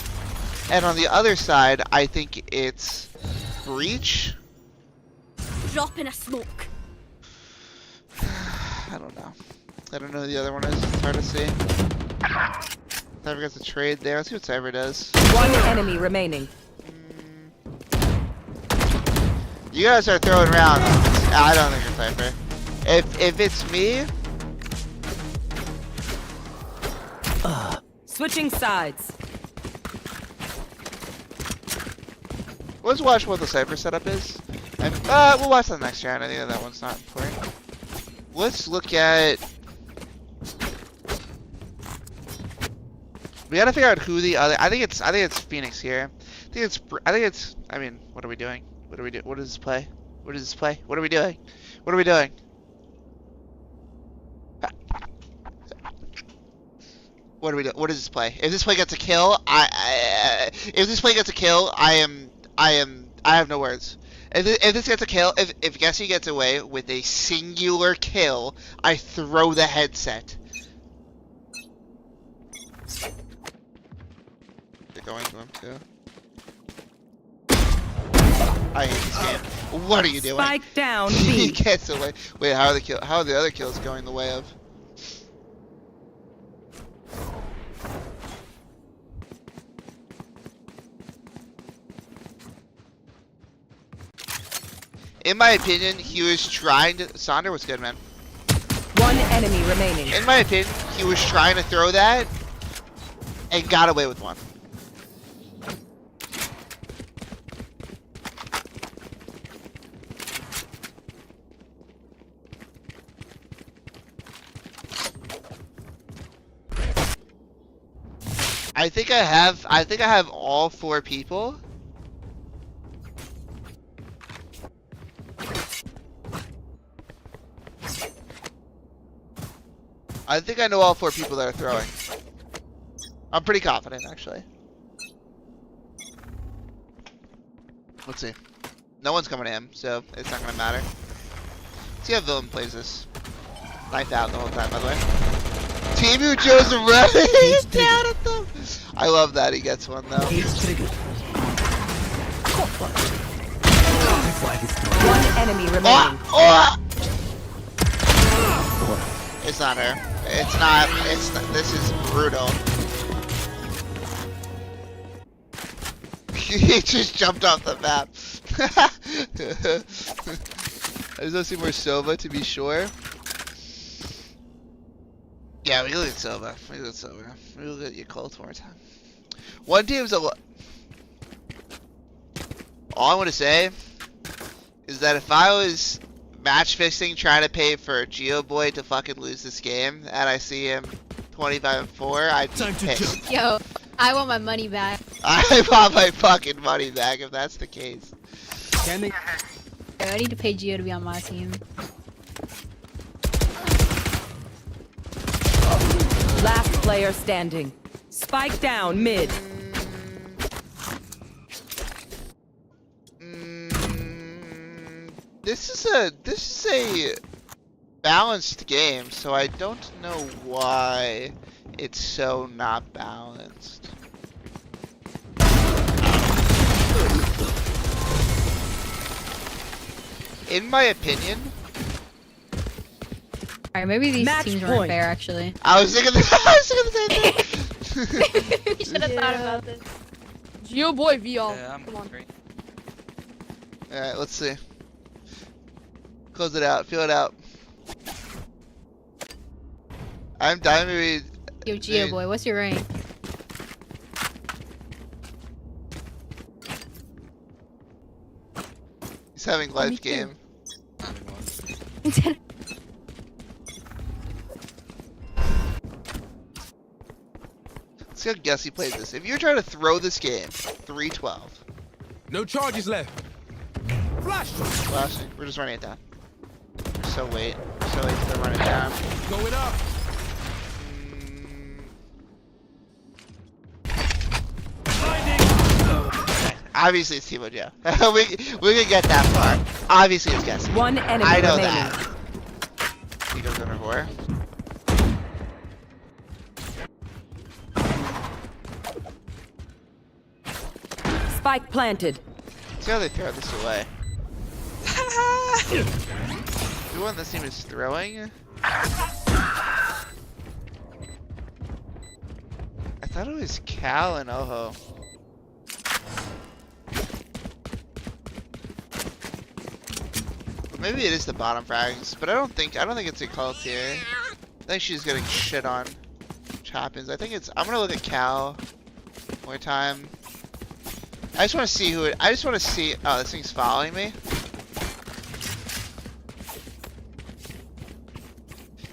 A: And on the other side, I think it's Breach.
D: Drop in a smoke.
A: I don't know. I don't know who the other one is. It's hard to see. Cypher gets a trade there. Let's see what Cypher does.
D: One enemy remaining.
A: You guys are throwing rounds. I don't think it's Cypher. If it's me,
D: Switching sides.
A: let's watch what the Cypher setup is. And we'll watch the next round. I think that one's not important. Let's look at. We gotta figure out who the other. I think it's Phoenix here. I think it's. I mean, what are we doing? What do we do? What does this play? What does this play? What are we doing? What are we doing? What do we do? What does this play? If this play gets a kill, I have no words. If this gets a kill, if Gessie gets away with a singular kill, I throw the headset. They're going to him too. I hate this game. What are you doing?
D: Spike down.
A: He gets away. Wait, how are the other kills going the way of? In my opinion, he was trying to. Sonder was good, man.
D: One enemy remaining.
A: In my opinion, he was trying to throw that and got away with one. I think I have all 4 people. I think I know all 4 people that are throwing. I'm pretty confident, actually. Let's see. No one's coming to him, so it's not gonna matter. Let's see how Villain plays this. Knife out the whole time, by the way. Timu chose right down at them. I love that he gets one though.
D: One enemy remaining.
A: It's not her. It's not. This is brutal. He just jumped off the map. I just want to see more Sova to be sure. Yeah, we look at Sova. We look at Sova. We look at your Colt one more time. One team's all I want to say is that if I was match fixing trying to pay for Geo Boy to fucking lose this game and I see him 25-4, I'd be pissed.
E: Yo, I want my money back.
A: I want my fucking money back if that's the case.
E: Yo, I need to pay Gio to be on my team.
D: Last player standing. Spike down mid.
A: This is a balanced game, so I don't know why it's so not balanced. In my opinion,
E: Alright, maybe these
D: Match
E: teams
D: point.
E: weren't fair, actually.
A: I was thinking the same thing.
E: You should have thought about this.
G: Geo boy VL.
I: Yeah, I'm
G: Come on.
I: great.
A: Alright, let's see. Close it out, feel it out. I'm dying.
E: Yo, Gio boy, what's your rank?
A: He's having live game. Let's see how Guessy plays this. If you're trying to throw this game, 3-12.
J: No charges left. Flash.
A: Flashing. We're just running it down. So wait. So wait to run it down.
J: Going up.
A: Obviously it's Timo Joe. we can get that far. Obviously it's Guessy.
D: One enemy
A: I know
D: remaining.
A: that. He goes under 4.
D: Spike planted.
A: See how they throw this away. The one this team is throwing. I thought it was Cal and Oho. Maybe it is the bottom frags, but I don't think it's a cult here. I think she's getting shit on, which happens. I'm gonna look at Cal one more time. I just want to see oh, this thing's following me.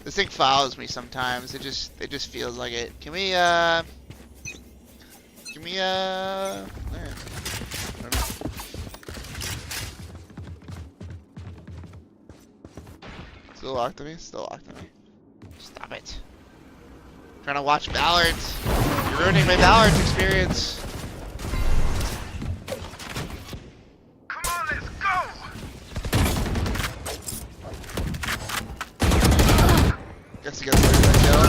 A: This thing follows me sometimes. It just feels like it. Can we there. Still locked to me? Still locked to me. Stop it. I'm trying to watch Valorant. You're ruining my Valorant experience.
J: Come on, let's go.
A: Guess you got that kill.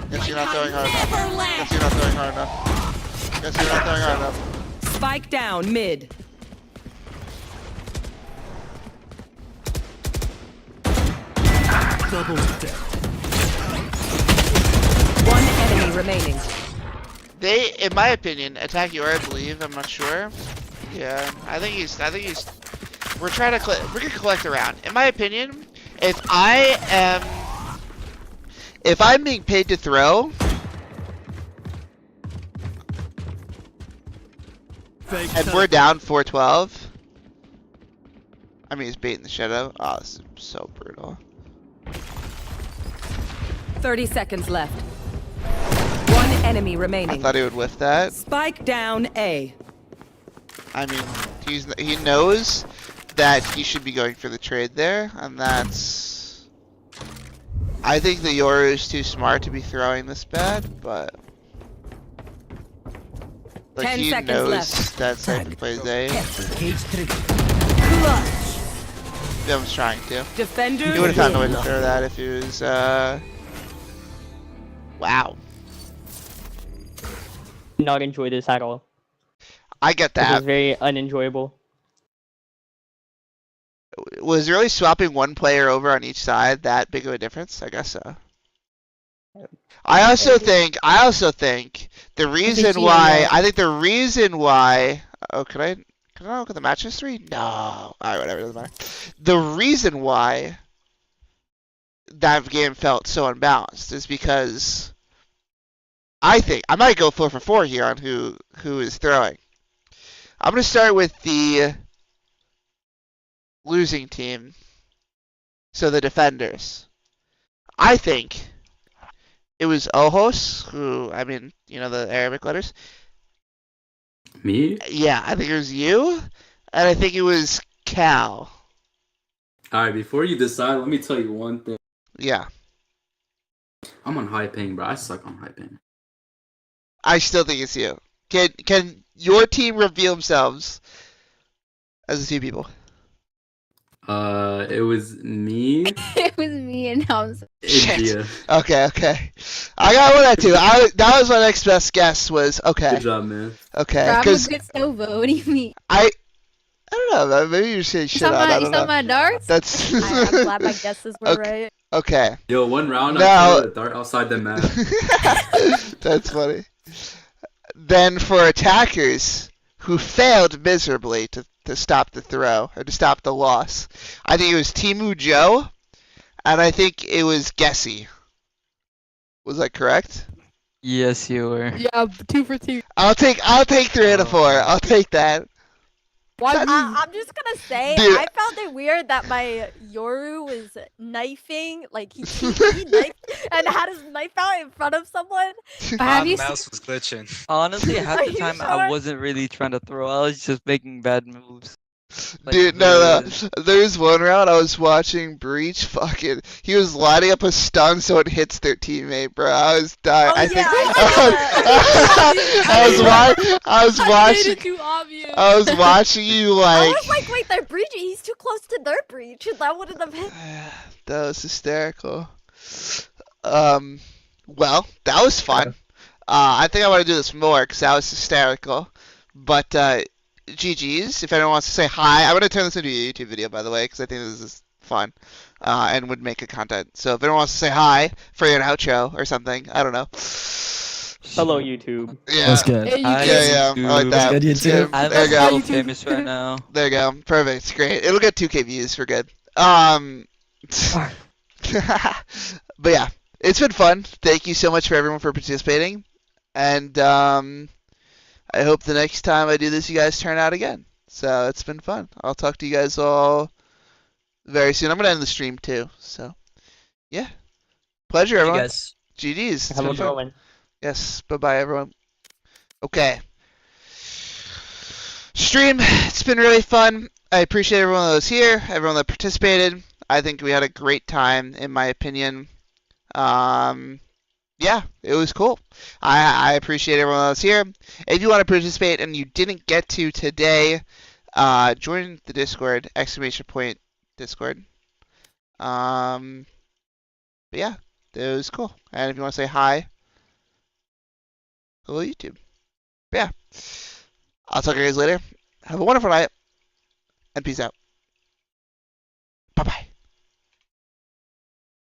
A: Guess you're not throwing hard enough. Guess you're not throwing hard enough. Guess you're not throwing hard enough.
D: Spike down mid.
J: Double death.
D: One enemy remaining.
A: They, in my opinion, attack you, I believe. I'm not sure. Yeah, I think he's. We're trying to. We're gonna collect around. In my opinion, if I'm being paid to throw, and we're down 4-12. I mean, he's baiting the shadow. Oh, this is so brutal.
D: 30 seconds left. One enemy
A: I
D: remaining.
A: thought he would whiff that.
D: Spike down A.
A: I mean, he knows that he should be going for the trade there, and that's... I think the Yoru is too smart to be throwing this bad, but... Like,
D: 10
A: he
D: seconds
A: knows
D: left.
A: that Cypher plays A. I was trying to.
D: Defenders
A: He would have found a way
D: win.
A: to throw that if he was, Wow.
B: Did not enjoy this at all.
A: I get
B: This
A: that.
B: was very unenjoyable.
A: Was really swapping one player over on each side that big of a difference? I guess so. I also think the reason why oh, can I look at the match history? No. Alright, whatever, doesn't matter. The reason why that game felt so unbalanced is because I think I might go 4 for 4 here on who is throwing. I'm gonna start with the losing team. So the defenders. I think it was Ojos, who, I mean, you know the Arabic letters?
K: Me?
A: Yeah, I think it was you, and I think it was Cal.
K: Alright, before you decide, let me tell you one thing.
A: Yeah.
K: I'm on high ping, bro. I suck on high ping.
A: I still think it's you. Can your team reveal themselves as the two people?
K: It was me,
E: It was me and Hamza.
K: India.
A: Okay. I got one that too. That was my next best guess was, okay.
K: Good job, man.
A: Okay,
E: Bro, I'm a
A: because
E: good Stovo. What do you mean?
A: I don't know, man, maybe you're saying shit on, I
E: You
A: don't
E: saw
A: know.
E: my darts?
A: That's...
G: I'm glad my guesses were
A: Okay.
G: right.
A: Okay.
K: Yo, one round
A: No.
K: I threw a dart outside the map.
A: That's funny. Then for attackers who failed miserably to stop the throw, or to stop the loss, I think it was Timu Joe, and I think it was Gessie. Was that correct?
I: Yes, you were.
G: Yeah, 2 for 2.
A: I'll take 3 out of 4. I'll take that.
G: I'm just gonna say,
A: Dude.
G: I found it weird that my Yoru was knifing, like he knifed and had his knife out in front of someone.
E: But have you
I: mouse was glitching. Honestly, half
G: Are
I: the
G: you
I: time
G: sure?
I: I wasn't really trying to throw. I was just making bad moves. Like,
A: Dude, no. There's one round I was watching Breach. Fucking, he was lining up a stun so it hits their teammate, bro. I was dying.
G: Oh,
A: I
G: yeah,
A: think I was watching.
G: too obvious.
A: I was watching you
G: I
A: like.
G: was like, wait, they're breaching. He's too close to their breach. That wouldn't have hit.
A: That was hysterical. Well, that was fun. I think I want to do this more because that was hysterical. But GG's. If anyone wants to say hi, I'm gonna turn this into a YouTube video, by the way, because I think this is fun and would make a content. So if anyone wants to say hi for an outro or something, I don't know.
B: Hello, YouTube.
A: Yeah.
C: That's good.
I: Hi,
A: Yeah. I like that.
C: Good,
A: It's
C: YouTube.
I: I'm
A: There you go.
I: so famous right now.
A: There you go. Perfect. It's great. It'll get 2K views. We're good. But yeah, it's been fun. Thank you so much for everyone for participating, and I hope the next time I do this, you guys turn out again. So it's been fun. I'll talk to you guys all very soon. I'm gonna end the stream too. So yeah, pleasure,
H: You
A: everyone.
H: guys.
A: GG's. It's
B: Have a
A: been
B: good
A: fun.
B: one.
A: Yes. Bye bye, everyone. Okay. Stream. It's been really fun. I appreciate everyone that was here, everyone that participated. I think we had a great time, in my opinion. Yeah, it was cool. I appreciate everyone that was here. If you want to participate and you didn't get to today, join the Discord, !Discord. But yeah, it was cool. And if you want to say hi, hello YouTube. But yeah, I'll talk to you guys later. Have a wonderful night, and peace out. Bye-bye.